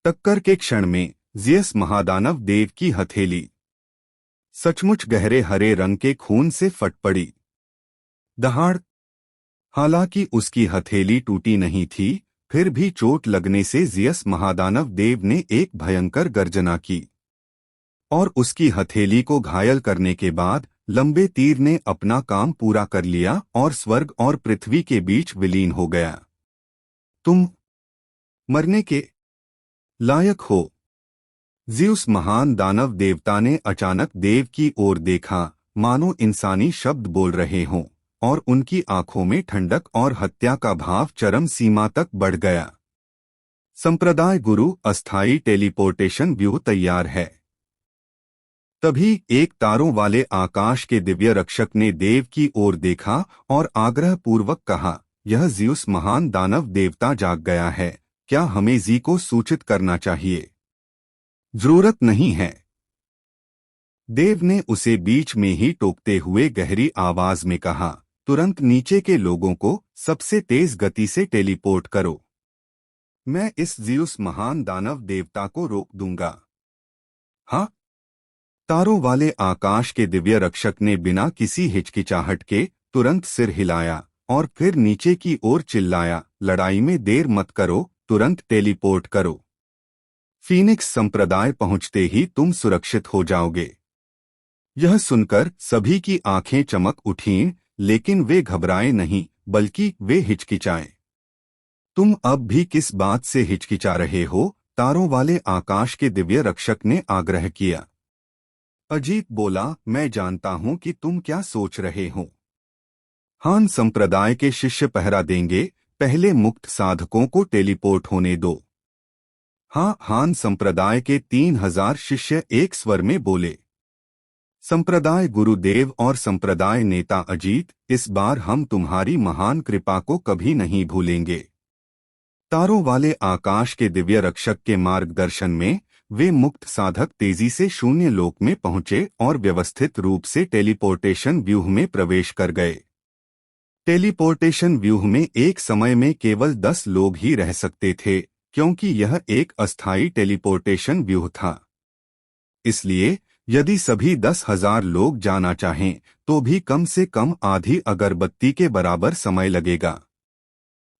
टक्कर के क्षण में ज़ियस महादानव देव की हथेली सचमुच गहरे हरे रंग के खून से फट पड़ी। दहाड़। हालांकि उसकी हथेली टूटी नहीं थी, फिर भी चोट लगने से ज़ियस महादानव देव ने एक भयंकर गर्जना की और उसकी हथेली को घायल करने के बाद लंबे तीर ने अपना काम पूरा कर लिया और स्वर्ग और पृथ्वी के बीच विलीन हो गया। तुम मरने के लायक हो। ज़ियुस महान दानव देवता ने अचानक देव की ओर देखा, मानो इंसानी शब्द बोल रहे हों, और उनकी आंखों में ठंडक और हत्या का भाव चरम सीमा तक बढ़ गया। संप्रदाय गुरु अस्थायी टेलीपोर्टेशन व्यूह तैयार है। तभी एक तारों वाले आकाश के दिव्य रक्षक ने देव की ओर देखा और आग्रहपूर्वक कहा, यह ज़ियुस महान दानव देवता जाग गया है, क्या हमें ज़ी को सूचित करना चाहिए? जरूरत नहीं है। देव ने उसे बीच में ही टोकते हुए गहरी आवाज में कहा, तुरंत नीचे के लोगों को सबसे तेज गति से टेलीपोर्ट करो। मैं इस ज़ियुस महान दानव देवता को रोक दूंगा। हाँ। तारों वाले आकाश के दिव्य रक्षक ने बिना किसी हिचकिचाहट के तुरंत सिर हिलाया और फिर नीचे की ओर चिल्लाया, लड़ाई में देर मत करो, तुरंत टेलीपोर्ट करो। फीनिक्स संप्रदाय पहुंचते ही तुम सुरक्षित हो जाओगे। यह सुनकर सभी की आंखें चमक उठीं, लेकिन वे घबराए नहीं, बल्कि वे हिचकिचाए। तुम अब भी किस बात से हिचकिचा रहे हो? तारों वाले आकाश के दिव्य रक्षक ने आग्रह किया। अजीत बोला, मैं जानता हूं कि तुम क्या सोच रहे हो। हान संप्रदाय के शिष्य पहरा देंगे, पहले मुक्त साधकों को टेलीपोर्ट होने दो। हाँ, हान संप्रदाय के 3000 शिष्य एक स्वर में बोले। संप्रदाय गुरुदेव और संप्रदाय नेता अजीत, इस बार हम तुम्हारी महान कृपा को कभी नहीं भूलेंगे। तारों वाले आकाश के दिव्य रक्षक के मार्गदर्शन में वे मुक्त साधक तेजी से शून्य लोक में पहुंचे और व्यवस्थित रूप से टेलीपोर्टेशन व्यूह में प्रवेश कर गए। टेलीपोर्टेशन व्यूह में एक समय में केवल 10 लोग ही रह सकते थे, क्योंकि यह एक अस्थायी टेलीपोर्टेशन व्यूह था। इसलिए यदि सभी 10,000 लोग जाना चाहें, तो भी कम से कम आधी अगरबत्ती के बराबर समय लगेगा।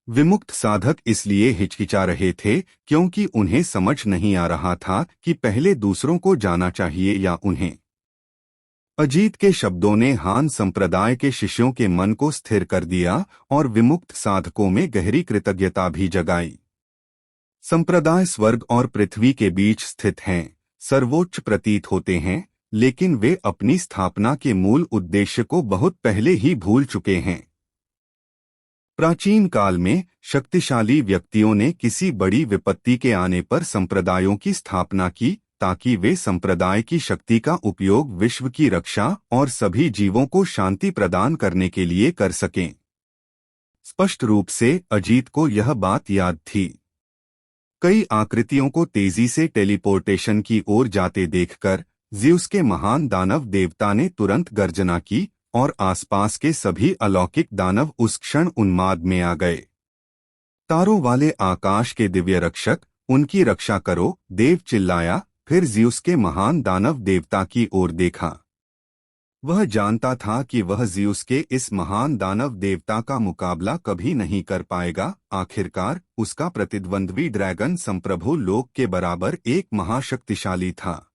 विमुक्त साधक इसलिए हिचकिचा रहे थे क्योंकि उन्हें समझ नहीं आ रहा था कि पहले दूसरों को जाना चाहिए या उन्हें। अजीत के शब्दों ने हान संप्रदाय के शिष्यों के मन को स्थिर कर दिया और विमुक्त साधकों में गहरी कृतज्ञता भी जगाई। संप्रदाय स्वर्ग और पृथ्वी के बीच स्थित हैं, सर्वोच्च प्रतीत होते हैं, लेकिन वे अपनी स्थापना के मूल उद्देश्य को बहुत पहले ही भूल चुके हैं। प्राचीन काल में शक्तिशाली व्यक्तियों ने किसी बड़ी विपत्ति के आने पर संप्रदायों की स्थापना की, ताकि वे संप्रदाय की शक्ति का उपयोग विश्व की रक्षा और सभी जीवों को शांति प्रदान करने के लिए कर सकें। स्पष्ट रूप से अजीत को यह बात याद थी। कई आकृतियों को तेजी से टेलीपोर्टेशन की ओर जाते देखकर ज़ियुस के महान दानव देवता ने तुरंत गर्जना की और आसपास के सभी अलौकिक दानव उस क्षण उन्माद में आ गए। तारों वाले आकाश के दिव्य रक्षक, उनकी रक्षा करो, देव चिल्लाया, फिर ज़ियुस के महान दानव देवता की ओर देखा। वह जानता था कि वह ज़ियुस के इस महान दानव देवता का मुकाबला कभी नहीं कर पाएगा। आखिरकार उसका प्रतिद्वंद्वी ड्रैगन संप्रभु लोक के बराबर एक महाशक्तिशाली था।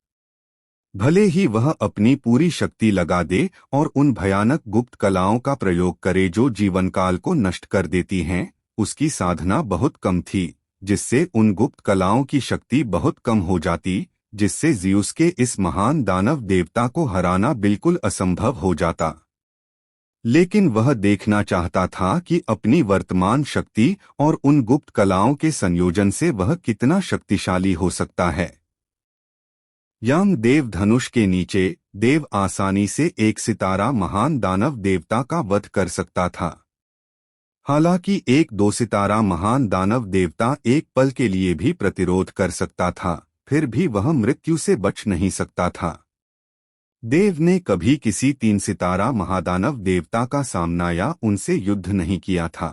भले ही वह अपनी पूरी शक्ति लगा दे और उन भयानक गुप्त कलाओं का प्रयोग करे जो जीवनकाल को नष्ट कर देती हैं, उसकी साधना बहुत कम थी, जिससे उन गुप्त कलाओं की शक्ति बहुत कम हो जाती, जिससे ज़ियुस के इस महान दानव देवता को हराना बिल्कुल असंभव हो जाता। लेकिन वह देखना चाहता था कि अपनी वर्तमान शक्ति और उन गुप्त कलाओं के संयोजन से वह कितना शक्तिशाली हो सकता है। यम देव धनुष के नीचे देव आसानी से एक सितारा महान दानव देवता का वध कर सकता था। हालांकि एक 2 सितारा महान दानव देवता एक पल के लिए भी प्रतिरोध कर सकता था, फिर भी वह मृत्यु से बच नहीं सकता था। देव ने कभी किसी 3 सितारा महादानव देवता का सामना या उनसे युद्ध नहीं किया था।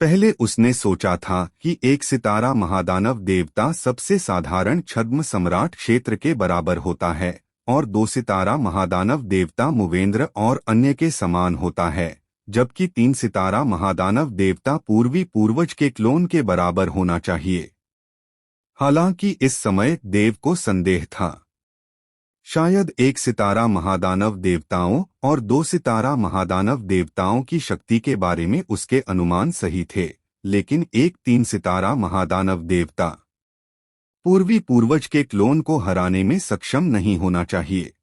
पहले उसने सोचा था कि एक सितारा महादानव देवता सबसे साधारण छद्म सम्राट क्षेत्र के बराबर होता है और दो सितारा महादानव देवता मुवेंद्र और अन्य के समान होता है, जबकि तीन सितारा महादानव देवता पूर्वी पूर्वज के क्लोन के बराबर होना चाहिए। हालांकि इस समय देव को संदेह था। शायद एक सितारा महादानव देवताओं और दो सितारा महादानव देवताओं की शक्ति के बारे में उसके अनुमान सही थे, लेकिन एक तीन सितारा महादानव देवता पूर्वी पूर्वज के क्लोन को हराने में सक्षम नहीं होना चाहिए।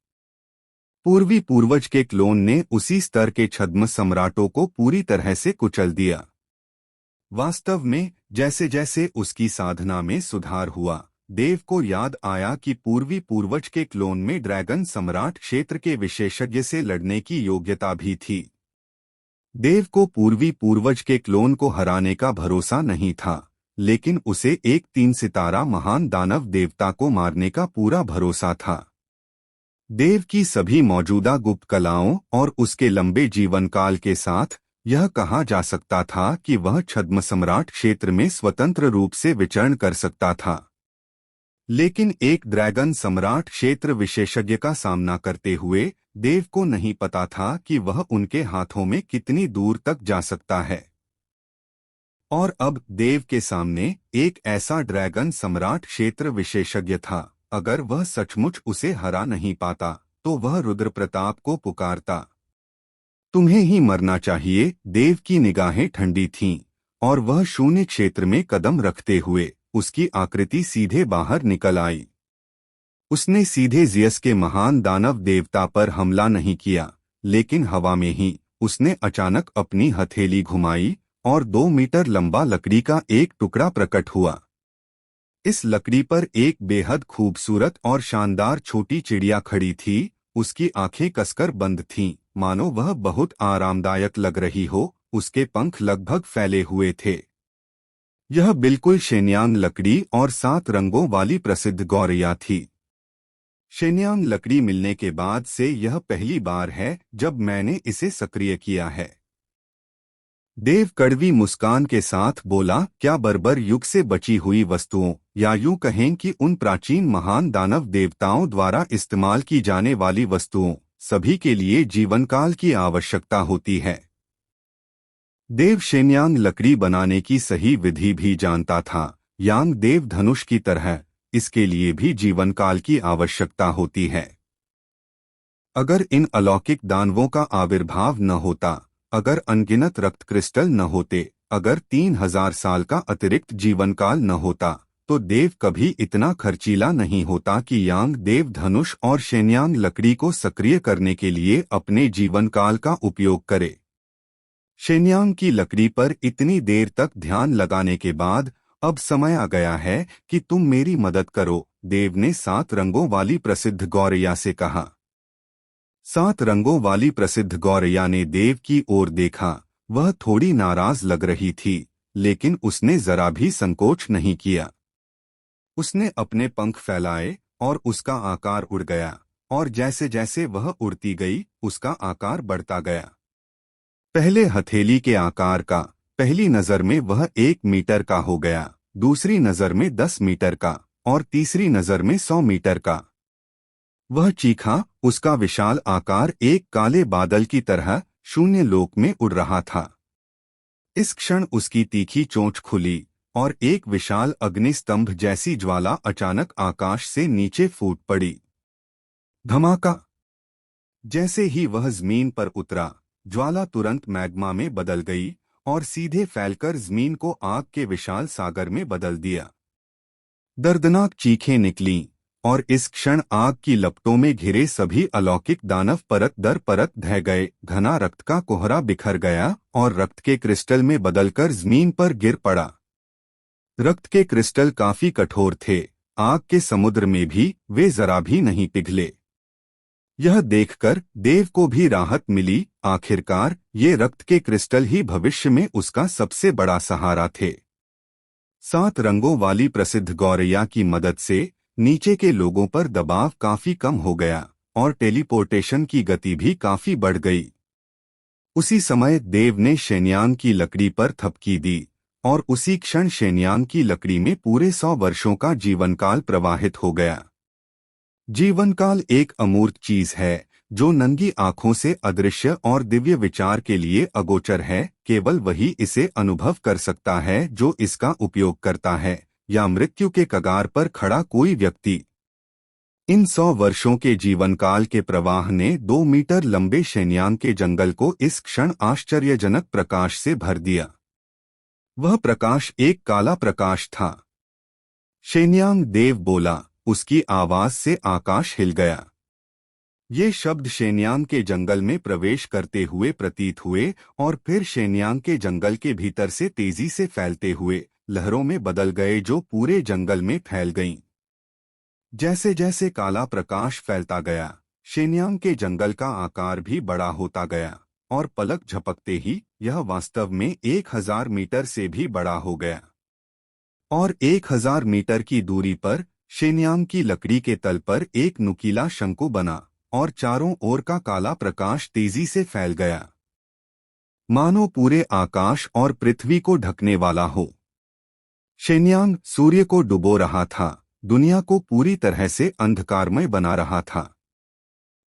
पूर्वी पूर्वज के क्लोन ने उसी स्तर के छद्म सम्राटों को पूरी तरह से कुचल दिया। वास्तव में जैसे जैसे उसकी साधना में सुधार हुआ, देव को याद आया कि पूर्वी पूर्वज के क्लोन में ड्रैगन सम्राट क्षेत्र के विशेषज्ञ से लड़ने की योग्यता भी थी। देव को पूर्वी पूर्वज के क्लोन को हराने का भरोसा नहीं था, लेकिन उसे एक तीन सितारा महान दानव देवता को मारने का पूरा भरोसा था। देव की सभी मौजूदा गुप्त कलाओं और उसके लंबे जीवन काल के साथ यह कहा जा सकता था कि वह छद्म सम्राट क्षेत्र में स्वतंत्र रूप से विचरण कर सकता था। लेकिन एक ड्रैगन सम्राट क्षेत्र विशेषज्ञ का सामना करते हुए देव को नहीं पता था कि वह उनके हाथों में कितनी दूर तक जा सकता है। और अब देव के सामने एक ऐसा ड्रैगन सम्राट क्षेत्र विशेषज्ञ था। अगर वह सचमुच उसे हरा नहीं पाता तो वह रुद्र प्रताप को पुकारता। तुम्हें ही मरना चाहिए। देव की निगाहें ठंडी थीं और वह शून्य क्षेत्र में कदम रखते हुए उसकी आकृति सीधे बाहर निकल आई। उसने सीधे जियस के महान दानव देवता पर हमला नहीं किया, लेकिन हवा में ही उसने अचानक अपनी हथेली घुमाई और 2 मीटर लंबा लकड़ी का एक टुकड़ा प्रकट हुआ। इस लकड़ी पर एक बेहद खूबसूरत और शानदार छोटी चिड़िया खड़ी थी। उसकी आंखें कसकर बंद थीं, मानो वह बहुत आरामदायक लग रही हो। उसके पंख लगभग फैले हुए थे। यह बिल्कुल शेन्यांग लकड़ी और 7 रंगों वाली प्रसिद्ध गौरैया थी। शेन्यांग लकड़ी मिलने के बाद से यह पहली बार है जब मैंने इसे सक्रिय किया है। देव कड़वी मुस्कान के साथ बोला, क्या बर्बर युग से बची हुई वस्तुओं या यूं कहें कि उन प्राचीन महान दानव देवताओं द्वारा इस्तेमाल की जाने वाली वस्तुओं सभी के लिए जीवनकाल की आवश्यकता होती है। देव शेन्यांग लकड़ी बनाने की सही विधि भी जानता था। यांग देव धनुष की तरह इसके लिए भी जीवनकाल की आवश्यकता होती है। अगर इन अलौकिक दानवों का आविर्भाव न होता, अगर अनगिनत रक्त क्रिस्टल न होते, अगर 3000 साल का अतिरिक्त जीवनकाल न होता, तो देव कभी इतना खर्चीला नहीं होता कि यांग देव धनुष और शेन्यांग लकड़ी को सक्रिय करने के लिए अपने जीवनकाल का उपयोग करे। शेन्यांग की लकड़ी पर इतनी देर तक ध्यान लगाने के बाद अब समय आ गया है कि तुम मेरी मदद करो, देव ने 7 रंगों वाली प्रसिद्ध गौरैया से कहा। 7 रंगों वाली प्रसिद्ध गौरैया ने देव की ओर देखा। वह थोड़ी नाराज लग रही थी, लेकिन उसने जरा भी संकोच नहीं किया। उसने अपने पंख फैलाए और उसका आकार उड़ गया, और जैसे जैसे वह उड़ती गई उसका आकार बढ़ता गया। पहले हथेली के आकार का, पहली नजर में वह 1 मीटर का हो गया, दूसरी नजर में 10 मीटर का और तीसरी नजर में 100 मीटर का। वह चीखा। उसका विशाल आकार एक काले बादल की तरह शून्य लोक में उड़ रहा था। इस क्षण उसकी तीखी चोंच खुली और एक विशाल अग्निस्तंभ जैसी ज्वाला अचानक आकाश से नीचे फूट पड़ी। धमाका! जैसे ही वह जमीन पर उतरा, ज्वाला तुरंत मैग्मा में बदल गई और सीधे फैलकर जमीन को आग के विशाल सागर में बदल दिया। दर्दनाक चीखें निकलीं और इस क्षण आग की लपटों में घिरे सभी अलौकिक दानव परत दर परत ढह गए। घना रक्त का कोहरा बिखर गया और रक्त के क्रिस्टल में बदलकर जमीन पर गिर पड़ा। रक्त के क्रिस्टल काफी कठोर थे, आग के समुद्र में भी वे जरा भी नहीं पिघले। यह देखकर देव को भी राहत मिली। आखिरकार ये रक्त के क्रिस्टल ही भविष्य में उसका सबसे बड़ा सहारा थे। 7 रंगों वाली प्रसिद्ध गौरैया की मदद से नीचे के लोगों पर दबाव काफी कम हो गया और टेलीपोर्टेशन की गति भी काफी बढ़ गई। उसी समय देव ने शेन्यांग की लकड़ी पर थपकी दी और उसी क्षण शेन्यांग की लकड़ी में पूरे 100 वर्षों का जीवनकाल प्रवाहित हो गया। जीवनकाल एक अमूर्त चीज है जो नंगी आंखों से अदृश्य और दिव्य विचार के लिए अगोचर है। केवल वही इसे अनुभव कर सकता है जो इसका उपयोग करता है, या मृत्यु के कगार पर खड़ा कोई व्यक्ति। इन 100 वर्षों के जीवनकाल के प्रवाह ने 2 मीटर लंबे शेन्यांग के जंगल को इस क्षण आश्चर्यजनक प्रकाश से भर दिया। वह प्रकाश एक काला प्रकाश था। शेन्यांग देव बोला, उसकी आवाज से आकाश हिल गया। ये शब्द शेन्यांग के जंगल में प्रवेश करते हुए प्रतीत हुए और फिर शेन्यांग के जंगल के भीतर से तेजी से फैलते हुए लहरों में बदल गए जो पूरे जंगल में फैल गईं। जैसे जैसे काला प्रकाश फैलता गया, शेन्यांग के जंगल का आकार भी बड़ा होता गया और पलक झपकते ही यह वास्तव में 1000 मीटर से भी बड़ा हो गया। और 1000 मीटर की दूरी पर शेन्यांग की लकड़ी के तल पर एक नुकीला शंकु बना और चारों ओर का काला प्रकाश तेजी से फैल गया, मानो पूरे आकाश और पृथ्वी को ढकने वाला हो। शेन्यांग सूर्य को डुबो रहा था, दुनिया को पूरी तरह से अंधकारमय बना रहा था।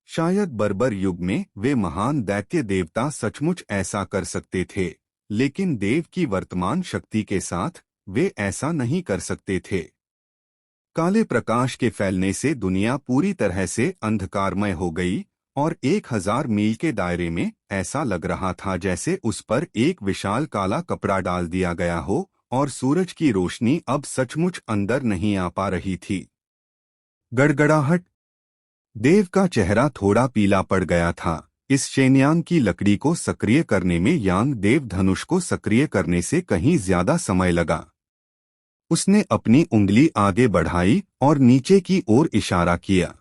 शायद बर्बर युग में वे महान दैत्य देवता सचमुच ऐसा कर सकते थे, लेकिन देव की वर्तमान शक्ति के साथ वे ऐसा नहीं कर सकते थे। काले प्रकाश के फैलने से दुनिया पूरी तरह से अंधकारमय हो गई और 1000 मील के दायरे में ऐसा लग रहा था जैसे उस पर एक विशाल काला कपड़ा डाल दिया गया हो और सूरज की रोशनी अब सचमुच अंदर नहीं आ पा रही थी। गड़गड़ाहट। देव का चेहरा थोड़ा पीला पड़ गया था। इस शेन्यांग की लकड़ी को सक्रिय करने में यांग देव धनुष को सक्रिय करने से कहीं ज्यादा समय लगा। उसने अपनी उंगली आगे बढ़ाई और नीचे की ओर इशारा किया।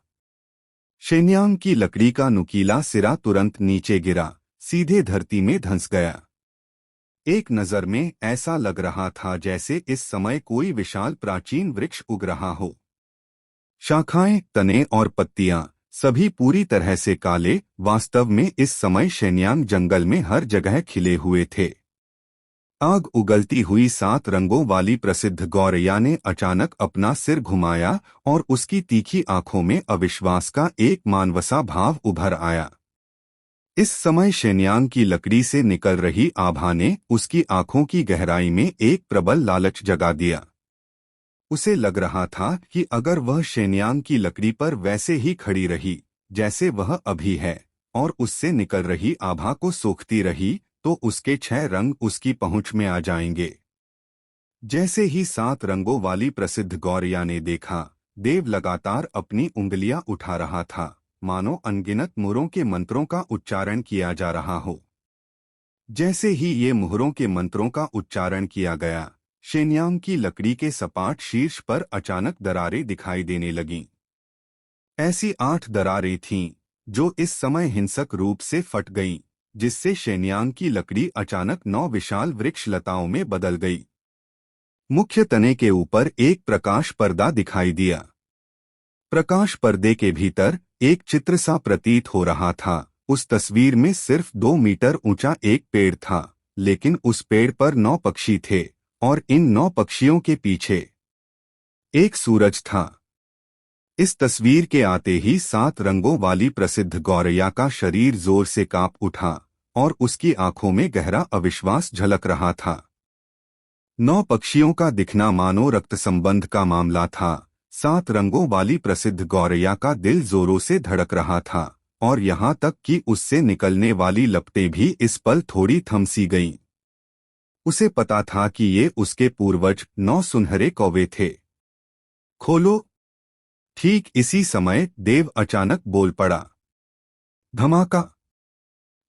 शेन्यांग की लकड़ी का नुकीला सिरा तुरंत नीचे गिरा, सीधे धरती में धंस गया। एक नजर में ऐसा लग रहा था जैसे इस समय कोई विशाल प्राचीन वृक्ष उग रहा हो। शाखाएं, तने और पत्तियां सभी पूरी तरह से काले। वास्तव में इस समय शेन्यांग जंगल में हर जगह खिले हुए थे। आग उगलती हुई 7 रंगों वाली प्रसिद्ध गौरैया ने अचानक अपना सिर घुमाया और उसकी तीखी आंखों में अविश्वास का एक मानवसा भाव उभर आया। इस समय शेन्यांग की लकड़ी से निकल रही आभा ने उसकी आंखों की गहराई में एक प्रबल लालच जगा दिया। उसे लग रहा था कि अगर वह शेन्यांग की लकड़ी पर वैसे ही खड़ी रही जैसे वह अभी है और उससे निकल रही आभा को सोखती रही तो उसके 6 रंग उसकी पहुंच में आ जाएंगे। जैसे ही 7 रंगों वाली प्रसिद्ध गौरैया ने देखा, देव लगातार अपनी उंगलियां उठा रहा था, मानो अनगिनत मुहरों के मंत्रों का उच्चारण किया जा रहा हो। जैसे ही ये मुहरों के मंत्रों का उच्चारण किया गया, शेन्यांग की लकड़ी के सपाट शीर्ष पर अचानक दरारें दिखाई देने लगीं। ऐसी 8 दरारें थीं जो इस समय हिंसक रूप से फट गईं, जिससे शेन्यांग की लकड़ी अचानक 9 विशाल वृक्ष लताओं में बदल गई। मुख्य तने के ऊपर एक प्रकाश पर्दा दिखाई दिया। प्रकाश पर्दे के भीतर एक चित्र सा प्रतीत हो रहा था। उस तस्वीर में सिर्फ 2 मीटर ऊंचा एक पेड़ था, लेकिन उस पेड़ पर 9 पक्षी थे और इन 9 पक्षियों के पीछे एक सूरज था। इस तस्वीर के आते ही 7 रंगों वाली प्रसिद्ध गौरैया का शरीर जोर से कांप उठा और उसकी आंखों में गहरा अविश्वास झलक रहा था। 9 पक्षियों का दिखना मानो रक्त संबंध का मामला था। 7 रंगों वाली प्रसिद्ध गौरैया का दिल जोरों से धड़क रहा था और यहाँ तक कि उससे निकलने वाली लपटें भी इस पल थोड़ी थम सी गईं। उसे पता था कि ये उसके पूर्वज 9 सुनहरे कौवे थे। खोलो। ठीक इसी समय देव अचानक बोल पड़ा। धमाका।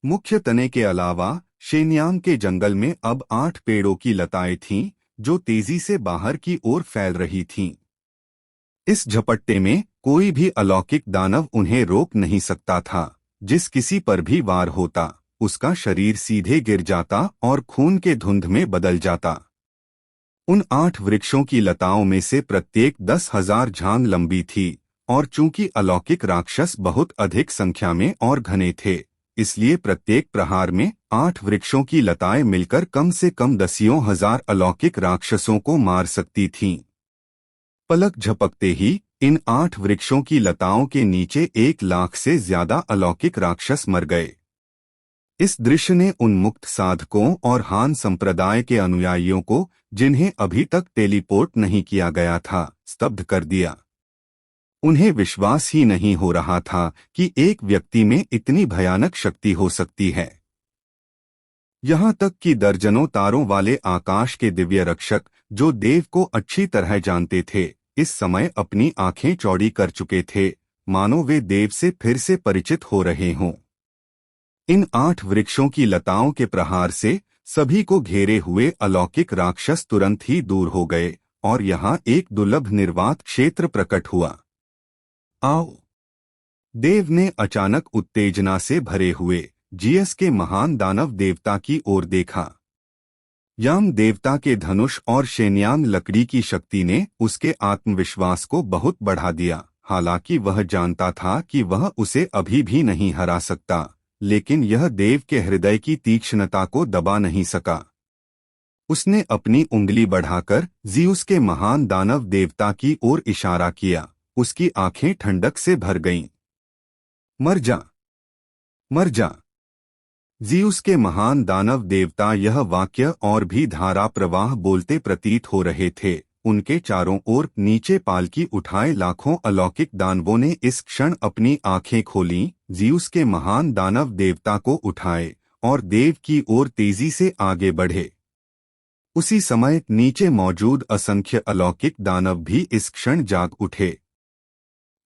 मुख्य तने के अलावा शेन्यांग के जंगल में अब 8 पेड़ों की लताएं थीं जो तेजी से बाहर की ओर फैल रही थीं। इस झपट्टे में कोई भी अलौकिक दानव उन्हें रोक नहीं सकता था। जिस किसी पर भी वार होता, उसका शरीर सीधे गिर जाता और खून के धुंध में बदल जाता। उन 8 वृक्षों की लताओं में से प्रत्येक 10,000 झांग लंबी थी और चूंकि अलौकिक राक्षस बहुत अधिक संख्या में और घने थे, इसलिए प्रत्येक प्रहार में 8 वृक्षों की लताएं मिलकर कम से कम दसियों हजार अलौकिक राक्षसों को मार सकती थीं। पलक झपकते ही इन 8 वृक्षों की लताओं के नीचे 1 लाख से ज्यादा अलौकिक राक्षस मर गए। इस दृश्य ने उन मुक्त साधकों और हान संप्रदाय के अनुयायियों को, जिन्हें अभी तक टेलीपोर्ट नहीं किया गया था, स्तब्ध कर दिया। उन्हें विश्वास ही नहीं हो रहा था कि एक व्यक्ति में इतनी भयानक शक्ति हो सकती है। यहाँ तक कि दर्जनों तारों वाले आकाश के दिव्य रक्षक, जो देव को अच्छी तरह जानते थे, इस समय अपनी आंखें चौड़ी कर चुके थे, मानो वे देव से फिर से परिचित हो रहे हों। इन 8 वृक्षों की लताओं के प्रहार से सभी को घेरे हुए अलौकिक राक्षस तुरंत ही दूर हो गए और यहाँ एक दुर्लभ निर्वात क्षेत्र प्रकट हुआ। आओ! देव ने अचानक उत्तेजना से भरे हुए जीएस के महान दानव देवता की ओर देखा। याम देवता के धनुष और शेन्यांग लकड़ी की शक्ति ने उसके आत्मविश्वास को बहुत बढ़ा दिया। हालांकि वह जानता था कि वह उसे अभी भी नहीं हरा सकता, लेकिन यह देव के हृदय की तीक्ष्णता को दबा नहीं सका। उसने अपनी उंगली बढ़ाकर ज़ीउस के महान दानव देवता की ओर इशारा किया। उसकी आंखें ठंडक से भर गईं। मर जा, मर जा। ज़ीउस के महान दानव देवता यह वाक्य और भी धारा प्रवाह बोलते प्रतीत हो रहे थे। उनके चारों ओर नीचे पालकी उठाए लाखों अलौकिक दानवों ने इस क्षण अपनी आंखें खोलीं, ज़ीउस के महान दानव देवता को उठाए और देव की ओर तेजी से आगे बढ़े। उसी समय नीचे मौजूद असंख्य अलौकिक दानव भी इस क्षण जाग उठे।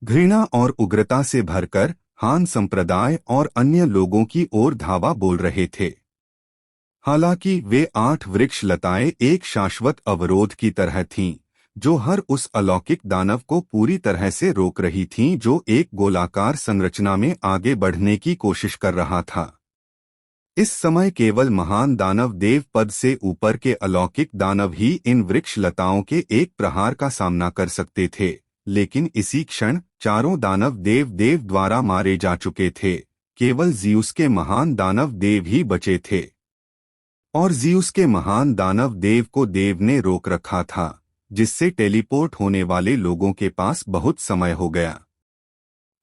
घृणा और उग्रता से भरकर हान संप्रदाय और अन्य लोगों की ओर धावा बोल रहे थे। हालांकि वे 8 वृक्ष लताएं एक शाश्वत अवरोध की तरह थीं, जो हर उस अलौकिक दानव को पूरी तरह से रोक रही थीं जो एक गोलाकार संरचना में आगे बढ़ने की कोशिश कर रहा था। इस समय केवल महान दानव देव पद से ऊपर के अलौकिक दानव ही इन वृक्ष लताओं के एक प्रहार का सामना कर सकते थे, लेकिन इसी क्षण चारों दानव देव द्वारा मारे जा चुके थे। केवल ज़ीउस के महान दानव देव ही बचे थे और ज़ीउस के महान दानव देव को देव ने रोक रखा था, जिससे टेलीपोर्ट होने वाले लोगों के पास बहुत समय हो गया।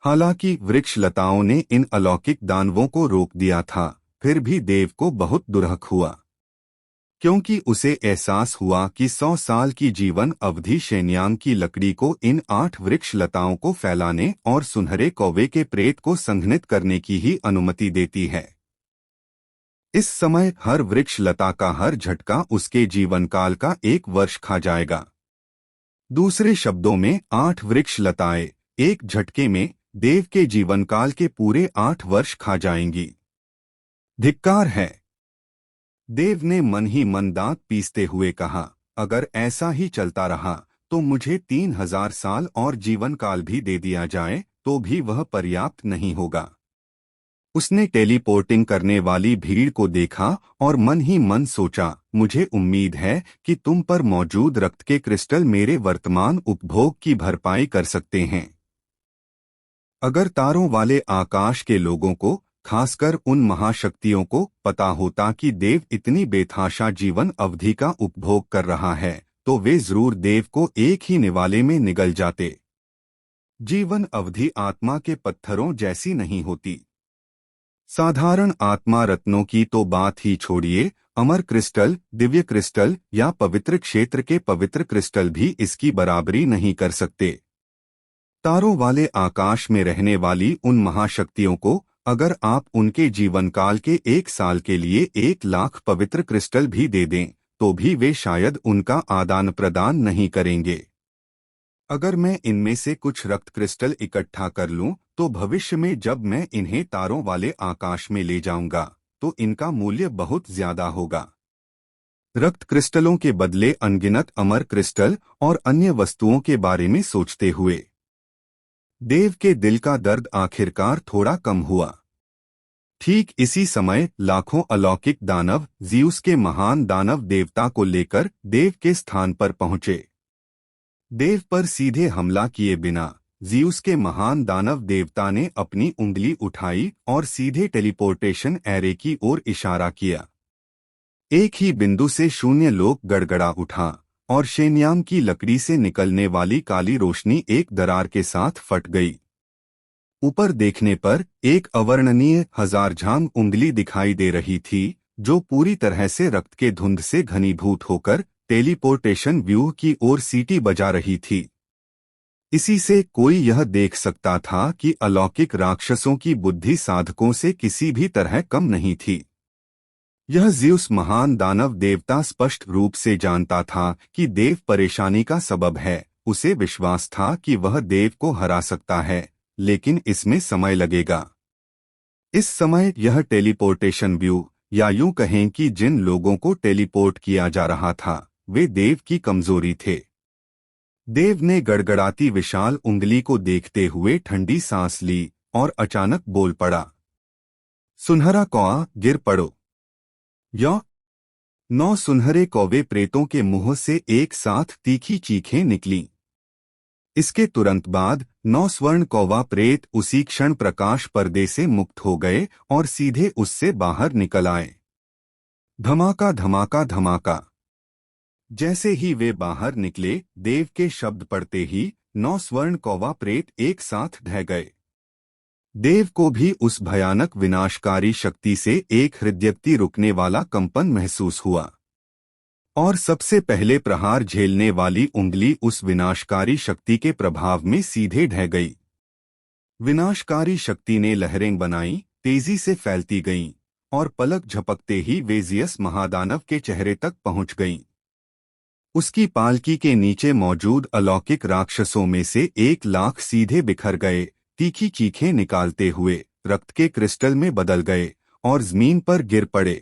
हालांकि वृक्ष लताओं ने इन अलौकिक दानवों को रोक दिया था, फिर भी देव को बहुत दुर्हक हुआ, क्योंकि उसे एहसास हुआ कि 100 साल की जीवन अवधि शेन्यांग की लकड़ी को इन 8 वृक्ष लताओं को फैलाने और सुनहरे कौवे के प्रेत को संघनित करने की ही अनुमति देती है। इस समय हर वृक्ष लता का हर झटका उसके जीवन काल का 1 वर्ष खा जाएगा। दूसरे शब्दों में 8 वृक्ष लताएं एक झटके में देव के जीवन काल के पूरे 8 वर्ष खा जाएंगी। धिक्कार है! देव ने मन ही मन दांत पीसते हुए कहा, अगर ऐसा ही चलता रहा तो मुझे 3000 साल और जीवन काल भी दे दिया जाए तो भी वह पर्याप्त नहीं होगा। उसने टेलीपोर्टिंग करने वाली भीड़ को देखा और मन ही मन सोचा, मुझे उम्मीद है कि तुम पर मौजूद रक्त के क्रिस्टल मेरे वर्तमान उपभोग की भरपाई कर सकते हैं। अगर तारों वाले आकाश के लोगों को, खासकर उन महाशक्तियों को पता होता कि देव इतनी बेतहाशा जीवन अवधि का उपभोग कर रहा है, तो वे जरूर देव को एक ही निवाले में निगल जाते। जीवन अवधि आत्मा के पत्थरों जैसी नहीं होती। साधारण आत्मा रत्नों की तो बात ही छोड़िए, अमर क्रिस्टल, दिव्य क्रिस्टल या पवित्र क्षेत्र के पवित्र क्रिस्टल भी इसकी बराबरी नहीं कर सकते। तारों वाले आकाश में रहने वाली उन महाशक्तियों को अगर आप उनके जीवन काल के 1 साल के लिए 1 लाख पवित्र क्रिस्टल भी दे दें, तो भी वे शायद उनका आदान प्रदान नहीं करेंगे। अगर मैं इनमें से कुछ रक्त क्रिस्टल इकट्ठा कर लूं, तो भविष्य में जब मैं इन्हें तारों वाले आकाश में ले जाऊंगा, तो इनका मूल्य बहुत ज्यादा होगा। रक्त क्रिस्टलों के बदले अनगिनत अमर क्रिस्टल और अन्य वस्तुओं के बारे में सोचते हुए देव के दिल का दर्द आखिरकार थोड़ा कम हुआ। ठीक इसी समय लाखों अलौकिक दानव ज़ीउस के महान दानव देवता को लेकर देव के स्थान पर पहुंचे। देव पर सीधे हमला किए बिना ज़ियुस के महान दानव देवता ने अपनी उंगली उठाई और सीधे टेलीपोर्टेशन एरे की ओर इशारा किया। एक ही बिंदु से शून्य लोक गड़गड़ा उठा और शेन्यांग की लकड़ी से निकलने वाली काली रोशनी एक दरार के साथ फट गई। ऊपर देखने पर एक अवर्णनीय हजारझांग उंगली दिखाई दे रही थी, जो पूरी तरह से रक्त के धुंध से घनीभूत होकर टेलीपोर्टेशन व्यूह की ओर सीटी बजा रही थी। इसी से कोई यह देख सकता था कि अलौकिक राक्षसों की बुद्धि साधकों से किसी भी तरह कम नहीं थी। यह ज़ियुस महान दानव देवता स्पष्ट रूप से जानता था कि देव परेशानी का सबब है। उसे विश्वास था कि वह देव को हरा सकता है, लेकिन इसमें समय लगेगा। इस समय यह टेलीपोर्टेशन व्यू, या यूं कहें कि जिन लोगों को टेलीपोर्ट किया जा रहा था, वे देव की कमजोरी थे। देव ने गड़गड़ाती विशाल उंगली को देखते हुए ठंडी सांस ली और अचानक बोल पड़ा, सुनहरा कौआ गिर पड़ो। या 9 सुनहरे कौवे प्रेतों के मुंह से एक साथ तीखी चीखें निकलीं। इसके तुरंत बाद 9 स्वर्ण कौवा प्रेत उसी क्षण प्रकाश पर्दे से मुक्त हो गए और सीधे उससे बाहर निकल आए। धमाका धमाका धमाका। जैसे ही वे बाहर निकले, देव के शब्द पड़ते ही 9 स्वर्ण कौवा प्रेत एक साथ ढह गए। देव को भी उस भयानक विनाशकारी शक्ति से एक हृदयगति रुकने वाला कंपन महसूस हुआ, और सबसे पहले प्रहार झेलने वाली उंगली उस विनाशकारी शक्ति के प्रभाव में सीधे ढह गई। विनाशकारी शक्ति ने लहरें बनाई, तेजी से फैलती गईं, और पलक झपकते ही वे ज़ियस महादानव के चेहरे तक पहुंच गईं। उसकी पालकी के नीचे मौजूद अलौकिक राक्षसों में से 1,00,000 सीधे बिखर गए, तीखी चीखें निकालते हुए रक्त के क्रिस्टल में बदल गए और जमीन पर गिर पड़े।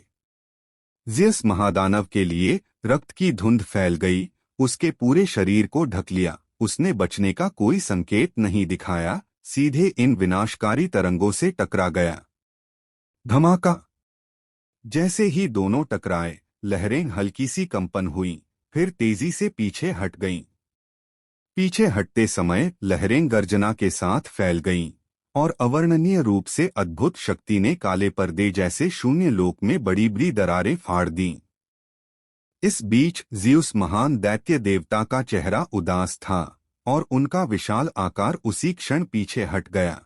ज़ियस महादानव के लिए रक्त की धुंध फैल गई, उसके पूरे शरीर को ढक लिया। उसने बचने का कोई संकेत नहीं दिखाया, सीधे इन विनाशकारी तरंगों से टकरा गया। धमाका। जैसे ही दोनों टकराए, लहरें हल्की सी कंपन हुई, फिर तेजी से पीछे हट गईं। पीछे हटते समय लहरें गर्जना के साथ फैल गईं, और अवर्णनीय रूप से अद्भुत शक्ति ने काले पर्दे जैसे शून्य लोक में बड़ी बड़ी दरारें फाड़ दीं। इस बीच ज़ियुस महान दैत्य देवता का चेहरा उदास था, और उनका विशाल आकार उसी क्षण पीछे हट गया।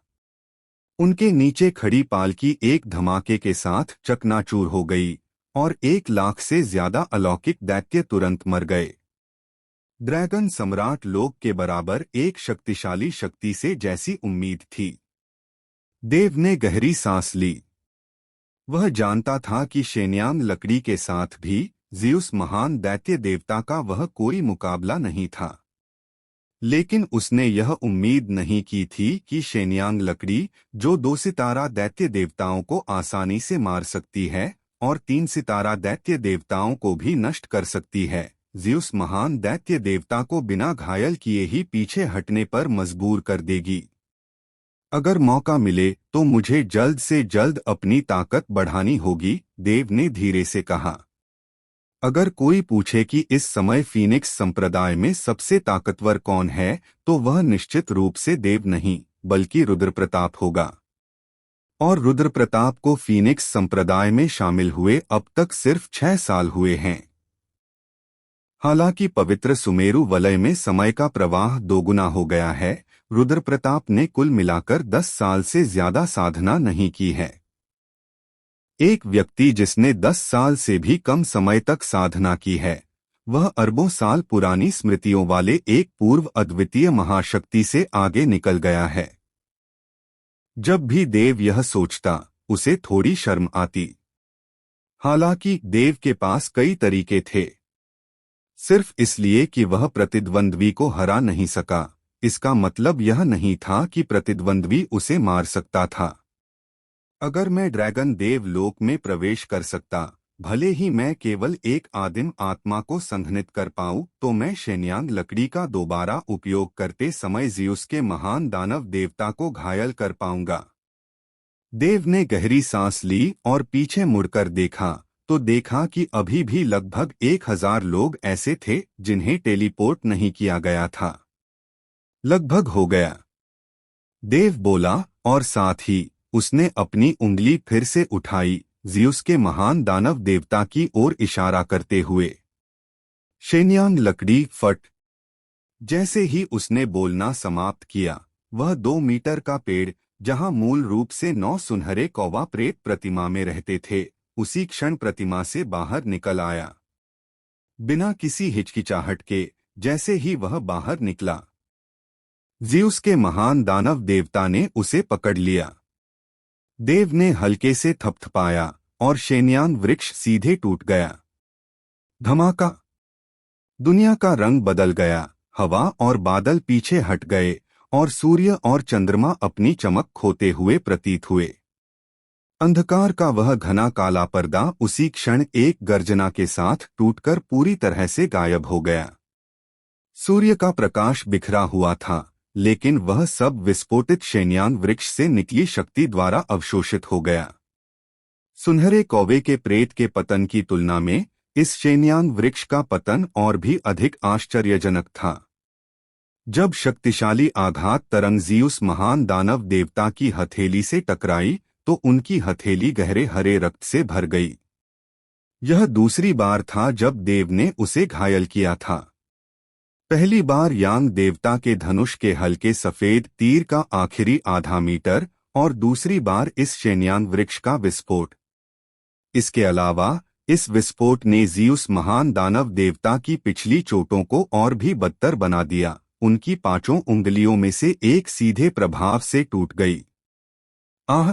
उनके नीचे खड़ी पालकी एक धमाके के साथ चकनाचूर हो गई, और 1,00,000 से ज्यादा अलौकिक दैत्य तुरंत मर गए। ड्रैगन सम्राट लोक के बराबर एक शक्तिशाली शक्ति से जैसी उम्मीद थी। देव ने गहरी सांस ली। वह जानता था कि शेन्यांग लकड़ी के साथ भी ज़ियुस महान दैत्य देवता का वह कोई मुकाबला नहीं था। लेकिन उसने यह उम्मीद नहीं की थी कि शेन्यांग लकड़ी, जो 2 सितारा दैत्य देवताओं को आसानी से मार सकती है और 3 सितारा दैत्य देवताओं को भी नष्ट कर सकती है, ज़ियुस महान दैत्य देवता को बिना घायल किए ही पीछे हटने पर मजबूर कर देगी। अगर मौका मिले तो मुझे जल्द से जल्द अपनी ताकत बढ़ानी होगी, देव ने धीरे से कहा। अगर कोई पूछे कि इस समय फीनिक्स संप्रदाय में सबसे ताकतवर कौन है, तो वह निश्चित रूप से देव नहीं, बल्कि रुद्रप्रताप होगा। और रुद्रप्रताप को फीनिक्स संप्रदाय में शामिल हुए अब तक सिर्फ 6 साल हुए हैं। हालांकि पवित्र सुमेरु वलय में समय का प्रवाह दोगुना हो गया है, रुद्रप्रताप ने कुल मिलाकर 10 साल से ज्यादा साधना नहीं की है। एक व्यक्ति जिसने 10 साल से भी कम समय तक साधना की है, वह अरबों साल पुरानी स्मृतियों वाले एक पूर्व अद्वितीय महाशक्ति से आगे निकल गया है। जब भी देव यह सोचता, उसे थोड़ी शर्म आती। हालांकि देव के पास कई तरीके थे। सिर्फ इसलिए कि वह प्रतिद्वंद्वी को हरा नहीं सका, इसका मतलब यह नहीं था कि प्रतिद्वंद्वी उसे मार सकता था। अगर मैं ड्रैगन देव लोक में प्रवेश कर सकता, भले ही मैं केवल एक आदिम आत्मा को संघनित कर पाऊं, तो मैं शेन्यांग लकड़ी का दोबारा उपयोग करते समय ज़ियुस के महान दानव देवता को घायल कर पाऊंगा। देव ने गहरी सांस ली और पीछे मुड़कर देखा, तो देखा कि अभी भी लगभग 1,000 लोग ऐसे थे जिन्हें टेलीपोर्ट नहीं किया गया था। लगभग हो गया। देव बोला और साथ ही उसने अपनी उंगली फिर से उठाई, ज़्यूस के महान दानव देवता की ओर इशारा करते हुए। शेन्यांग लकड़ी फट। जैसे ही उसने बोलना समाप्त किया, वह 2 मीटर का पेड़, जहां मूल रूप से 9 सुनहरे कौवा प्रेत प्रतिमा में रहते थे, उसी क्षण प्रतिमा से बाहर निकल आया। बिना किसी हिचकिचाहट के जैसे ही वह बाहर निकला, ज़्यूस के महान दानव देवता ने उसे पकड़ लिया। देव ने हल्के से थपथपाया और शेन्यांग वृक्ष सीधे टूट गया। धमाका! दुनिया का रंग बदल गया, हवा और बादल पीछे हट गए और सूर्य और चंद्रमा अपनी चमक खोते हुए प्रतीत हुए। अंधकार का वह घना काला पर्दा उसी क्षण एक गर्जना के साथ टूटकर पूरी तरह से गायब हो गया। सूर्य का प्रकाश बिखरा हुआ था, लेकिन वह सब विस्फोटित शेन्यांग वृक्ष से निकली शक्ति द्वारा अवशोषित हो गया। सुनहरे कौवे के प्रेत के पतन की तुलना में इस शेन्यांग वृक्ष का पतन और भी अधिक आश्चर्यजनक था। जब शक्तिशाली आघात तरंग ज़्यूस महान दानव देवता की हथेली से टकराई, तो उनकी हथेली गहरे हरे रक्त से भर गई। यह दूसरी बार था जब देव ने उसे घायल किया था। पहली बार यांग देवता के धनुष के हल्के सफेद तीर का आखिरी आधा मीटर, और दूसरी बार इस शेन्यांग वृक्ष का विस्फोट। इसके अलावा इस विस्फोट ने ज़्यूस महान दानव देवता की पिछली चोटों को और भी बदतर बना दिया। उनकी 5 उंगलियों में से एक सीधे प्रभाव से टूट गई। आह!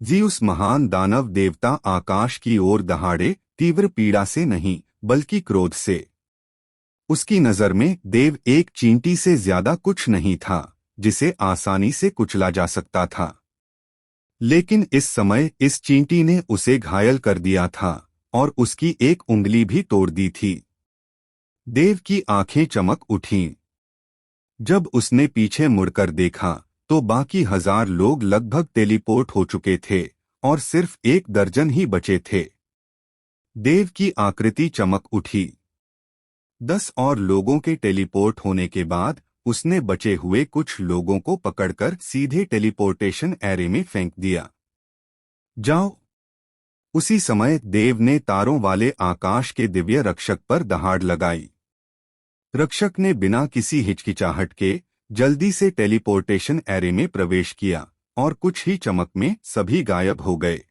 ज़्यूस महान दानव देवता आकाश की ओर दहाड़े, तीव्र पीड़ा से नहीं बल्कि क्रोध से। उसकी नजर में देव एक चींटी से ज्यादा कुछ नहीं था, जिसे आसानी से कुचला जा सकता था। लेकिन इस समय इस चींटी ने उसे घायल कर दिया था और उसकी एक उंगली भी तोड़ दी थी। देव की आंखें चमक उठीं। जब उसने पीछे मुड़कर देखा, तो बाकी 1000 लोग लगभग टेलीपोर्ट हो चुके थे और सिर्फ 1 दर्जन ही बचे थे। देव की आकृति चमक उठी। 10 और लोगों के टेलीपोर्ट होने के बाद उसने बचे हुए कुछ लोगों को पकड़कर सीधे टेलीपोर्टेशन एरे में फेंक दिया। जाओ! उसी समय देव ने तारों वाले आकाश के दिव्य रक्षक पर दहाड़ लगाई। रक्षक ने बिना किसी हिचकिचाहट के जल्दी से टेलीपोर्टेशन एरे में प्रवेश किया और कुछ ही चमक में सभी गायब हो गए।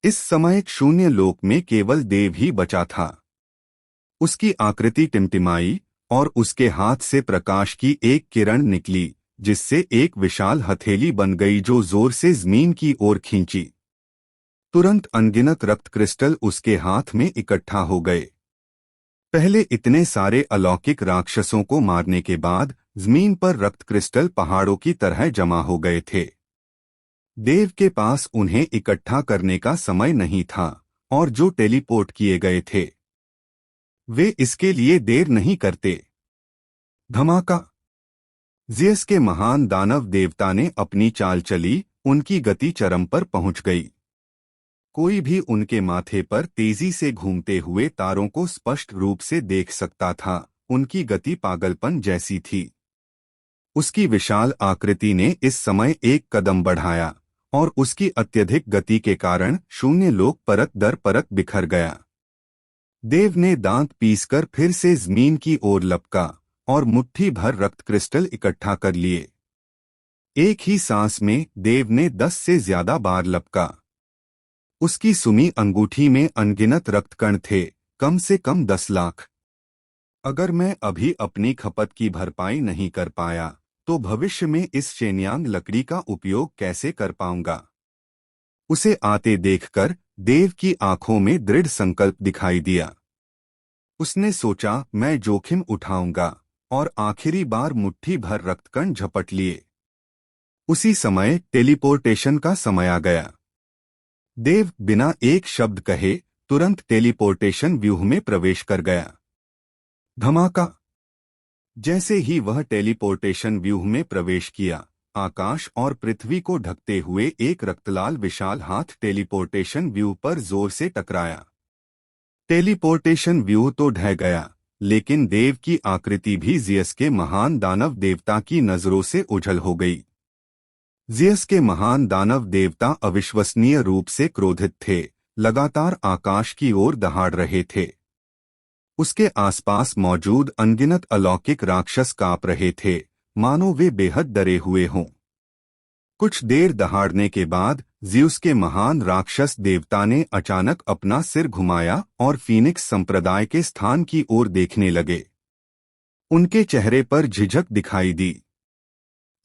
इस समय शून्य लोक में केवल देव ही बचा था। उसकी आकृति टिमटिमाई और उसके हाथ से प्रकाश की एक किरण निकली, जिससे एक विशाल हथेली बन गई जो जोर से जमीन की ओर खींची। तुरंत अनगिनत रक्त क्रिस्टल उसके हाथ में इकट्ठा हो गए। पहले इतने सारे अलौकिक राक्षसों को मारने के बाद जमीन पर रक्त क्रिस्टल पहाड़ों की तरह जमा हो गए थे। देव के पास उन्हें इकट्ठा करने का समय नहीं था, और जो टेलीपोर्ट किए गए थे वे इसके लिए देर नहीं करते। धमाका! ज़्यूस के महान दानव देवता ने अपनी चाल चली, उनकी गति चरम पर पहुंच गई। कोई भी उनके माथे पर तेजी से घूमते हुए तारों को स्पष्ट रूप से देख सकता था। उनकी गति पागलपन जैसी थी। उसकी विशाल आकृति ने इस समय एक कदम बढ़ाया और उसकी अत्यधिक गति के कारण शून्य लोक परत दर परत बिखर गया। देव ने दांत पीसकर फिर से जमीन की ओर लपका और मुट्ठी भर रक्त क्रिस्टल इकट्ठा कर लिए। एक ही सांस में देव ने 10 से ज्यादा बार लपका। उसकी सुनी अंगूठी में अनगिनत रक्तकण थे, कम से कम 10 लाख। अगर मैं अभी अपनी खपत की भरपाई नहीं कर पाया, तो भविष्य में इस शेन्यांग लकड़ी का उपयोग कैसे कर पाऊंगा? उसे आते देखकर देव की आंखों में दृढ़ संकल्प दिखाई दिया। उसने सोचा, मैं जोखिम उठाऊंगा, और आखिरी बार मुट्ठी भर रक्तकण झपट लिए। उसी समय टेलीपोर्टेशन का समय आ गया। देव बिना एक शब्द कहे तुरंत टेलीपोर्टेशन व्यूह में प्रवेश कर गया। धमाका! जैसे ही वह टेलीपोर्टेशन व्यूह में प्रवेश किया, आकाश और पृथ्वी को ढकते हुए एक रक्तलाल विशाल हाथ टेलीपोर्टेशन व्यूह पर जोर से टकराया। टेलीपोर्टेशन व्यूह तो ढह गया, लेकिन देव की आकृति भी जियस के महान दानव देवता की नजरों से ओझल हो गई। जियस के महान दानव देवता अविश्वसनीय रूप से क्रोधित थे, लगातार आकाश की ओर दहाड़ रहे थे। उसके आसपास मौजूद अनगिनत अलौकिक राक्षस कांप रहे थे, मानो वे बेहद डरे हुए हों। कुछ देर दहाड़ने के बाद ज़्यूस के महान राक्षस देवता ने अचानक अपना सिर घुमाया और फीनिक्स संप्रदाय के स्थान की ओर देखने लगे। उनके चेहरे पर झिझक दिखाई दी।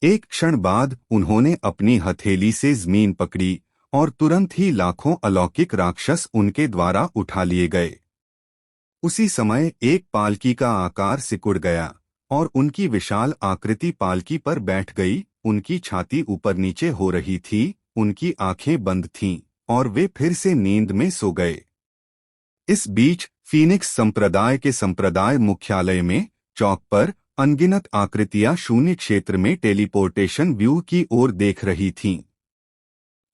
एक क्षण बाद उन्होंने अपनी हथेली से जमीन पकड़ी और तुरंत ही लाखों अलौकिक राक्षस उनके द्वारा उठा लिए गए। उसी समय एक पालकी का आकार सिकुड़ गया और उनकी विशाल आकृति पालकी पर बैठ गई। उनकी छाती ऊपर नीचे हो रही थी, उनकी आंखें बंद थीं और वे फिर से नींद में सो गए। इस बीच फीनिक्स संप्रदाय के संप्रदाय मुख्यालय में चौक पर अनगिनत आकृतियां शून्य क्षेत्र में टेलीपोर्टेशन व्यू की ओर देख रही थीं।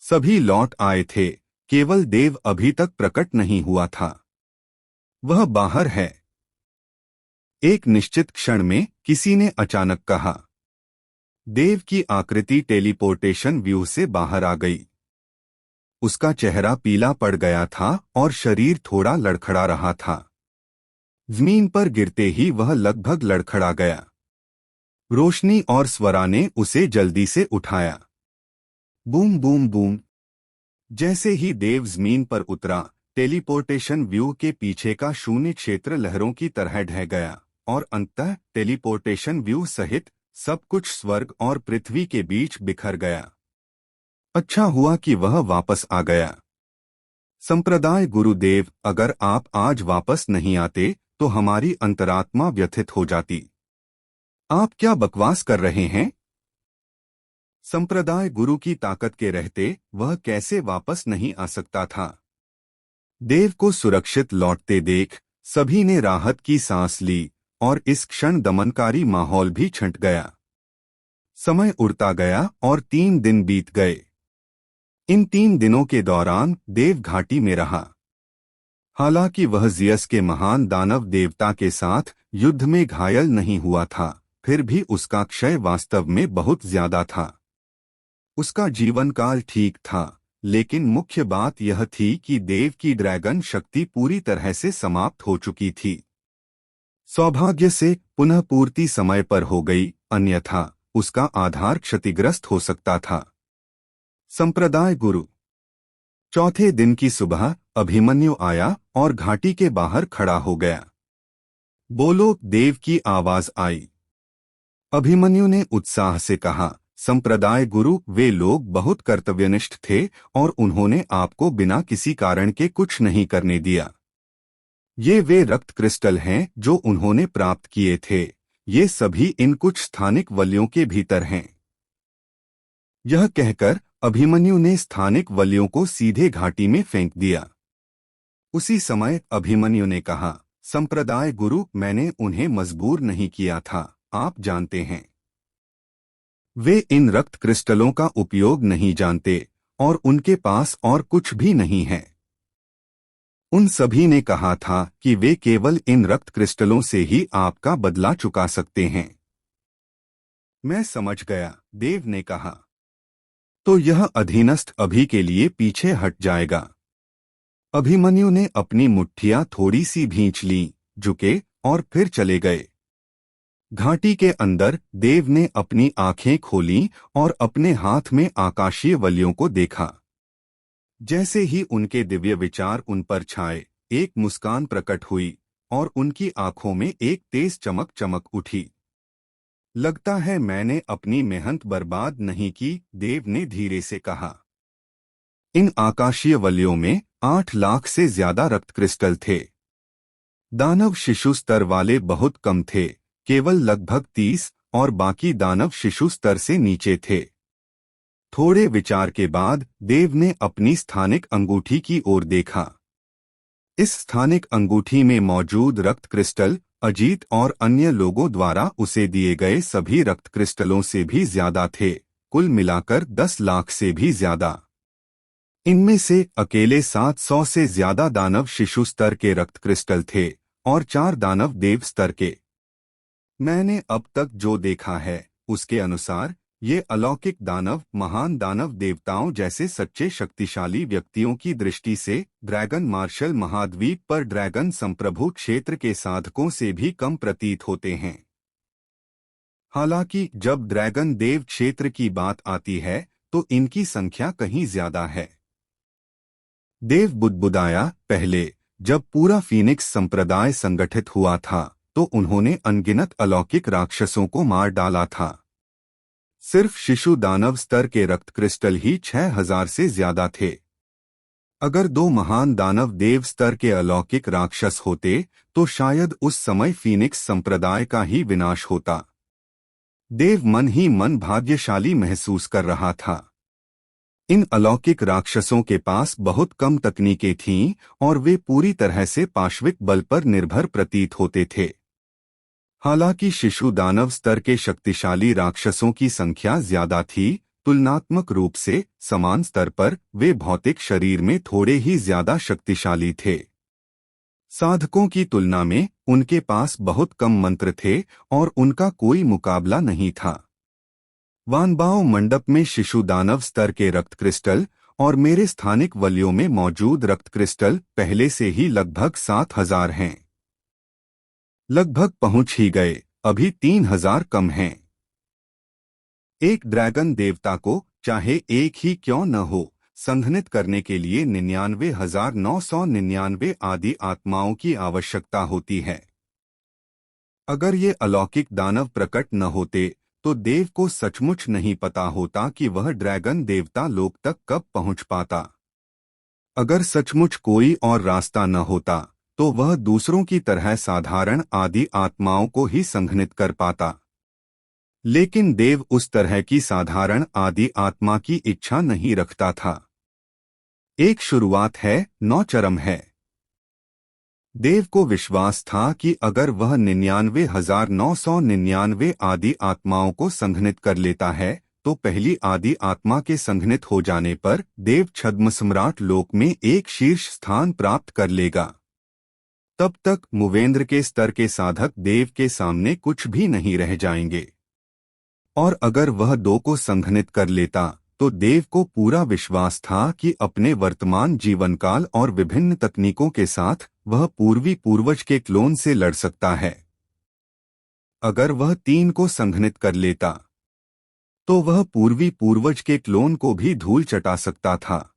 सभी लौट आए थे, केवल देव अभी तक प्रकट नहीं हुआ था। वह बाहर है। एक निश्चित क्षण में किसी ने अचानक कहा। देव की आकृति टेलीपोर्टेशन व्यू से बाहर आ गई। उसका चेहरा पीला पड़ गया था और शरीर थोड़ा लड़खड़ा रहा था। जमीन पर गिरते ही वह लगभग लड़खड़ा गया। रोशनी और स्वरा ने उसे जल्दी से उठाया। Boom boom boom. जैसे ही देव जमीन पर उतरा, टेलीपोर्टेशन व्यू के पीछे का शून्य क्षेत्र लहरों की तरह ढह गया और अंततः टेलीपोर्टेशन व्यू सहित सब कुछ स्वर्ग और पृथ्वी के बीच बिखर गया। अच्छा हुआ कि वह वापस आ गया। संप्रदाय गुरुदेव, अगर आप आज वापस नहीं आते तो हमारी अंतरात्मा व्यथित हो जाती। आप क्या बकवास कर रहे हैं? संप्रदाय गुरु की ताकत के रहते वह कैसे वापस नहीं आ सकता था। देव को सुरक्षित लौटते देख सभी ने राहत की सांस ली और इस क्षण दमनकारी माहौल भी छंट गया। समय उड़ता गया और 3 दिन बीत गए। इन 3 दिनों के दौरान देव घाटी में रहा। हालांकि वह जियस के महान दानव देवता के साथ युद्ध में घायल नहीं हुआ था, फिर भी उसका क्षय वास्तव में बहुत ज्यादा था। उसका जीवन काल ठीक था, लेकिन मुख्य बात यह थी कि देव की ड्रैगन शक्ति पूरी तरह से समाप्त हो चुकी थी। सौभाग्य से पुनः पूर्ति समय पर हो गई, अन्यथा उसका आधार क्षतिग्रस्त हो सकता था। संप्रदाय गुरु। चौथे दिन की सुबह अभिमन्यु आया और घाटी के बाहर खड़ा हो गया। बोलो, देव की आवाज आई। अभिमन्यु ने उत्साह से कहा, संप्रदाय गुरु, वे लोग बहुत कर्तव्यनिष्ठ थे और उन्होंने आपको बिना किसी कारण के कुछ नहीं करने दिया। ये वे रक्त क्रिस्टल हैं जो उन्होंने प्राप्त किए थे। ये सभी इन कुछ स्थानिक वलियों के भीतर हैं। यह कहकर अभिमन्यु ने स्थानिक वलियों को सीधे घाटी में फेंक दिया। उसी समय अभिमन्यु ने कहा, संप्रदाय गुरु, मैंने उन्हें मजबूर नहीं किया था, आप जानते हैं। वे इन रक्त क्रिस्टलों का उपयोग नहीं जानते और उनके पास और कुछ भी नहीं है। उन सभी ने कहा था कि वे केवल इन रक्त क्रिस्टलों से ही आपका बदला चुका सकते हैं। मैं समझ गया, देव ने कहा। तो यह अधीनस्थ अभी के लिए पीछे हट जाएगा। अभिमन्यु ने अपनी मुट्ठियां थोड़ी सी भींच लीं, झुके और फिर चले गए। घाटी के अंदर देव ने अपनी आंखें खोलीं और अपने हाथ में आकाशीय वलियों को देखा। जैसे ही उनके दिव्य विचार उन पर छाए, एक मुस्कान प्रकट हुई और उनकी आंखों में एक तेज चमक चमक उठी। लगता है मैंने अपनी मेहनत बर्बाद नहीं की, देव ने धीरे से कहा। इन आकाशीय वलियों में 8 लाख से ज्यादा रक्त क्रिस्टल थे। दानव शिशु स्तर वाले बहुत कम थे, केवल लगभग 30, और बाकी दानव शिशु स्तर से नीचे थे। थोड़े विचार के बाद देव ने अपनी स्थानिक अंगूठी की ओर देखा। इस स्थानिक अंगूठी में मौजूद रक्त क्रिस्टल अजीत और अन्य लोगों द्वारा उसे दिए गए सभी रक्त क्रिस्टलों से भी ज्यादा थे, कुल मिलाकर 10 लाख से भी ज्यादा। इनमें से अकेले 700 से ज्यादा दानव शिशु स्तर के रक्त क्रिस्टल थे और 4 दानव देव स्तर के। मैंने अब तक जो देखा है उसके अनुसार ये अलौकिक दानव महान दानव देवताओं जैसे सच्चे शक्तिशाली व्यक्तियों की दृष्टि से ड्रैगन मार्शल महाद्वीप पर ड्रैगन संप्रभु क्षेत्र के साधकों से भी कम प्रतीत होते हैं। हालांकि जब ड्रैगन देव क्षेत्र की बात आती है तो इनकी संख्या कहीं ज्यादा है। देव बुदबुदाया, पहले जब पूरा फीनिक्स संप्रदाय संगठित हुआ था तो उन्होंने अनगिनत अलौकिक राक्षसों को मार डाला था। सिर्फ शिशु दानव स्तर के रक्त क्रिस्टल ही 6000 से ज्यादा थे। अगर 2 महान दानव देव स्तर के अलौकिक राक्षस होते तो शायद उस समय फीनिक्स संप्रदाय का ही विनाश होता। देव मन ही मन भाग्यशाली महसूस कर रहा था। इन अलौकिक राक्षसों के पास बहुत कम तकनीकें थीं और वे पूरी तरह से पाशविक बल पर निर्भर प्रतीत होते थे। हालांकि शिशु दानव स्तर के शक्तिशाली राक्षसों की संख्या ज्यादा थी, तुलनात्मक रूप से समान स्तर पर वे भौतिक शरीर में थोड़े ही ज्यादा शक्तिशाली थे। साधकों की तुलना में उनके पास बहुत कम मंत्र थे और उनका कोई मुकाबला नहीं था। वानबाओ मंडप में शिशु दानव स्तर के रक्त क्रिस्टल और मेरे स्थानिक वलियों में मौजूद रक्त क्रिस्टल पहले से ही लगभग 7000 हैं। लगभग पहुंच ही गए, अभी 3000 कम हैं। एक ड्रैगन देवता को चाहे एक ही क्यों न हो संघनित करने के लिए 99,999 आदि आत्माओं की आवश्यकता होती है। अगर ये अलौकिक दानव प्रकट न होते तो देव को सचमुच नहीं पता होता कि वह ड्रैगन देवता लोक तक कब पहुंच पाता। अगर सचमुच कोई और रास्ता न होता तो वह दूसरों की तरह साधारण आदि आत्माओं को ही संघनित कर पाता। लेकिन देव उस तरह की साधारण आदि आत्मा की इच्छा नहीं रखता था। एक शुरुआत है, 9 चरम है। देव को विश्वास था कि अगर वह 99,999 आदि आत्माओं को संघनित कर लेता है तो पहली आदि आत्मा के संघनित हो जाने पर देव छद्म सम्राट लोक में एक शीर्ष स्थान प्राप्त कर लेगा। तब तक मुवेंद्र के स्तर के साधक देव के सामने कुछ भी नहीं रह जाएंगे। और अगर वह 2 को संघनित कर लेता तो देव को पूरा विश्वास था कि अपने वर्तमान जीवनकाल और विभिन्न तकनीकों के साथ वह पूर्वी पूर्वज के क्लोन से लड़ सकता है। अगर वह 3 को संघनित कर लेता तो वह पूर्वी पूर्वज के क्लोन को भी धूल चटा सकता था।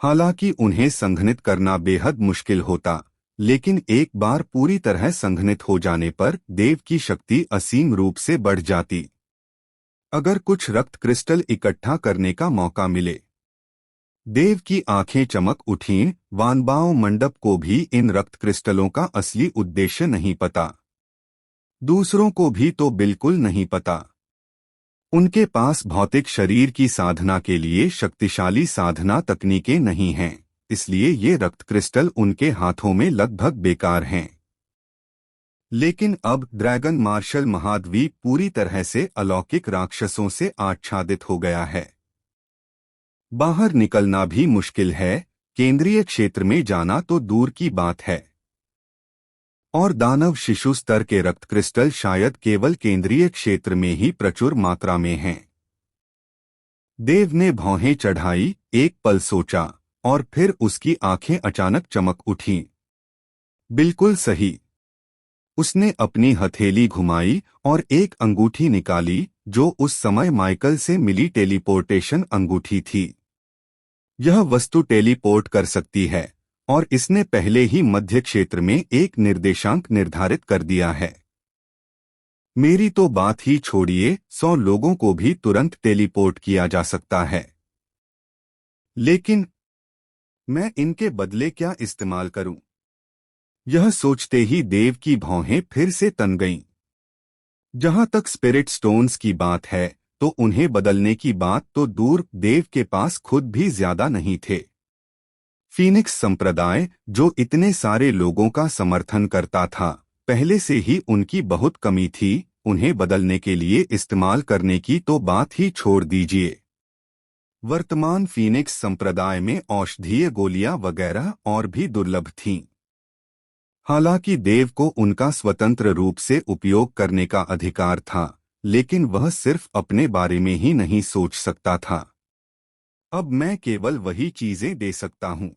हालांकि उन्हें संघनित करना बेहद मुश्किल होता, लेकिन एक बार पूरी तरह संघनित हो जाने पर देव की शक्ति असीम रूप से बढ़ जाती। अगर कुछ रक्त क्रिस्टल इकट्ठा करने का मौका मिले। देव की आंखें चमक उठीं। वानबाओ मंडप को भी इन रक्त क्रिस्टलों का असली उद्देश्य नहीं पता। दूसरों को भी तो बिल्कुल नहीं पता। उनके पास भौतिक शरीर की साधना के लिए शक्तिशाली साधना तकनीकें नहीं हैं, इसलिए ये रक्त क्रिस्टल उनके हाथों में लगभग बेकार हैं। लेकिन अब ड्रैगन मार्शल महाद्वीप पूरी तरह से अलौकिक राक्षसों से आच्छादित हो गया है। बाहर निकलना भी मुश्किल है, केंद्रीय क्षेत्र में जाना तो दूर की बात है। और दानव शिशु स्तर के रक्त क्रिस्टल शायद केवल केंद्रीय क्षेत्र में ही प्रचुर मात्रा में हैं। देव ने भौहें चढ़ाई, एक पल सोचा और फिर उसकी आंखें अचानक चमक उठीं। बिल्कुल सही। उसने अपनी हथेली घुमाई और एक अंगूठी निकाली जो उस समय माइकल से मिली टेलीपोर्टेशन अंगूठी थी। यह वस्तु टेलीपोर्ट कर सकती है और इसने पहले ही मध्य क्षेत्र में एक निर्देशांक निर्धारित कर दिया है। मेरी तो बात ही छोड़िए, 100 लोगों को भी तुरंत टेलीपोर्ट किया जा सकता है। लेकिन मैं इनके बदले क्या इस्तेमाल करूं? यह सोचते ही देव की भौहें फिर से तन गईं। जहां तक स्पिरिट स्टोन्स की बात है तो उन्हें बदलने की बात तो दूर, देव के पास खुद भी ज्यादा नहीं थे। फीनिक्स संप्रदाय जो इतने सारे लोगों का समर्थन करता था, पहले से ही उनकी बहुत कमी थी, उन्हें बदलने के लिए इस्तेमाल करने की तो बात ही छोड़ दीजिए। वर्तमान फीनिक्स संप्रदाय में औषधीय गोलियां वगैरह और भी दुर्लभ थीं। हालांकि देव को उनका स्वतंत्र रूप से उपयोग करने का अधिकार था, लेकिन वह सिर्फ अपने बारे में ही नहीं सोच सकता था। अब मैं केवल वही चीजें दे सकता हूं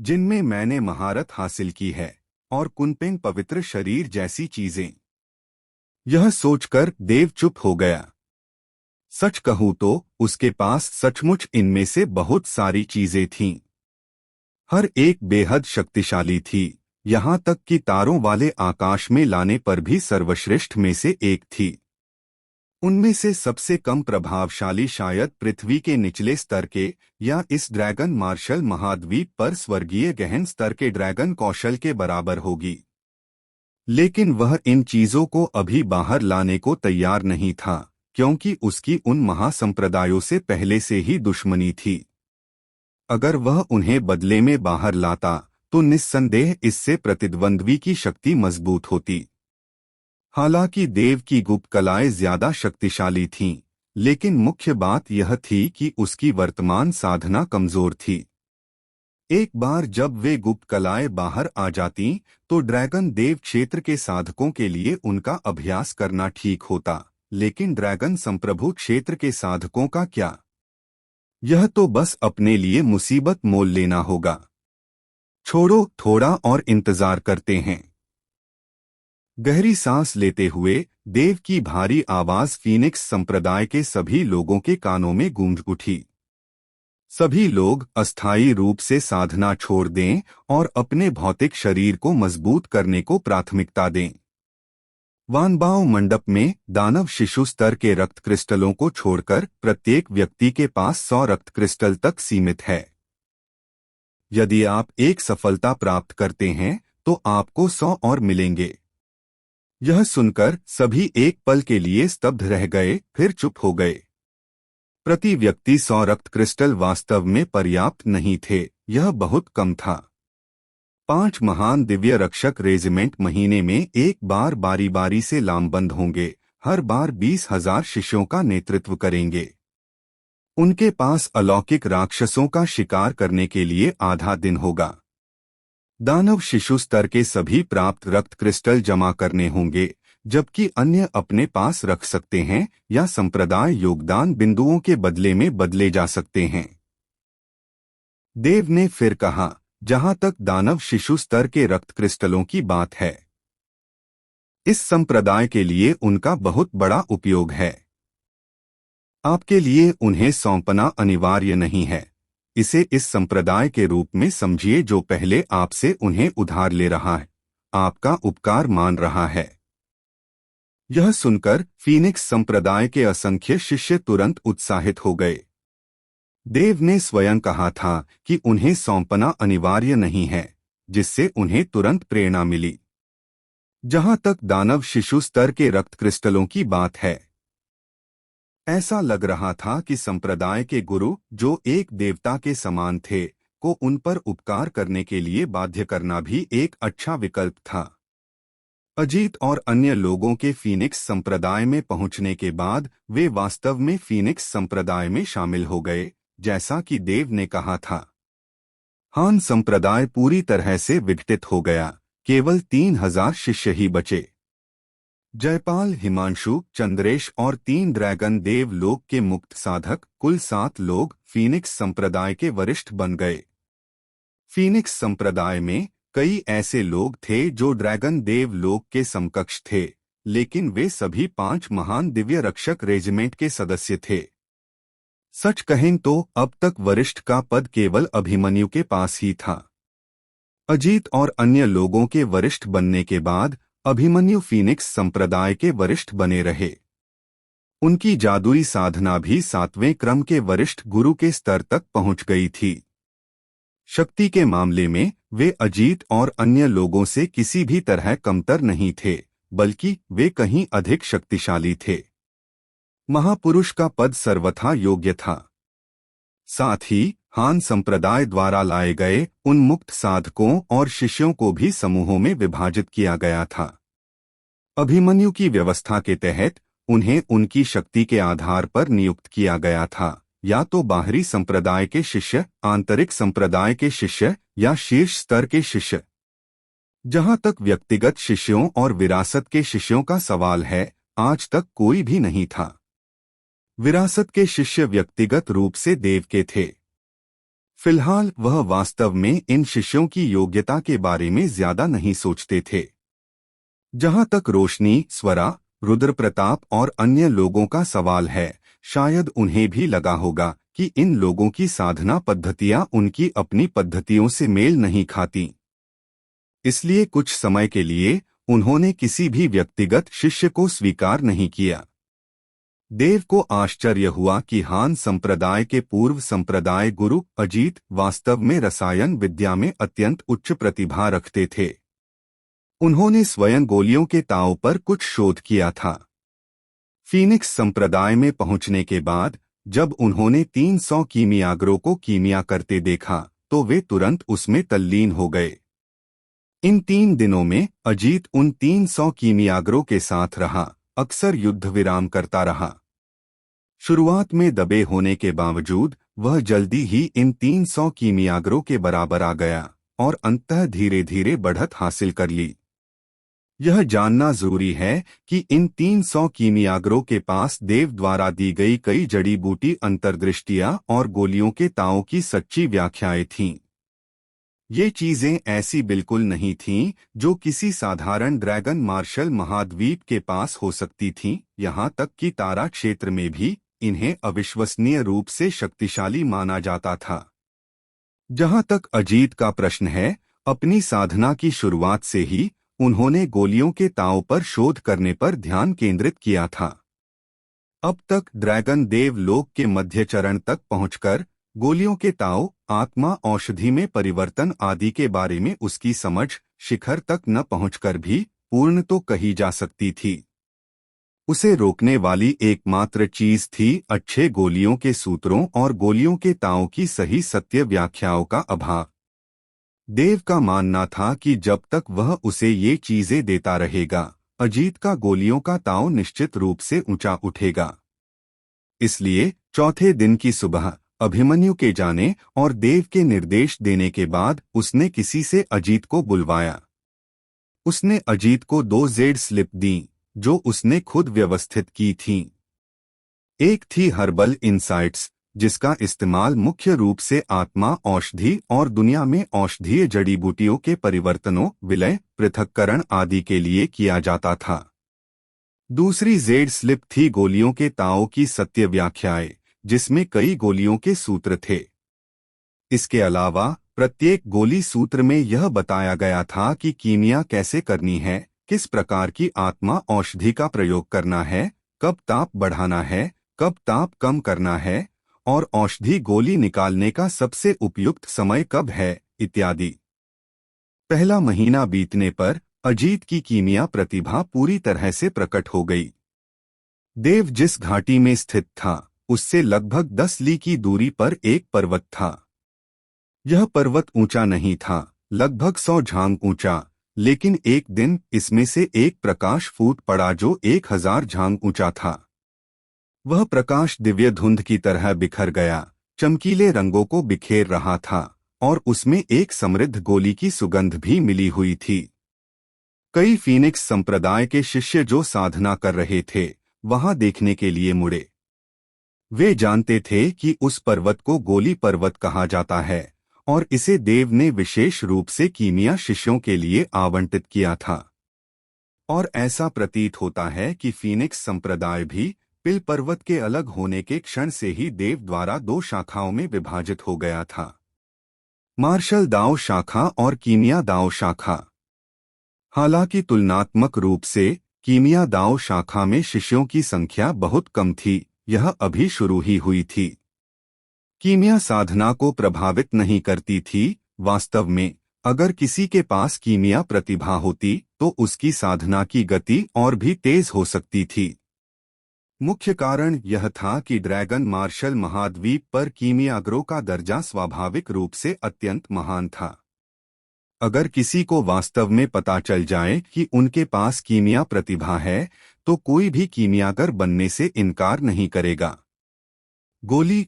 जिनमें मैंने महारत हासिल की है, और कुनपेंग पवित्र शरीर जैसी चीजें। यह सोचकर देव चुप हो गया। सच कहूं तो उसके पास सचमुच इनमें से बहुत सारी चीजें थीं। हर एक बेहद शक्तिशाली थी, यहां तक कि तारों वाले आकाश में लाने पर भी सर्वश्रेष्ठ में से एक थी। उनमें से सबसे कम प्रभावशाली शायद पृथ्वी के निचले स्तर के या इस ड्रैगन मार्शल महाद्वीप पर स्वर्गीय गहन स्तर के ड्रैगन कौशल के बराबर होगी। लेकिन वह इन चीजों को अभी बाहर लाने को तैयार नहीं था, क्योंकि उसकी उन महासंप्रदायों से पहले से ही दुश्मनी थी। अगर वह उन्हें बदले में बाहर लाता तो निस्संदेह इससे प्रतिद्वंद्वी की शक्ति मजबूत होती। हालांकि देव की गुप्त कलाएं ज्यादा शक्तिशाली थीं, लेकिन मुख्य बात यह थी कि उसकी वर्तमान साधना कमजोर थी। एक बार जब वे गुप्त कलाएं बाहर आ जातीं, तो ड्रैगन देव क्षेत्र के साधकों के लिए उनका अभ्यास करना ठीक होता, लेकिन ड्रैगन संप्रभु क्षेत्र के साधकों का क्या? यह तो बस अपने लिए मुसीबत मोल लेना होगा। छोड़ो, थोड़ा और इंतजार करते हैं। गहरी सांस लेते हुए देव की भारी आवाज फीनिक्स संप्रदाय के सभी लोगों के कानों में गूंज उठी। सभी लोग अस्थायी रूप से साधना छोड़ दें और अपने भौतिक शरीर को मजबूत करने को प्राथमिकता दें। वानबाओ मंडप में दानव शिशु स्तर के रक्त क्रिस्टलों को छोड़कर प्रत्येक व्यक्ति के पास 100 रक्त क्रिस्टल तक सीमित है। यदि आप एक सफलता प्राप्त करते हैं तो आपको 100 और मिलेंगे। यह सुनकर सभी एक पल के लिए स्तब्ध रह गए, फिर चुप हो गए। प्रति व्यक्ति 100 रक्त क्रिस्टल वास्तव में पर्याप्त नहीं थे, यह बहुत कम था। 5 महान दिव्य रक्षक रेजिमेंट महीने में एक बार बारी बारी से लामबंद होंगे, हर बार 20,000 शिष्यों का नेतृत्व करेंगे। उनके पास अलौकिक राक्षसों का शिकार करने के लिए आधा दिन होगा। दानव शिशु स्तर के सभी प्राप्त रक्त क्रिस्टल जमा करने होंगे, जबकि अन्य अपने पास रख सकते हैं या संप्रदाय योगदान बिंदुओं के बदले में बदले जा सकते हैं। देव ने फिर कहा, जहां तक दानव शिशु स्तर के रक्त क्रिस्टलों की बात है, इस संप्रदाय के लिए उनका बहुत बड़ा उपयोग है। आपके लिए उन्हें सौंपना अनिवार्य नहीं है। इसे इस संप्रदाय के रूप में समझिए जो पहले आपसे उन्हें उधार ले रहा है, आपका उपकार मान रहा है। यह सुनकर फीनिक्स संप्रदाय के असंख्य शिष्य तुरंत उत्साहित हो गए। देव ने स्वयं कहा था कि उन्हें सौंपना अनिवार्य नहीं है, जिससे उन्हें तुरंत प्रेरणा मिली। जहां तक दानव शिशु स्तर के रक्त क्रिस्टलों की बात है, ऐसा लग रहा था कि संप्रदाय के गुरु, जो एक देवता के समान थे, को उन पर उपकार करने के लिए बाध्य करना भी एक अच्छा विकल्प था। अजीत और अन्य लोगों के फीनिक्स संप्रदाय में पहुंचने के बाद वे वास्तव में फीनिक्स संप्रदाय में शामिल हो गए, जैसा कि देव ने कहा था। हान संप्रदाय पूरी तरह से विघटित हो गया, केवल 3,000 शिष्य ही बचे। जयपाल, हिमांशु, चंद्रेश और 3 ड्रैगन देव लोक के मुक्त साधक, कुल 7 लोग फीनिक्स संप्रदाय के वरिष्ठ बन गए। फीनिक्स संप्रदाय में कई ऐसे लोग थे जो ड्रैगन देव लोक के समकक्ष थे, लेकिन वे सभी 5 महान दिव्य रक्षक रेजिमेंट के सदस्य थे। सच कहें तो अब तक वरिष्ठ का पद केवल अभिमन्यु के पास ही था। अजीत और अन्य लोगों के वरिष्ठ बनने के बाद अभिमन्यु फीनिक्स संप्रदाय के वरिष्ठ बने रहे। उनकी जादुई साधना भी 7वें क्रम के वरिष्ठ गुरु के स्तर तक पहुंच गई थी। शक्ति के मामले में वे अजीत और अन्य लोगों से किसी भी तरह कमतर नहीं थे, बल्कि वे कहीं अधिक शक्तिशाली थे। महापुरुष का पद सर्वथा योग्य था। साथ ही हान संप्रदाय द्वारा लाए गए उन मुक्त साधकों और शिष्यों को भी समूहों में विभाजित किया गया था। अभिमन्यु की व्यवस्था के तहत उन्हें उनकी शक्ति के आधार पर नियुक्त किया गया था, या तो बाहरी संप्रदाय के शिष्य, आंतरिक संप्रदाय के शिष्य या शीर्ष स्तर के शिष्य। जहां तक व्यक्तिगत शिष्यों और विरासत के शिष्यों का सवाल है, आज तक कोई भी नहीं था। विरासत के शिष्य व्यक्तिगत रूप से देव के थे। फिलहाल वह वास्तव में इन शिष्यों की योग्यता के बारे में ज्यादा नहीं सोचते थे। जहां तक रोशनी, स्वरा, रुद्र प्रताप और अन्य लोगों का सवाल है, शायद उन्हें भी लगा होगा कि इन लोगों की साधना पद्धतियां उनकी अपनी पद्धतियों से मेल नहीं खाती। इसलिए कुछ समय के लिए उन्होंने किसी भी व्यक्तिगत शिष्य को स्वीकार नहीं किया। देव को आश्चर्य हुआ कि हान संप्रदाय के पूर्व संप्रदाय गुरु अजीत वास्तव में रसायन विद्या में अत्यंत उच्च प्रतिभा रखते थे। उन्होंने स्वयं गोलियों के ताव पर कुछ शोध किया था। फीनिक्स संप्रदाय में पहुंचने के बाद जब उन्होंने 300 कीमियागरों को कीमिया करते देखा तो वे तुरंत उसमें तल्लीन हो गए। इन 3 दिनों में अजीत उन 300 कीमियागरों के साथ रहा, अक्सर युद्ध विराम करता रहा। शुरुआत में दबे होने के बावजूद वह जल्दी ही इन 300 कीमियागरों के बराबर आ गया और अंततः धीरे धीरे बढ़त हासिल कर ली। यह जानना जरूरी है कि इन 300 कीमियागरों के पास देव द्वारा दी गई कई जड़ी बूटी अंतर्दृष्टियां और गोलियों के ताओं की सच्ची व्याख्याएं थीं। ये चीजें ऐसी बिल्कुल नहीं थीं जो किसी साधारण ड्रैगन मार्शल महाद्वीप के पास हो सकती थीं। यहाँ तक कि तारा क्षेत्र में भी इन्हें अविश्वसनीय रूप से शक्तिशाली माना जाता था। जहाँ तक अजीत का प्रश्न है, अपनी साधना की शुरुआत से ही उन्होंने गोलियों के ताव पर शोध करने पर ध्यान केंद्रित किया था। अब तक ड्रैगन देव लोक के मध्य चरण तक पहुंचकर गोलियों के ताव, आत्मा, औषधि में परिवर्तन आदि के बारे में उसकी समझ शिखर तक न पहुंचकर भी पूर्ण तो कही जा सकती थी। उसे रोकने वाली एकमात्र चीज थी अच्छे गोलियों के सूत्रों और गोलियों के ताओं की सही सत्य व्याख्याओं का अभाव। देव का मानना था कि जब तक वह उसे ये चीजें देता रहेगा, अजीत का गोलियों का ताव निश्चित रूप से ऊंचा उठेगा। इसलिए चौथे दिन की सुबह अभिमन्यु के जाने और देव के निर्देश देने के बाद उसने किसी से अजीत को बुलवाया। उसने अजीत को 2 जेड स्लिप दी जो उसने खुद व्यवस्थित की थीं। एक थी हर्बल इनसाइट्स, जिसका इस्तेमाल मुख्य रूप से आत्मा, औषधि और दुनिया में औषधीय जड़ी बूटियों के परिवर्तनों, विलय, पृथक्करण आदि के लिए किया जाता था। दूसरी जेड स्लिप थी गोलियों के ताओं की सत्य व्याख्याएं, जिसमें कई गोलियों के सूत्र थे। इसके अलावा प्रत्येक गोली सूत्र में यह बताया गया था कि कीमिया कैसे करनी है, किस प्रकार की आत्मा औषधि का प्रयोग करना है, कब ताप बढ़ाना है, कब ताप कम करना है और औषधि गोली निकालने का सबसे उपयुक्त समय कब है, इत्यादि। पहला महीना बीतने पर अजीत की कीमिया प्रतिभा पूरी तरह से प्रकट हो गई। देव जिस घाटी में स्थित था उससे लगभग 10 ली की दूरी पर एक पर्वत था। यह पर्वत ऊंचा नहीं था, लगभग 100 झांग ऊंचा, लेकिन एक दिन इसमें से एक प्रकाश फूट पड़ा जो 1000 झांग ऊंचा था। वह प्रकाश दिव्य धुंध की तरह बिखर गया, चमकीले रंगों को बिखेर रहा था और उसमें एक समृद्ध गोली की सुगंध भी मिली हुई थी। कई फीनिक्स संप्रदाय के शिष्य जो साधना कर रहे थे वहां देखने के लिए मुड़े। वे जानते थे कि उस पर्वत को गोली पर्वत कहा जाता है और इसे देव ने विशेष रूप से कीमिया शिष्यों के लिए आवंटित किया था। और ऐसा प्रतीत होता है कि फीनिक्स संप्रदाय भी पिल पर्वत के अलग होने के क्षण से ही देव द्वारा 2 शाखाओं में विभाजित हो गया था, मार्शल दाओ शाखा और कीमिया दाओ शाखा। हालांकि तुलनात्मक रूप से कीमिया दाओ शाखा में शिष्यों की संख्या बहुत कम थी, यह अभी शुरू ही हुई थी। कीमिया साधना को प्रभावित नहीं करती थी। वास्तव में अगर किसी के पास कीमिया प्रतिभा होती तो उसकी साधना की गति और भी तेज हो सकती थी। मुख्य कारण यह था कि ड्रैगन मार्शल महाद्वीप पर कीमियागरों का दर्जा स्वाभाविक रूप से अत्यंत महान था। अगर किसी को वास्तव में पता चल जाए कि उनके पास कीमिया प्रतिभा है तो कोई भी कीमियागर बनने से इनकार नहीं करेगा। गोली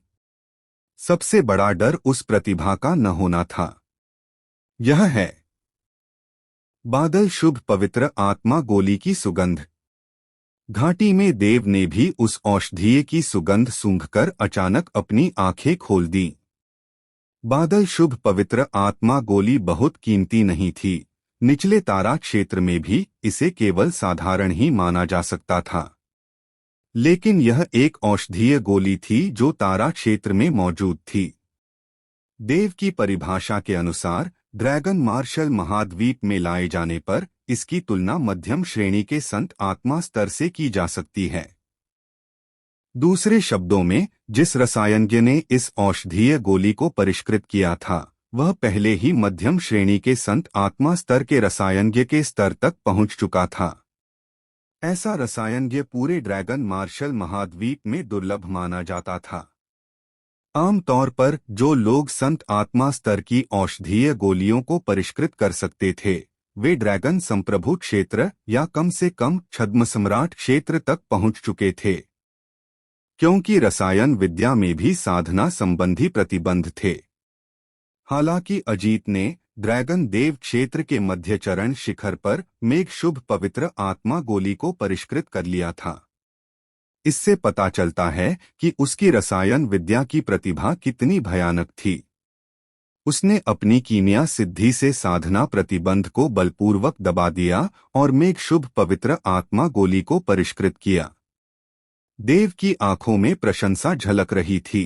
सबसे बड़ा डर उस प्रतिभा का न होना था। यह है बादल शुभ पवित्र आत्मा गोली की सुगंध। घाटी में देव ने भी उस औषधीय की सुगंध सूंघकर अचानक अपनी आंखें खोल दी। बादल शुभ पवित्र आत्मा गोली बहुत कीमती नहीं थी। निचले तारा क्षेत्र में भी इसे केवल साधारण ही माना जा सकता था, लेकिन यह एक औषधीय गोली थी जो तारा क्षेत्र में मौजूद थी। देव की परिभाषा के अनुसार ड्रैगन मार्शल महाद्वीप में लाए जाने पर इसकी तुलना मध्यम श्रेणी के संत आत्मा स्तर से की जा सकती है। दूसरे शब्दों में, जिस रसायनज्ञ ने इस औषधीय गोली को परिष्कृत किया था वह पहले ही मध्यम श्रेणी के संत आत्मा स्तर के रसायनज्ञ के स्तर तक पहुंच चुका था। ऐसा रसायनज्ञ पूरे ड्रैगन मार्शल महाद्वीप में दुर्लभ माना जाता था। आमतौर पर जो लोग संत आत्मा स्तर की औषधीय गोलियों को परिष्कृत कर सकते थे वे ड्रैगन संप्रभु क्षेत्र या कम से कम छद्म सम्राट क्षेत्र तक पहुंच चुके थे, क्योंकि रसायन विद्या में भी साधना संबंधी प्रतिबंध थे। हालांकि अजीत ने ड्रैगन देव क्षेत्र के मध्य चरण शिखर पर मेघ शुभ पवित्र आत्मा गोली को परिष्कृत कर लिया था। इससे पता चलता है कि उसकी रसायन विद्या की प्रतिभा कितनी भयानक थी। उसने अपनी कीमिया सिद्धि से साधना प्रतिबंध को बलपूर्वक दबा दिया और मेघ शुभ पवित्र आत्मा गोली को परिष्कृत किया। देव की आंखों में प्रशंसा झलक रही थी।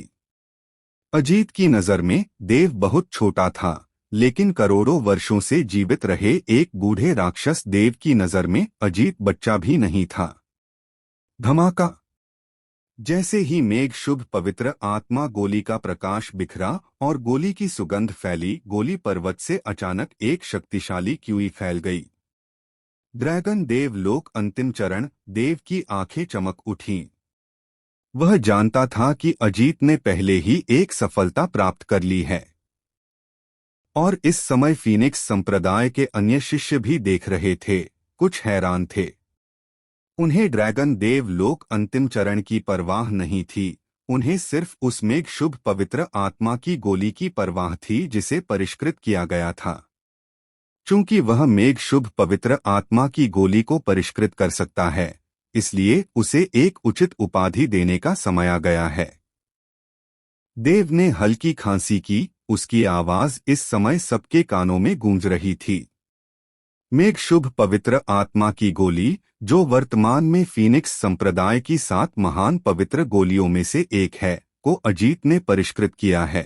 अजीत की नजर में देव बहुत छोटा था, लेकिन करोड़ों वर्षों से जीवित रहे एक बूढ़े राक्षस देव की नजर में अजीत बच्चा भी नहीं था। धमाका! जैसे ही मेघ शुभ पवित्र आत्मा गोली का प्रकाश बिखरा और गोली की सुगंध फैली, गोली पर्वत से अचानक एक शक्तिशाली क्यूई फैल गई। ड्रैगन देव लोक अंतिम चरण देव की आंखें चमक उठीं। वह जानता था कि अजीत ने पहले ही एक सफलता प्राप्त कर ली है, और इस समय फीनिक्स संप्रदाय के अन्य शिष्य भी देख रहे थे। कुछ हैरान थे। उन्हें ड्रैगन देव लोक अंतिम चरण की परवाह नहीं थी, उन्हें सिर्फ उस मेघ शुभ पवित्र आत्मा की गोली की परवाह थी जिसे परिष्कृत किया गया था। चूंकि वह मेघ शुभ पवित्र आत्मा की गोली को परिष्कृत कर सकता है, इसलिए उसे एक उचित उपाधि देने का समय आ गया है। देव ने हल्की खांसी की, उसकी आवाज इस समय सबके कानों में गूंज रही थी। मेघ शुभ पवित्र आत्मा की गोली, जो वर्तमान में फीनिक्स संप्रदाय की 7 महान पवित्र गोलियों में से एक है, को अजीत ने परिष्कृत किया है।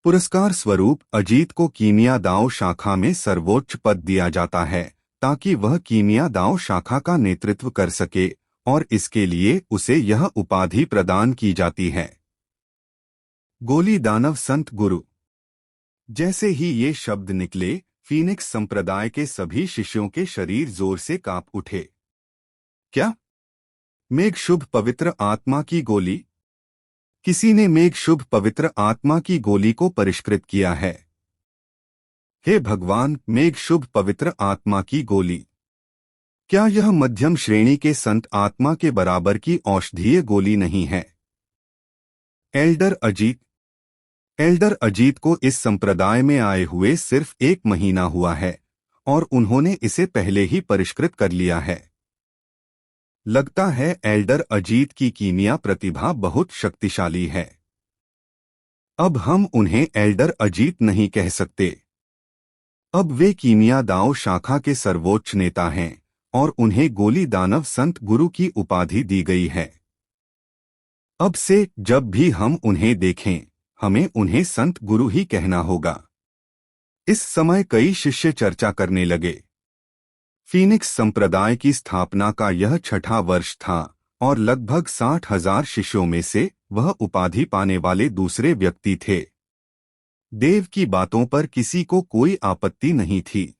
पुरस्कार स्वरूप अजीत को कीमिया दाव शाखा में सर्वोच्च पद दिया जाता है, ताकि वह कीमिया दाव शाखा का नेतृत्व कर सके, और इसके लिए उसे यह उपाधि प्रदान की जाती है। गोली दानव संत गुरु। जैसे ही ये शब्द निकले, फीनिक्स संप्रदाय के सभी शिष्यों के शरीर जोर से कांप उठे। क्या? मेघ शुभ पवित्र आत्मा की गोली? किसी ने मेघ शुभ पवित्र आत्मा की गोली को परिष्कृत किया है। हे भगवान, मेघ शुभ पवित्र आत्मा की गोली! क्या यह मध्यम श्रेणी के संत आत्मा के बराबर की औषधीय गोली नहीं है? एल्डर अजीत। एल्डर अजीत को इस संप्रदाय में आए हुए सिर्फ 1 महीना हुआ है और उन्होंने इसे पहले ही परिष्कृत कर लिया है। लगता है एल्डर अजीत की कीमिया प्रतिभा बहुत शक्तिशाली है। अब हम उन्हें एल्डर अजीत नहीं कह सकते। अब वे कीमिया दाव शाखा के सर्वोच्च नेता हैं और उन्हें गोली दानव संत गुरु की उपाधि दी गई है। अब से जब भी हम उन्हें देखें, हमें उन्हें संत गुरु ही कहना होगा। इस समय कई शिष्य चर्चा करने लगे। फीनिक्स संप्रदाय की स्थापना का यह 6वां वर्ष था और लगभग 60,000 शिष्यों में से वह उपाधि पाने वाले दूसरे व्यक्ति थे। देव की बातों पर किसी को कोई आपत्ति नहीं थी।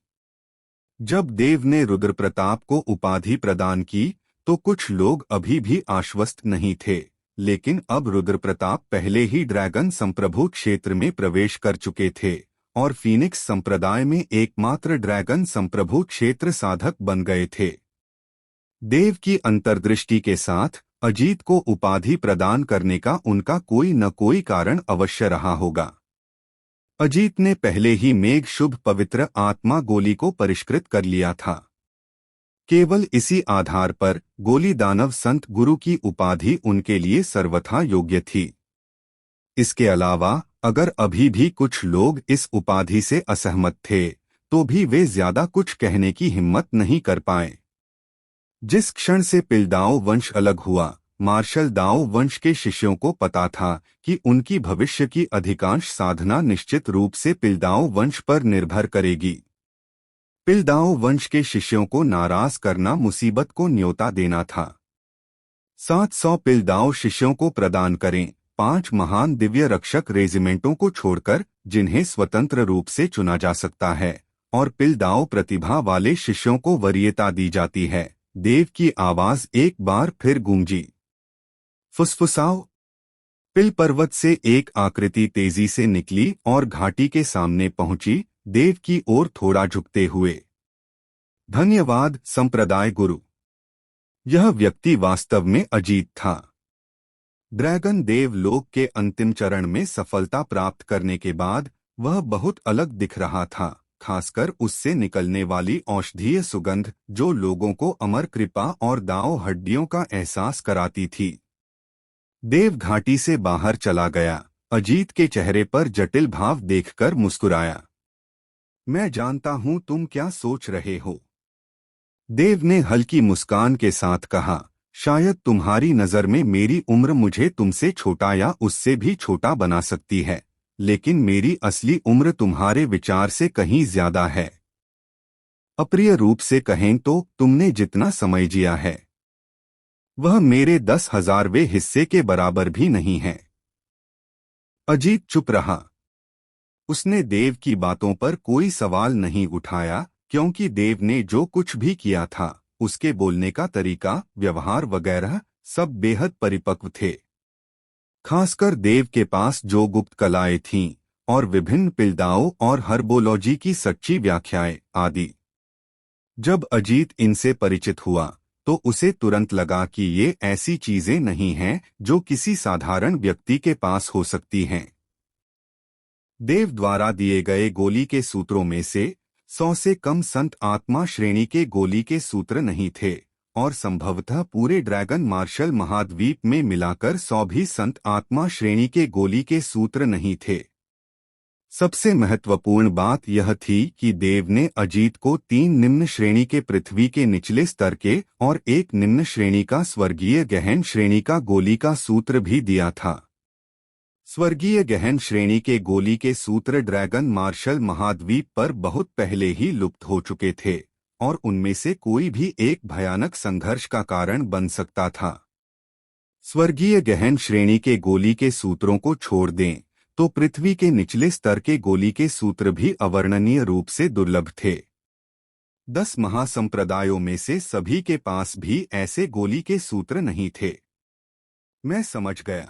जब देव ने रुद्र प्रताप को उपाधि प्रदान की तो कुछ लोग अभी भी आश्वस्त नहीं थे, लेकिन अब रुद्र प्रताप पहले ही ड्रैगन संप्रभु क्षेत्र में प्रवेश कर चुके थे और फीनिक्स संप्रदाय में एकमात्र ड्रैगन संप्रभु क्षेत्र साधक बन गए थे। देव की अंतर्दृष्टि के साथ अजीत को उपाधि प्रदान करने का उनका कोई न कोई कारण अवश्य रहा होगा। अजीत ने पहले ही मेघ शुभ पवित्र आत्मा गोली को परिष्कृत कर लिया था। केवल इसी आधार पर गोली दानव संत गुरु की उपाधि उनके लिए सर्वथा योग्य थी। इसके अलावा अगर अभी भी कुछ लोग इस उपाधि से असहमत थे तो भी वे ज्यादा कुछ कहने की हिम्मत नहीं कर पाए। जिस क्षण से पिलदाओ वंश अलग हुआ, मार्शल दाओ वंश के शिष्यों को पता था कि उनकी भविष्य की अधिकांश साधना निश्चित रूप से पिलदाओ वंश पर निर्भर करेगी। पिलदाओ वंश के शिष्यों को नाराज करना मुसीबत को न्योता देना था। 700 पिलदाओ शिष्यों को प्रदान करें, 5 महान दिव्य रक्षक रेजिमेंटों को छोड़कर जिन्हें स्वतंत्र रूप से चुना जा सकता है, और पिलदाओ प्रतिभा वाले शिष्यों को वरीयता दी जाती है। देव की आवाज एक बार फिर गूंजी, फुसफुसाओ। पिल पर्वत से एक आकृति तेजी से निकली और घाटी के सामने पहुंची, देव की ओर थोड़ा झुकते हुए। धन्यवाद संप्रदाय गुरु। यह व्यक्ति वास्तव में अजीत था। ड्रैगन देव लोक के अंतिम चरण में सफलता प्राप्त करने के बाद वह बहुत अलग दिख रहा था, खासकर उससे निकलने वाली औषधीय सुगंध जो लोगों को अमर कृपा और दांव हड्डियों का एहसास कराती थी। देव घाटी से बाहर चला गया, अजीत के चेहरे पर जटिल भाव देखकर मुस्कुराया। मैं जानता हूं तुम क्या सोच रहे हो, देव ने हल्की मुस्कान के साथ कहा। शायद तुम्हारी नजर में मेरी उम्र मुझे तुमसे छोटा या उससे भी छोटा बना सकती है, लेकिन मेरी असली उम्र तुम्हारे विचार से कहीं ज्यादा है। अप्रिय रूप से कहें तो तुमने जितना समय जिया है वह मेरे 10,000वें हिस्से के बराबर भी नहीं है। अजीत चुप रहा। उसने देव की बातों पर कोई सवाल नहीं उठाया, क्योंकि देव ने जो कुछ भी किया था उसके बोलने का तरीका, व्यवहार वगैरह सब बेहद परिपक्व थे। खासकर देव के पास जो गुप्त कलाएं थीं और विभिन्न पिलदाओं और हर्बोलॉजी की सच्ची व्याख्याएं आदि। जब अजीत इनसे परिचित हुआ तो उसे तुरंत लगा कि ये ऐसी चीजें नहीं हैं जो किसी साधारण व्यक्ति के पास हो सकती हैं। देव द्वारा दिए गए गोली के सूत्रों में से 100 से कम संत आत्मा श्रेणी के गोली के सूत्र नहीं थे, और संभवतः पूरे ड्रैगन मार्शल महाद्वीप में मिलाकर 100 भी संत आत्मा श्रेणी के गोली के सूत्र नहीं थे। सबसे महत्वपूर्ण बात यह थी कि देव ने अजीत को 3 निम्न श्रेणी के पृथ्वी के निचले स्तर के और 1 निम्न श्रेणी का स्वर्गीय गहन श्रेणी का गोली का सूत्र भी दिया था। स्वर्गीय गहन श्रेणी के गोली के सूत्र ड्रैगन मार्शल महाद्वीप पर बहुत पहले ही लुप्त हो चुके थे, और उनमें से कोई भी एक भयानक संघर्ष का कारण बन सकता था। स्वर्गीय गहन श्रेणी के गोली के सूत्रों को छोड़ दें तो पृथ्वी के निचले स्तर के गोली के सूत्र भी अवर्णनीय रूप से दुर्लभ थे। 10 महासंप्रदायों में से सभी के पास भी ऐसे गोली के सूत्र नहीं थे। मैं समझ गया।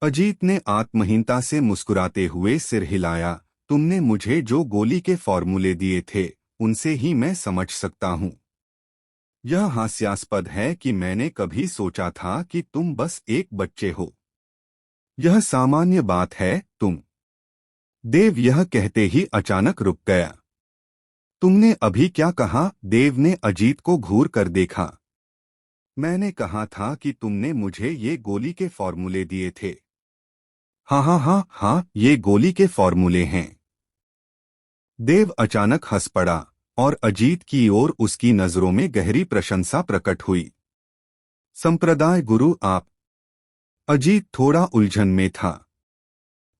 अजीत ने आत्महीनता से मुस्कुराते हुए सिर हिलाया। तुमने मुझे जो गोली के फॉर्मूले दिए थे उनसे ही मैं समझ सकता हूं। यह हास्यास्पद है कि मैंने कभी सोचा था कि तुम बस एक बच्चे हो। यह सामान्य बात है। तुम। देव यह कहते ही अचानक रुक गया। तुमने अभी क्या कहा? देव ने अजीत को घूर कर देखा। मैंने कहा था कि तुमने मुझे ये गोली के फॉर्मूले दिए थे। हाँ, ये गोली के फॉर्मूले हैं। देव अचानक हंस पड़ा और अजीत की ओर उसकी नजरों में गहरी प्रशंसा प्रकट हुई। संप्रदाय गुरु आप। अजीत थोड़ा उलझन में था।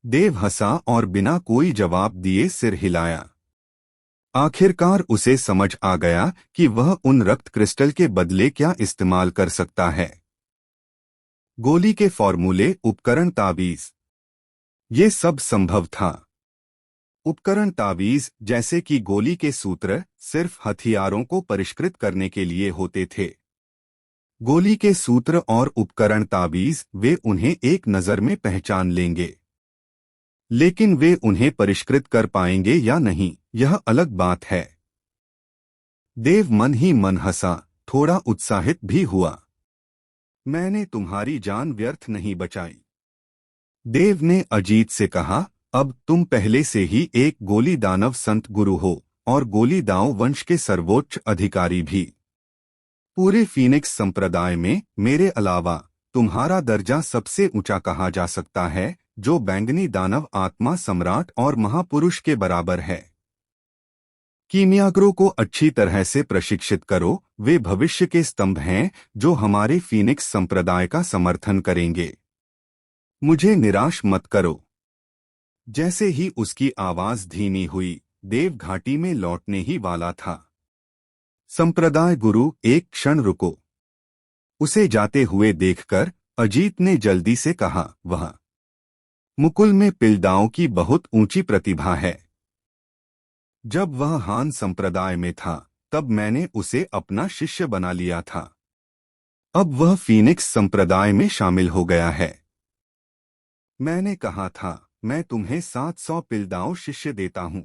देव हंसा और बिना कोई जवाब दिए सिर हिलाया। आखिरकार उसे समझ आ गया कि वह उन रक्त क्रिस्टल के बदले क्या इस्तेमाल कर सकता है। गोली के फॉर्मूले, उपकरण, ताबीज, ये सब संभव था। उपकरण ताबीज जैसे कि गोली के सूत्र सिर्फ हथियारों को परिष्कृत करने के लिए होते थे। गोली के सूत्र और उपकरण ताबीज वे उन्हें एक नजर में पहचान लेंगे, लेकिन वे उन्हें परिष्कृत कर पाएंगे या नहीं, यह अलग बात है। देव मन ही मन हंसा, थोड़ा उत्साहित भी हुआ। मैंने तुम्हारी जान व्यर्थ नहीं बचाई, देव ने अजीत से कहा। अब तुम पहले से ही एक गोली दानव संत गुरु हो और गोली दांव वंश के सर्वोच्च अधिकारी भी। पूरे फीनिक्स संप्रदाय में मेरे अलावा तुम्हारा दर्जा सबसे ऊंचा कहा जा सकता है, जो बैंगनी दानव आत्मा सम्राट और महापुरुष के बराबर है। कीमियागरों को अच्छी तरह से प्रशिक्षित करो, वे भविष्य के स्तंभ हैं जो हमारे फीनिक्स संप्रदाय का समर्थन करेंगे। मुझे निराश मत करो। जैसे ही उसकी आवाज धीमी हुई, देव घाटी में लौटने ही वाला था। संप्रदाय गुरु, एक क्षण रुको। उसे जाते हुए देखकर अजीत ने जल्दी से कहा, वह मुकुल में पिलदाओं की बहुत ऊंची प्रतिभा है। जब वह हान संप्रदाय में था तब मैंने उसे अपना शिष्य बना लिया था। अब वह फीनिक्स संप्रदाय में शामिल हो गया है। मैंने कहा था, मैं तुम्हें 700 पिलदाओं शिष्य देता हूं।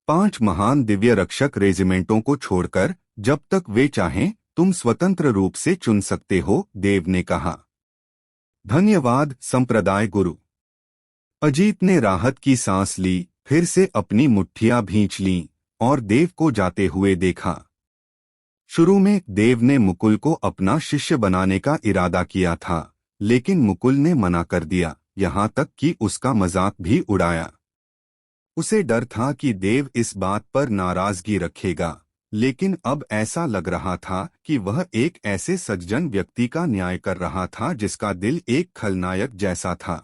5 महान दिव्य रक्षक रेजिमेंटों को छोड़कर, जब तक वे चाहें तुम स्वतंत्र रूप से चुन सकते हो, देव ने कहा। धन्यवाद संप्रदाय गुरु। अजीत ने राहत की सांस ली, फिर से अपनी मुट्ठियां भींच लीं और देव को जाते हुए देखा। शुरू में देव ने मुकुल को अपना शिष्य बनाने का इरादा किया था, लेकिन मुकुल ने मना कर दिया, यहाँ तक कि उसका मजाक भी उड़ाया। उसे डर था कि देव इस बात पर नाराजगी रखेगा, लेकिन अब ऐसा लग रहा था कि वह एक ऐसे सज्जन व्यक्ति का न्याय कर रहा था जिसका दिल एक खलनायक जैसा था।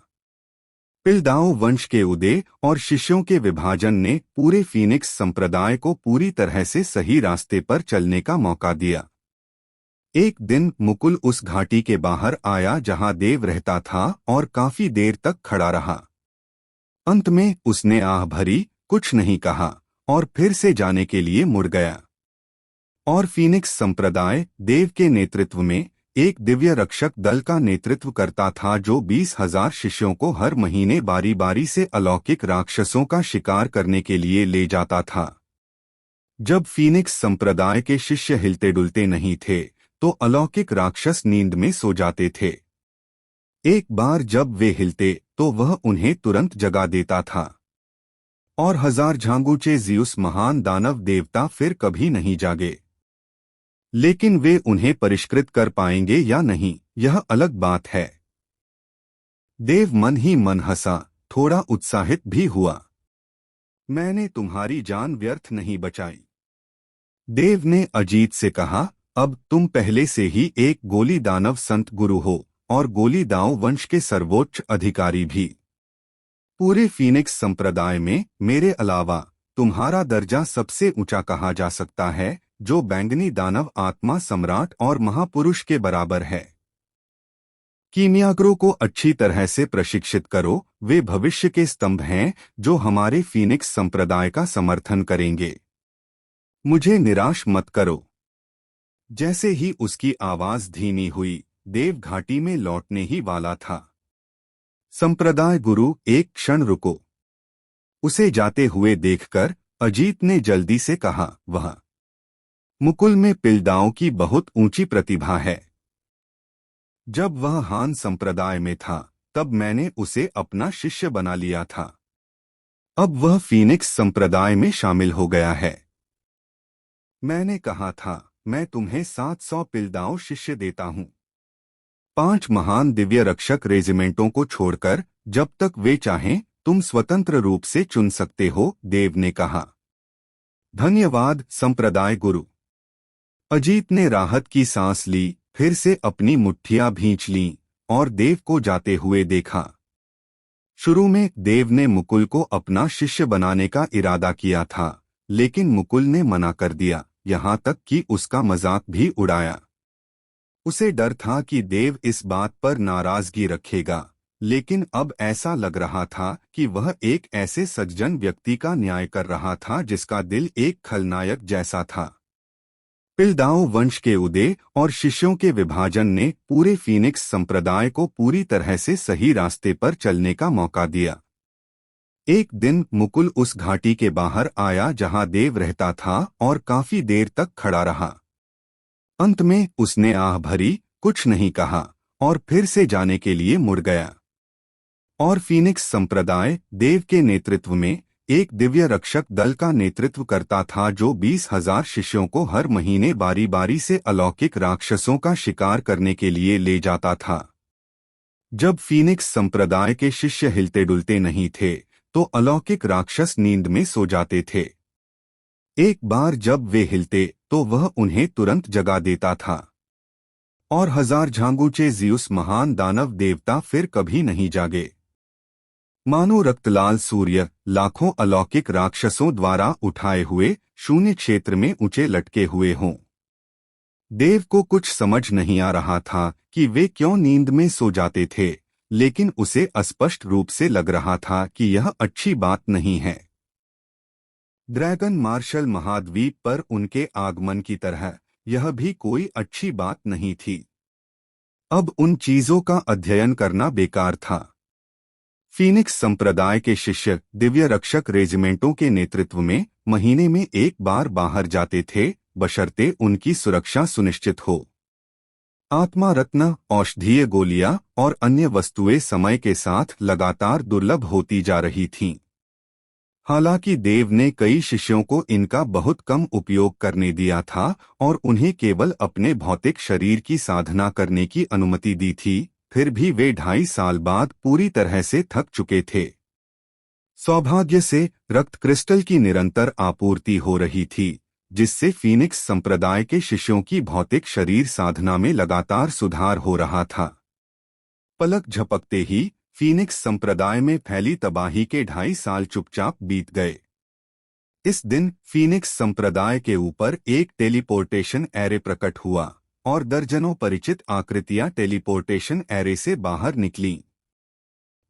पिलदाओं वंश के उदय और शिष्यों के विभाजन ने पूरे फीनिक्स संप्रदाय को पूरी तरह से सही रास्ते पर चलने का मौका दिया। एक दिन मुकुल उस घाटी के बाहर आया जहां देव रहता था और काफी देर तक खड़ा रहा। अंत में उसने आह भरी, कुछ नहीं कहा और फिर से जाने के लिए मुड़ गया। और फीनिक्स संप्रदाय देव के नेतृत्व में एक दिव्य रक्षक दल का नेतृत्व करता था, जो 20,000 शिष्यों को हर महीने बारी बारी से अलौकिक राक्षसों का शिकार करने के लिए ले जाता था। जब फीनिक्स संप्रदाय के शिष्य हिलते डुलते नहीं थे तो अलौकिक राक्षस नींद में सो जाते थे। एक बार जब वे हिलते तो वह उन्हें तुरंत जगा देता था। और 1000 झांगूचे ज़्यूस महान दानव देवता फिर कभी नहीं जागे। लेकिन वे उन्हें परिष्कृत कर पाएंगे या नहीं, यह अलग बात है। देव मन ही मन हंसा, थोड़ा उत्साहित भी हुआ। मैंने तुम्हारी जान व्यर्थ नहीं बचाई। देव ने अजीत से कहा, अब तुम पहले से ही एक गोली दानव संत गुरु हो और गोली दांव वंश के सर्वोच्च अधिकारी भी। पूरे फीनिक्स संप्रदाय में मेरे अलावा तुम्हारा दर्जा सबसे ऊंचा कहा जा सकता है, जो बैंगनी दानव आत्मा सम्राट और महापुरुष के बराबर है। कीमियागरों को अच्छी तरह से प्रशिक्षित करो, वे भविष्य के स्तंभ हैं जो हमारे फीनिक्स संप्रदाय का समर्थन करेंगे। मुझे निराश मत करो। जैसे ही उसकी आवाज धीमी हुई, देव घाटी में लौटने ही वाला था। संप्रदाय गुरु, एक क्षण रुको। उसे जाते हुए देखकर अजीत ने जल्दी से कहा, वह मुकुल में पिलदाओं की बहुत ऊंची प्रतिभा है। जब वह हान संप्रदाय में था तब मैंने उसे अपना शिष्य बना लिया था। अब वह फीनिक्स संप्रदाय में शामिल हो गया है। मैंने कहा था, मैं तुम्हें 700 पिलदाओं शिष्य देता हूं। 5 महान दिव्य रक्षक रेजिमेंटों को छोड़कर, जब तक वे चाहें तुम स्वतंत्र रूप से चुन सकते हो, देव ने कहा। धन्यवाद संप्रदाय गुरु। अजीत ने राहत की सांस ली, फिर से अपनी मुट्ठियां भींच लीं और देव को जाते हुए देखा। शुरू में देव ने मुकुल को अपना शिष्य बनाने का इरादा किया था, लेकिन मुकुल ने मना कर दिया, यहाँ तक कि उसका मजाक भी उड़ाया। उसे डर था कि देव इस बात पर नाराजगी रखेगा, लेकिन अब ऐसा लग रहा था कि वह एक ऐसे सज्जन व्यक्ति का न्याय कर रहा था जिसका दिल एक खलनायक जैसा था। पिलदाओं वंश के उदय और शिष्यों के विभाजन ने पूरे फीनिक्स संप्रदाय को पूरी तरह से सही रास्ते पर चलने का मौका दिया। एक दिन मुकुल उस घाटी के बाहर आया जहां देव रहता था और काफी देर तक खड़ा रहा। अंत में उसने आह भरी, कुछ नहीं कहा और फिर से जाने के लिए मुड़ गया। और फीनिक्स संप्रदाय देव के नेतृत्व में एक दिव्य रक्षक दल का नेतृत्व करता था जो 20,000 शिष्यों को हर महीने बारी बारी से अलौकिक राक्षसों का शिकार करने के लिए ले जाता था। जब फीनिक्स संप्रदाय के शिष्य हिलते डुलते नहीं थे तो अलौकिक राक्षस नींद में सो जाते थे। एक बार जब वे हिलते तो वह उन्हें तुरंत जगा देता था और 1000 झांगूचे ज़्यूस महान दानव देवता फिर कभी नहीं जागे। मानो रक्तलाल सूर्य लाखों अलौकिक राक्षसों द्वारा उठाए हुए शून्य क्षेत्र में ऊंचे लटके हुए हों। देव को कुछ समझ नहीं आ रहा था कि वे क्यों नींद में सो जाते थे, लेकिन उसे स्पष्ट रूप से लग रहा था कि यह अच्छी बात नहीं है। ड्रैगन मार्शल महाद्वीप पर उनके आगमन की तरह यह भी कोई अच्छी बात नहीं थी। अब उन चीजों का अध्ययन करना बेकार था। फीनिक्स संप्रदाय के शिष्य दिव्य रक्षक रेजिमेंटों के नेतृत्व में महीने में एक बार बाहर जाते थे, बशर्ते उनकी सुरक्षा सुनिश्चित हो। आत्मा रत्न, औषधीय गोलियां और अन्य वस्तुएं समय के साथ लगातार दुर्लभ होती जा रही थीं। हालांकि देव ने कई शिष्यों को इनका बहुत कम उपयोग करने दिया था और उन्हें केवल अपने भौतिक शरीर की साधना करने की अनुमति दी थी, फिर भी वे 2.5 साल बाद पूरी तरह से थक चुके थे। सौभाग्य से रक्त क्रिस्टल की निरंतर आपूर्ति हो रही थी, जिससे फीनिक्स संप्रदाय के शिष्यों की भौतिक शरीर साधना में लगातार सुधार हो रहा था। पलक झपकते ही फीनिक्स संप्रदाय में फैली तबाही के 2.5 साल चुपचाप बीत गए। इस दिन फीनिक्स संप्रदाय के ऊपर एक टेलीपोर्टेशन एरे प्रकट हुआ और दर्जनों परिचित आकृतियां टेलीपोर्टेशन एरे से बाहर निकलीं।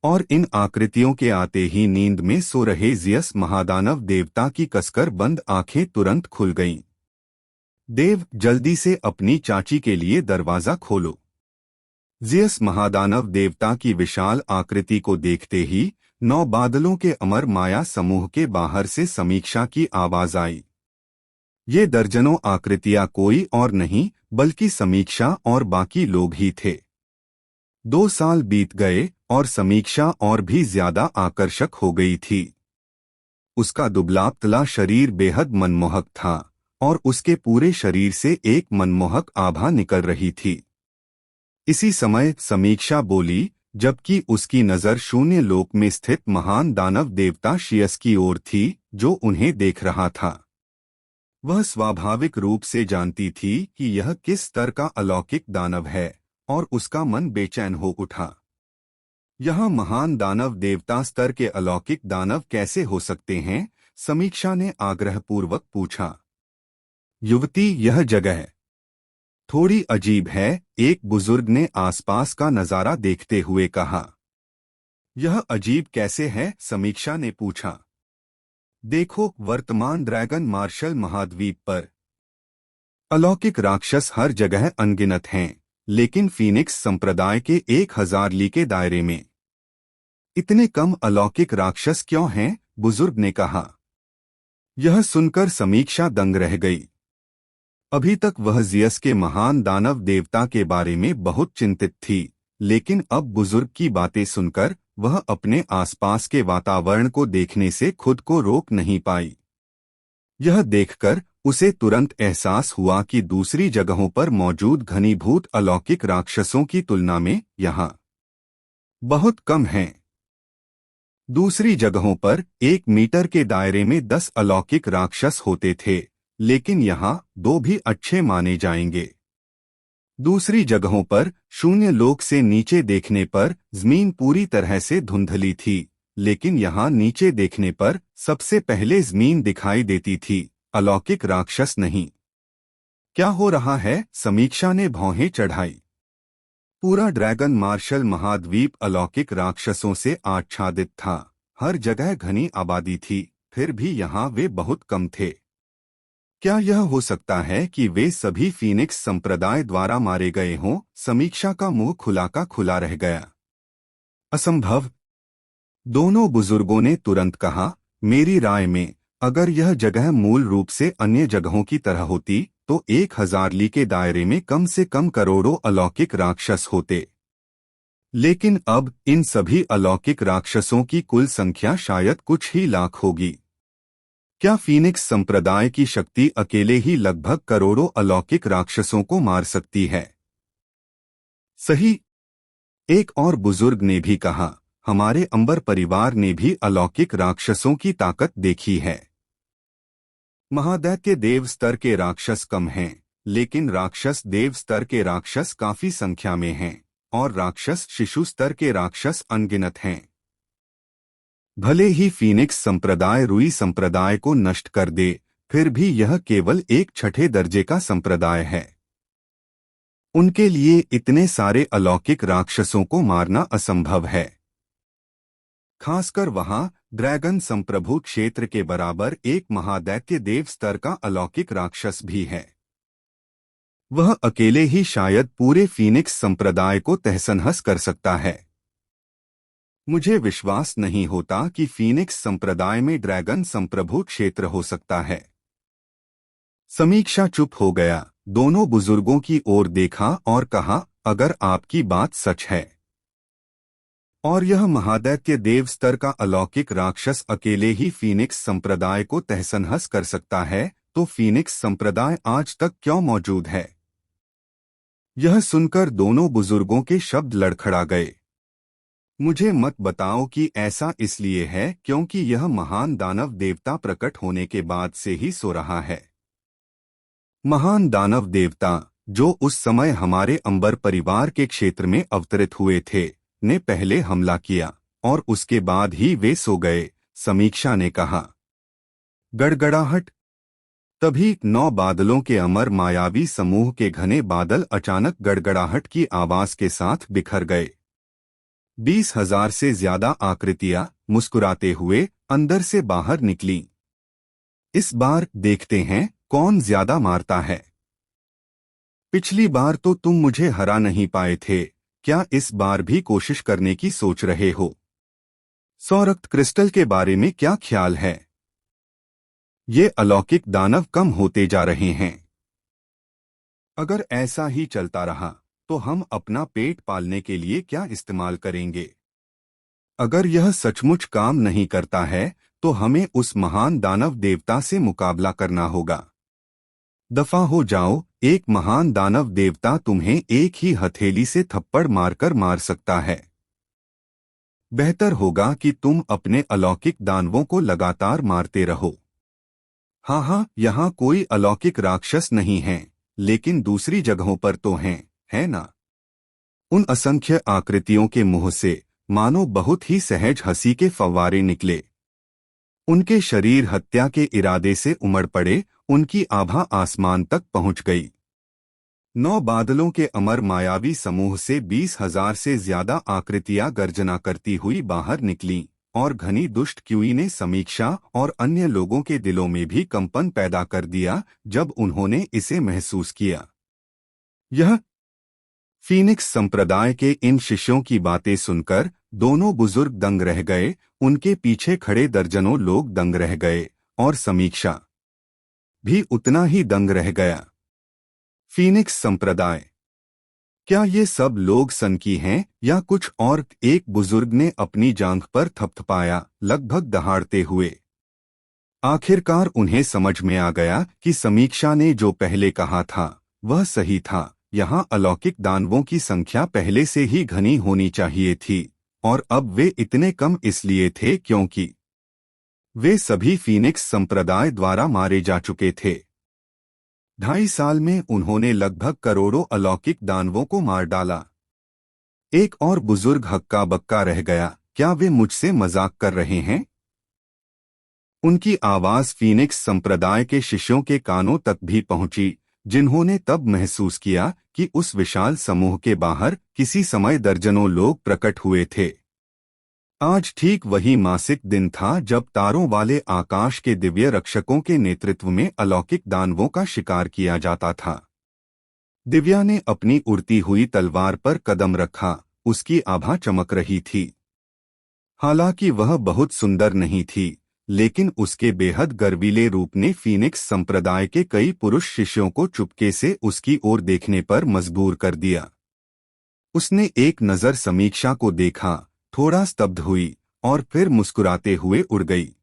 और इन आकृतियों के आते ही नींद में सो रहे ज़ियस महादानव देवता की कसकर बंद आंखें तुरंत खुल गईं। देव, जल्दी से अपनी चाची के लिए दरवाजा खोलो। ज़ियस महादानव देवता की विशाल आकृति को देखते ही 9 बादलों के अमर माया समूह के बाहर से समीक्षा की आवाज आई। ये दर्जनों आकृतियां कोई और नहीं बल्कि समीक्षा और बाकी लोग ही थे। 2 साल बीत गए और समीक्षा और भी ज्यादा आकर्षक हो गई थी। उसका दुबला-पतला शरीर बेहद मनमोहक था और उसके पूरे शरीर से एक मनमोहक आभा निकल रही थी। इसी समय समीक्षा बोली, जबकि उसकी नजर शून्य लोक में स्थित महान दानव देवता शियस की ओर थी, जो उन्हें देख रहा था। वह स्वाभाविक रूप से जानती थी कि यह किस स्तर का अलौकिक दानव है और उसका मन बेचैन हो उठा। यह महान दानव देवता स्तर के अलौकिक दानव कैसे हो सकते हैं? समीक्षा ने आग्रहपूर्वक पूछा। युवती, यह जगह थोड़ी अजीब है, एक बुजुर्ग ने आसपास का नजारा देखते हुए कहा। यह अजीब कैसे है? समीक्षा ने पूछा। देखो, वर्तमान ड्रैगन मार्शल महाद्वीप पर अलौकिक राक्षस हर जगह अनगिनत हैं, लेकिन फीनिक्स संप्रदाय के 1000 ली के दायरे में इतने कम अलौकिक राक्षस क्यों हैं? बुजुर्ग ने कहा। यह सुनकर समीक्षा दंग रह गई। अभी तक वह ज़ियस के महान दानव देवता के बारे में बहुत चिंतित थी, लेकिन अब बुजुर्ग की बातें सुनकर वह अपने आसपास के वातावरण को देखने से खुद को रोक नहीं पाई। यह देखकर उसे तुरंत एहसास हुआ कि दूसरी जगहों पर मौजूद घनीभूत अलौकिक राक्षसों की तुलना में यहाँ बहुत कम हैं। दूसरी जगहों पर 1 मीटर के दायरे में 10 अलौकिक राक्षस होते थे, लेकिन यहाँ 2 भी अच्छे माने जाएंगे। दूसरी जगहों पर शून्य लोक से नीचे देखने पर जमीन पूरी तरह से धुंधली थी, लेकिन यहाँ नीचे देखने पर सबसे पहले जमीन दिखाई देती थी, अलौकिक राक्षस नहीं। क्या हो रहा है? समीक्षा ने भौहें चढ़ाई। पूरा ड्रैगन मार्शल महाद्वीप अलौकिक राक्षसों से आच्छादित था। हर जगह घनी आबादी थी, फिर भी यहाँ वे बहुत कम थे। क्या यह हो सकता है कि वे सभी फीनिक्स संप्रदाय द्वारा मारे गए हों? समीक्षा का मुंह खुला का खुला रह गया। असंभव, दोनों बुजुर्गों ने तुरंत कहा। मेरी राय में अगर यह जगह मूल रूप से अन्य जगहों की तरह होती तो 1000 ली के दायरे में कम से कम करोड़ों अलौकिक राक्षस होते। लेकिन अब इन सभी अलौकिक राक्षसों की कुल संख्या शायद कुछ ही लाख होगी। क्या फीनिक्स संप्रदाय की शक्ति अकेले ही लगभग करोड़ों अलौकिक राक्षसों को मार सकती है? सही। एक और बुजुर्ग ने भी कहा, हमारे अंबर परिवार ने भी अलौकिक राक्षसों की ताकत देखी है। महादैत्य देव स्तर के राक्षस कम हैं, लेकिन राक्षस देव स्तर के राक्षस काफी संख्या में हैं, और राक्षस शिशु स्तर के राक्षस अनगिनत हैं। भले ही फीनिक्स संप्रदाय रुई संप्रदाय को नष्ट कर दे, फिर भी यह केवल एक छठे दर्जे का संप्रदाय है। उनके लिए इतने सारे अलौकिक राक्षसों को मारना असंभव है। खासकर वहां ड्रैगन संप्रभु क्षेत्र के बराबर एक महादैत्य देव स्तर का अलौकिक राक्षस भी है। वह अकेले ही शायद पूरे फीनिक्स संप्रदाय को तहस-नहस कर सकता है। मुझे विश्वास नहीं होता कि फीनिक्स संप्रदाय में ड्रैगन संप्रभु क्षेत्र हो सकता है। समीक्षा चुप हो गया, दोनों बुजुर्गों की ओर देखा और कहा, अगर आपकी बात सच है और यह महादैत्य देव स्तर का अलौकिक राक्षस अकेले ही फीनिक्स संप्रदाय को तहस-नहस कर सकता है, तो फीनिक्स संप्रदाय आज तक क्यों मौजूद है? यह सुनकर दोनों बुजुर्गों के शब्द लड़खड़ा गए। मुझे मत बताओ कि ऐसा इसलिए है क्योंकि यह महान दानव देवता प्रकट होने के बाद से ही सो रहा है। महान दानव देवता, जो उस समय हमारे अंबर परिवार के क्षेत्र में अवतरित हुए थे, ने पहले हमला किया और उसके बाद ही वे सो गए, समीक्षा ने कहा। गड़गड़ाहट। तभी 9 बादलों के अमर मायावी समूह के घने बादल अचानक गड़गड़ाहट की आवाज के साथ बिखर गए। 20,000 से ज्यादा आकृतियां मुस्कुराते हुए अंदर से बाहर निकलीं। इस बार देखते हैं कौन ज्यादा मारता है। पिछली बार तो तुम मुझे हरा नहीं पाए थे, क्या इस बार भी कोशिश करने की सोच रहे हो? सौरक्त क्रिस्टल के बारे में क्या ख्याल है? ये अलौकिक दानव कम होते जा रहे हैं। अगर ऐसा ही चलता रहा तो हम अपना पेट पालने के लिए क्या इस्तेमाल करेंगे? अगर यह सचमुच काम नहीं करता है तो हमें उस महान दानव देवता से मुकाबला करना होगा। दफा हो जाओ, एक महान दानव देवता तुम्हें एक ही हथेली से थप्पड़ मारकर मार सकता है। बेहतर होगा कि तुम अपने अलौकिक दानवों को लगातार मारते रहो। हाँ, यहाँ कोई अलौकिक राक्षस नहीं हैं, लेकिन दूसरी जगहों पर तो हैं, है ना? उन असंख्य आकृतियों के मुंह से मानो बहुत ही सहज हंसी के फव्वारे निकले। उनके शरीर हत्या के इरादे से उमड़ पड़े, उनकी आभा आसमान तक पहुंच गई। 9 बादलों के अमर मायावी समूह से 20,000 से ज्यादा आकृतियां गर्जना करती हुई बाहर निकलीं, और घनी दुष्ट क्यूई ने समीक्षा और अन्य लोगों के दिलों में भी कंपन पैदा कर दिया जब उन्होंने इसे महसूस किया। यह फीनिक्स संप्रदाय के इन शिष्यों की बातें सुनकर दोनों बुजुर्ग दंग रह गए, उनके पीछे खड़े दर्जनों लोग दंग रह गए, और समीक्षा भी उतना ही दंग रह गया। फीनिक्स संप्रदाय, क्या ये सब लोग सनकी हैं या कुछ और? एक बुजुर्ग ने अपनी जांघ पर थपथपाया, लगभग दहाड़ते हुए। आखिरकार उन्हें समझ में आ गया कि समीक्षा ने जो पहले कहा था वह सही था। यहाँ अलौकिक दानवों की संख्या पहले से ही घनी होनी चाहिए थी, और अब वे इतने कम इसलिए थे क्योंकि वे सभी फीनिक्स संप्रदाय द्वारा मारे जा चुके थे। 2.5 साल में उन्होंने लगभग करोड़ों अलौकिक दानवों को मार डाला। एक और बुजुर्ग हक्का बक्का रह गया, क्या वे मुझसे मजाक कर रहे हैं? उनकी आवाज फीनिक्स संप्रदाय के शिष्यों के कानों तक भी पहुंची, जिन्होंने तब महसूस किया कि उस विशाल समूह के बाहर किसी समय दर्जनों लोग प्रकट हुए थे। आज ठीक वही मासिक दिन था जब तारों वाले आकाश के दिव्य रक्षकों के नेतृत्व में अलौकिक दानवों का शिकार किया जाता था। दिव्या ने अपनी उड़ती हुई तलवार पर कदम रखा, उसकी आभा चमक रही थी। हालांकि वह बहुत सुंदर नहीं थी, लेकिन उसके बेहद गर्वीले रूप ने फीनिक्स संप्रदाय के कई पुरुष शिष्यों को चुपके से उसकी ओर देखने पर मजबूर कर दिया। उसने एक नजर समीक्षा को देखा, थोड़ा स्तब्ध हुई और फिर मुस्कुराते हुए उड़ गई।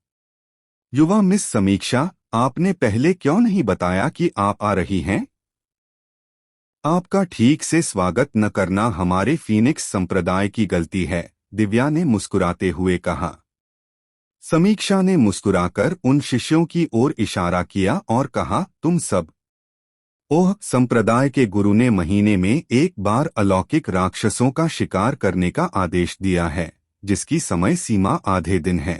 युवा मिस समीक्षा, आपने पहले क्यों नहीं बताया कि आप आ रही हैं? आपका ठीक से स्वागत न करना हमारे फीनिक्स संप्रदाय की गलती है, दिव्या ने मुस्कुराते हुए कहा। समीक्षा ने मुस्कुराकर उन शिष्यों की ओर इशारा किया और कहा, तुम सब। ओह, संप्रदाय के गुरु ने महीने में एक बार अलौकिक राक्षसों का शिकार करने का आदेश दिया है, जिसकी समय सीमा आधे दिन है।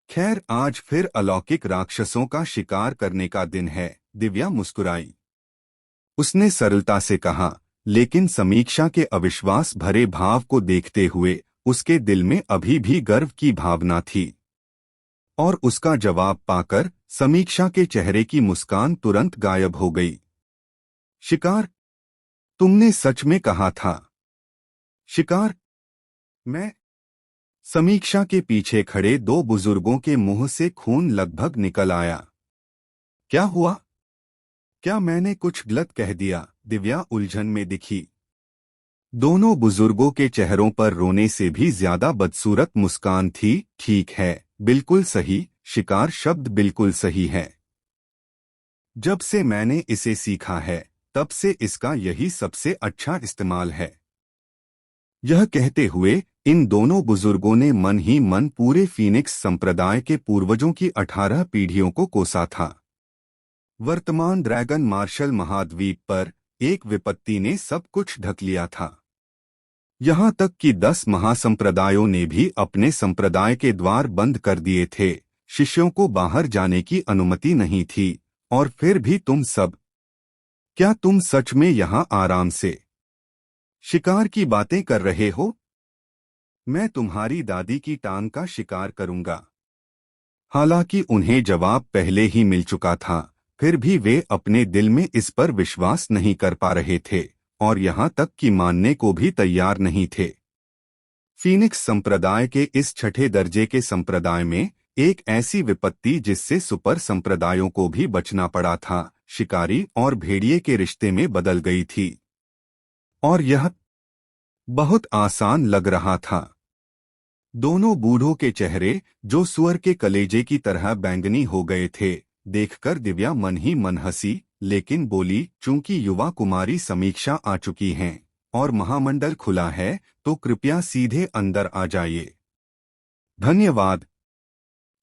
खैर, आज फिर अलौकिक राक्षसों का शिकार करने का दिन है, दिव्या मुस्कुराई। उसने सरलता से कहा, लेकिन समीक्षा के अविश्वास भरे भाव को देखते हुए उसके दिल में अभी भी गर्व की भावना थी। और उसका जवाब पाकर समीक्षा के चेहरे की मुस्कान तुरंत गायब हो गई। शिकार? तुमने सच में कहा था? शिकार? मैं? समीक्षा के पीछे खड़े दो बुजुर्गों के मुंह से खून लगभग निकल आया। क्या हुआ? क्या मैंने कुछ गलत कह दिया? दिव्या उलझन में दिखी। दोनों बुजुर्गों के चेहरों पर रोने से भी ज्यादा बदसूरत मुस्कान थी। ठीक है, बिल्कुल सही, शिकार शब्द बिल्कुल सही है। जब से मैंने इसे सीखा है, तब से इसका यही सबसे अच्छा इस्तेमाल है। यह कहते हुए इन दोनों बुजुर्गों ने मन ही मन पूरे फीनिक्स संप्रदाय के पूर्वजों की 18 पीढ़ियों को कोसा था। वर्तमान ड्रैगन मार्शल महाद्वीप पर एक विपत्ति ने सब कुछ ढक लिया था। यहाँ तक कि 10 महासंप्रदायों ने भी अपने संप्रदाय के द्वार बंद कर दिए थे। शिष्यों को बाहर जाने की अनुमति नहीं थी। और फिर भी तुम सब, क्या तुम सच में यहाँ आराम से शिकार की बातें कर रहे हो? मैं तुम्हारी दादी की टांग का शिकार करूंगा। हालांकि उन्हें जवाब पहले ही मिल चुका था, फिर भी वे अपने दिल में इस पर विश्वास नहीं कर पा रहे थे और यहाँ तक कि मानने को भी तैयार नहीं थे। फीनिक्स संप्रदाय के इस छठे दर्जे के संप्रदाय में एक ऐसी विपत्ति जिससे सुपर संप्रदायों को भी बचना पड़ा था, शिकारी और भेड़िए के रिश्ते में बदल गई थी। और यह बहुत आसान लग रहा था। दोनों बूढ़ों के चेहरे, जो सुअर के कलेजे की तरह बैंगनी हो गए थे, देखकर दिव्या मन ही मन हंसी, लेकिन बोली, चूंकि युवा कुमारी समीक्षा आ चुकी हैं और महामंडल खुला है, तो कृपया सीधे अंदर आ जाइए। धन्यवाद।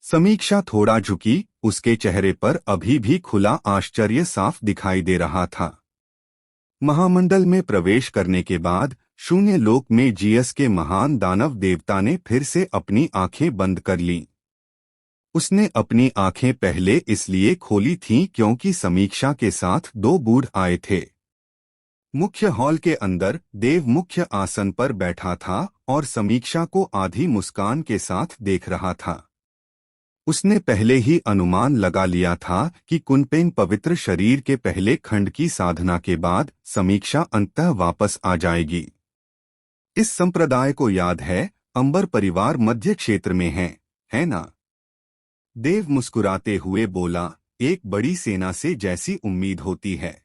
समीक्षा थोड़ा झुकी, उसके चेहरे पर अभी भी खुला आश्चर्य साफ दिखाई दे रहा था। महामंडल में प्रवेश करने के बाद शून्य लोक में जीएस के महान दानव देवता ने फिर से अपनी आंखें बंद कर लीं। उसने अपनी आंखें पहले इसलिए खोली थीं क्योंकि समीक्षा के साथ दो बूढ़ आए थे। मुख्य हॉल के अंदर देव मुख्य आसन पर बैठा था और समीक्षा को आधी मुस्कान के साथ देख रहा था। उसने पहले ही अनुमान लगा लिया था कि कुनपेन पवित्र शरीर के पहले खंड की साधना के बाद समीक्षा अंततः वापस आ जाएगी। इस संप्रदाय को याद है, अंबर परिवार मध्य क्षेत्र में है ना? देव मुस्कुराते हुए बोला, एक बड़ी सेना से जैसी उम्मीद होती है।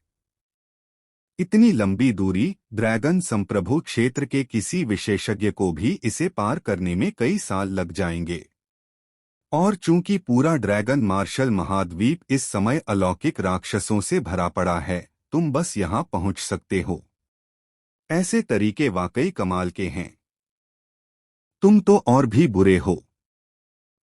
इतनी लंबी दूरी, ड्रैगन संप्रभु क्षेत्र के किसी विशेषज्ञ को भी इसे पार करने में कई साल लग जाएंगे। और चूंकि पूरा ड्रैगन मार्शल महाद्वीप इस समय अलौकिक राक्षसों से भरा पड़ा है, तुम बस यहाँ पहुँच सकते हो। ऐसे तरीके वाकई कमाल के हैं। तुम तो और भी बुरे हो।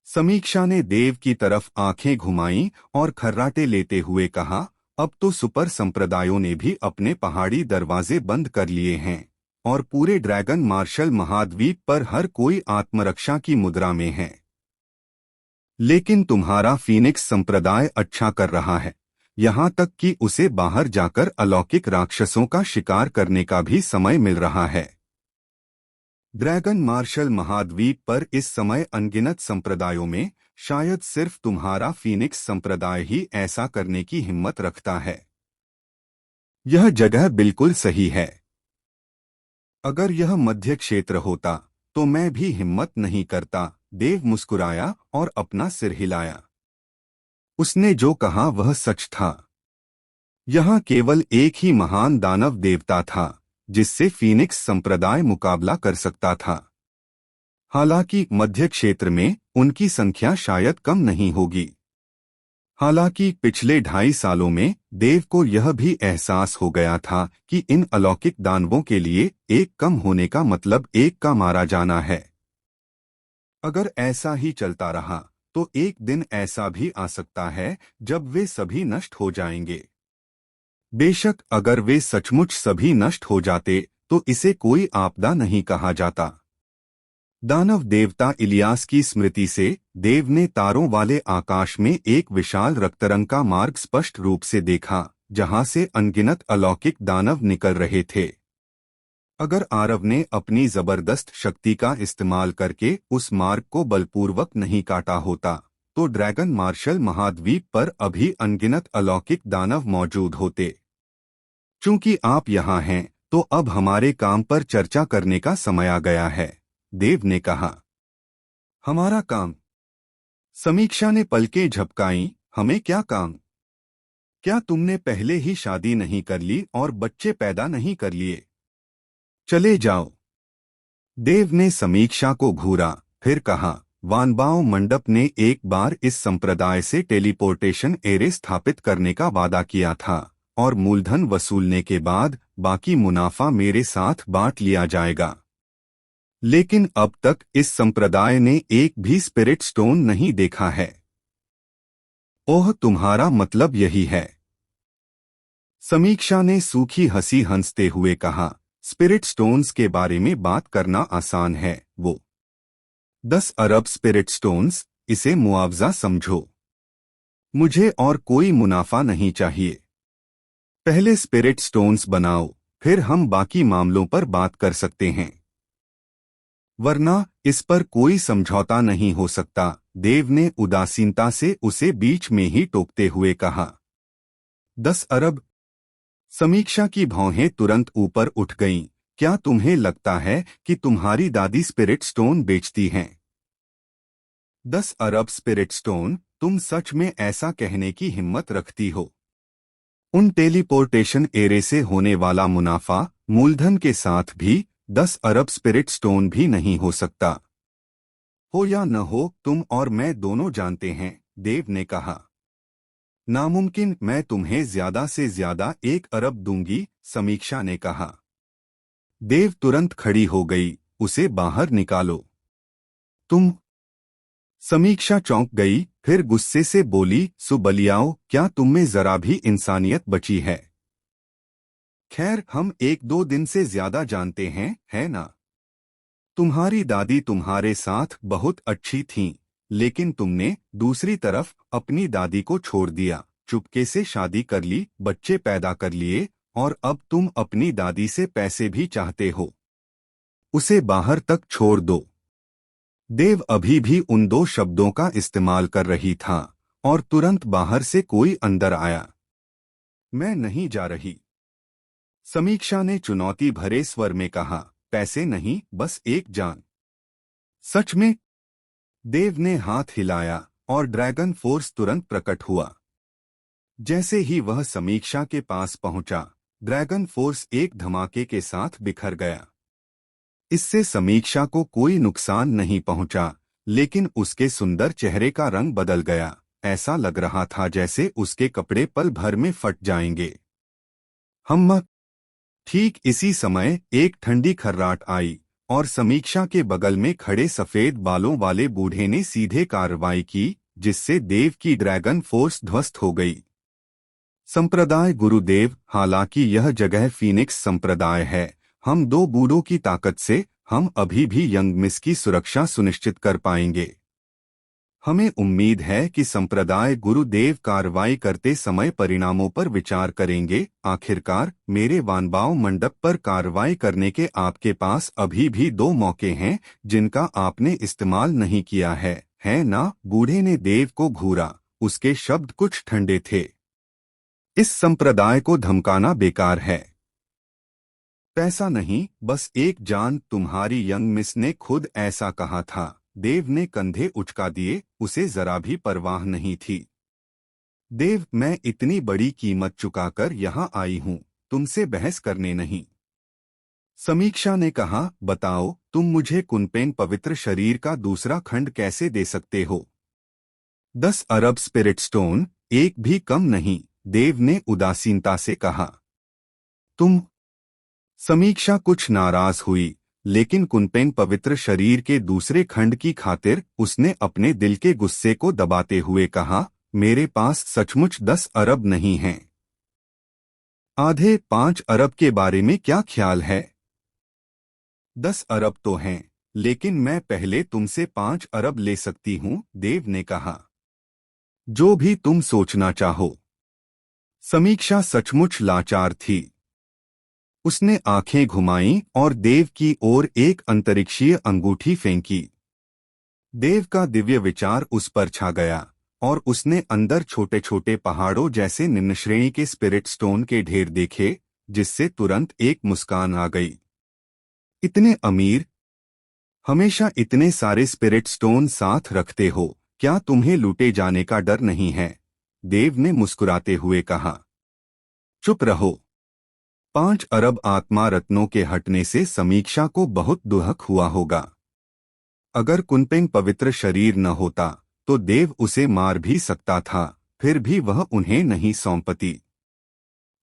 समीक्षा ने देव की तरफ आंखें घुमाईं और खर्राटे लेते हुए कहा, अब तो सुपर संप्रदायों ने भी अपने पहाड़ी दरवाजे बंद कर लिए हैं और पूरे ड्रैगन मार्शल महाद्वीप पर हर कोई आत्मरक्षा की मुद्रा में है। लेकिन तुम्हारा फीनिक्स संप्रदाय अच्छा कर रहा है, यहाँ तक कि उसे बाहर जाकर अलौकिक राक्षसों का शिकार करने का भी समय मिल रहा है। ड्रैगन मार्शल महाद्वीप पर इस समय अनगिनत संप्रदायों में शायद सिर्फ तुम्हारा फीनिक्स संप्रदाय ही ऐसा करने की हिम्मत रखता है। यह जगह बिल्कुल सही है। अगर यह मध्य क्षेत्र होता तो मैं भी हिम्मत नहीं करता। देव मुस्कुराया और अपना सिर हिलाया। उसने जो कहा वह सच था। यहाँ केवल एक ही महान दानव देवता था, जिससे फीनिक्स संप्रदाय मुकाबला कर सकता था। हालांकि मध्य क्षेत्र में उनकी संख्या शायद कम नहीं होगी। हालांकि पिछले 2.5 सालों में देव को यह भी एहसास हो गया था कि इन अलौकिक दानवों के लिए एक कम होने का मतलब एक का मारा जाना है। अगर ऐसा ही चलता रहा तो एक दिन ऐसा भी आ सकता है जब वे सभी नष्ट हो जाएंगे। बेशक अगर वे सचमुच सभी नष्ट हो जाते तो इसे कोई आपदा नहीं कहा जाता। दानव देवता इलियास की स्मृति से देव ने तारों वाले आकाश में एक विशाल रक्तरंग का मार्ग स्पष्ट रूप से देखा, जहां से अनगिनत अलौकिक दानव निकल रहे थे। अगर आरव ने अपनी जबरदस्त शक्ति का इस्तेमाल करके उस मार्ग को बलपूर्वक नहीं काटा होता तो ड्रैगन मार्शल महाद्वीप पर अभी अनगिनत अलौकिक दानव मौजूद होते। चूंकि आप यहाँ हैं तो अब हमारे काम पर चर्चा करने का समय आ गया है, देव ने कहा। हमारा काम? समीक्षा ने पलकें झपकाईं। हमें क्या काम? क्या तुमने पहले ही शादी नहीं कर ली और बच्चे पैदा नहीं कर लिए? चले जाओ। देव ने समीक्षा को घूरा, फिर कहा, वानबाओ मंडप ने एक बार इस संप्रदाय से टेलीपोर्टेशन एरे स्थापित करने का वादा किया था और मूलधन वसूलने के बाद बाकी मुनाफा मेरे साथ बांट लिया जाएगा। लेकिन अब तक इस संप्रदाय ने एक भी स्पिरिट स्टोन नहीं देखा है। ओह, तुम्हारा मतलब यही है? समीक्षा ने सूखी हंसी हंसते हुए कहा, स्पिरिट स्टोन्स के बारे में बात करना आसान है। वो 10 अरब स्पिरिट स्टोन्स, इसे मुआवजा समझो। मुझे और कोई मुनाफा नहीं चाहिए। पहले स्पिरिट स्टोन्स बनाओ, फिर हम बाकी मामलों पर बात कर सकते हैं। वरना इस पर कोई समझौता नहीं हो सकता, देव ने उदासीनता से उसे बीच में ही टोकते हुए कहा। 10 अरब? समीक्षा की भौहें तुरंत ऊपर उठ गईं। क्या तुम्हें लगता है कि तुम्हारी दादी स्पिरिट स्टोन बेचती हैं? 10 अरब स्पिरिट स्टोन? तुम सच में ऐसा कहने की हिम्मत रखती हो? उन टेलीपोर्टेशन एरे से होने वाला मुनाफा मूलधन के साथ भी 10 अरब स्पिरिट स्टोन भी नहीं हो सकता। हो या न हो, तुम और मैं दोनों जानते हैं, देव ने कहा। नामुमकिन, मैं तुम्हें ज्यादा से ज्यादा 1 अरब दूंगी, समीक्षा ने कहा। देव तुरंत खड़ी हो गई, उसे बाहर निकालो। तुम? समीक्षा चौंक गई, फिर गुस्से से बोली, सुबलियाओ, क्या तुम में जरा भी इंसानियत बची है? खैर, हम 1-2 दिन से ज्यादा जानते हैं, है ना? तुम्हारी दादी तुम्हारे साथ बहुत अच्छी थीं, लेकिन तुमने दूसरी तरफ अपनी दादी को छोड़ दिया, चुपके से शादी कर ली, बच्चे पैदा कर लिए, और अब तुम अपनी दादी से पैसे भी चाहते हो। उसे बाहर तक छोड़ दो। देव अभी भी उन 2 शब्दों का इस्तेमाल कर रही था और तुरंत बाहर से कोई अंदर आया। मैं नहीं जा रही, समीक्षा ने चुनौती भरे स्वर में कहा। पैसे नहीं, बस एक जान। सच में? देव ने हाथ हिलाया और ड्रैगन फोर्स तुरंत प्रकट हुआ। जैसे ही वह समीक्षा के पास पहुंचा, ड्रैगन फोर्स एक धमाके के साथ बिखर गया। इससे समीक्षा को कोई नुकसान नहीं पहुंचा, लेकिन उसके सुंदर चेहरे का रंग बदल गया। ऐसा लग रहा था जैसे उसके कपड़े पल भर में फट जाएंगे। हम ठीक इसी समय एक ठंडी खर्राट आई और समीक्षा के बगल में खड़े सफेद बालों वाले बूढ़े ने सीधे कार्रवाई की, जिससे देव की ड्रैगन फोर्स ध्वस्त हो गई। संप्रदाय गुरुदेव, हालांकि यह जगह फीनिक्स संप्रदाय है, हम 2 बूढ़ों की ताकत से हम अभी भी यंग मिस की सुरक्षा सुनिश्चित कर पाएंगे। हमें उम्मीद है कि संप्रदाय गुरुदेव कार्रवाई करते समय परिणामों पर विचार करेंगे। आखिरकार मेरे वानबाओ मंडप पर कार्रवाई करने के आपके पास अभी भी 2 मौके हैं जिनका आपने इस्तेमाल नहीं किया है ना? बूढ़े ने देव को घूरा, उसके शब्द कुछ ठंडे थे। इस संप्रदाय को धमकाना बेकार है। पैसा नहीं, बस एक जान। तुम्हारी यंग मिस ने खुद ऐसा कहा था। देव ने कंधे उचका दिए, उसे जरा भी परवाह नहीं थी। देव, मैं इतनी बड़ी कीमत चुकाकर यहाँ आई हूँ, तुमसे बहस करने नहीं। समीक्षा ने कहा, बताओ, तुम मुझे कुनपेन पवित्र शरीर का दूसरा खंड कैसे दे सकते हो? 10 अरब स्पिरिट स्टोन, एक भी कम नहीं, देव ने उदासीनता से कहा। तुम? समीक्षा कुछ नाराज हुई, लेकिन कुनपेन पवित्र शरीर के दूसरे खंड की खातिर उसने अपने दिल के गुस्से को दबाते हुए कहा, मेरे पास सचमुच 10 अरब नहीं हैं। आधे 5 अरब के बारे में क्या ख्याल है? 10 अरब तो हैं, लेकिन मैं पहले तुमसे 5 अरब ले सकती हूं, देव ने कहा। जो भी तुम सोचना चाहो। समीक्षा सचमुच लाचार थी। उसने आंखें घुमाईं और देव की ओर एक अंतरिक्षीय अंगूठी फेंकी। देव का दिव्य विचार उस पर छा गया और उसने अंदर छोटे छोटे पहाड़ों जैसे निम्न श्रेणी के स्पिरिट स्टोन के ढेर देखे, जिससे तुरंत एक मुस्कान आ गई। इतने अमीर, हमेशा इतने सारे स्पिरिट स्टोन साथ रखते हो, क्या तुम्हें लूटे जाने का डर नहीं है? देव ने मुस्कुराते हुए कहा। चुप रहो। 5 अरब आत्मा रत्नों के हटने से समीक्षा को बहुत दुख हुआ होगा। अगर कुनपेन पवित्र शरीर न होता तो देव उसे मार भी सकता था, फिर भी वह उन्हें नहीं सौंपती।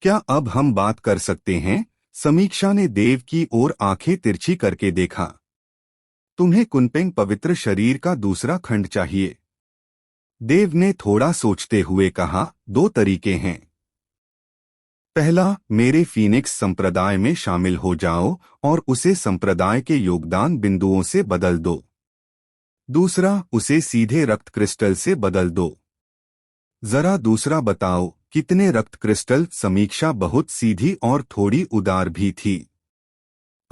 क्या अब हम बात कर सकते हैं? समीक्षा ने देव की ओर आंखें तिरछी करके देखा। तुम्हें कुनपेन पवित्र शरीर का दूसरा खंड चाहिए? देव ने थोड़ा सोचते हुए कहा, 2 तरीके हैं। पहला, मेरे फीनिक्स संप्रदाय में शामिल हो जाओ और उसे संप्रदाय के योगदान बिंदुओं से बदल दो। दूसरा, उसे सीधे रक्त क्रिस्टल से बदल दो। जरा दूसरा बताओ, कितने रक्त क्रिस्टल? समीक्षा बहुत सीधी और थोड़ी उदार भी थी।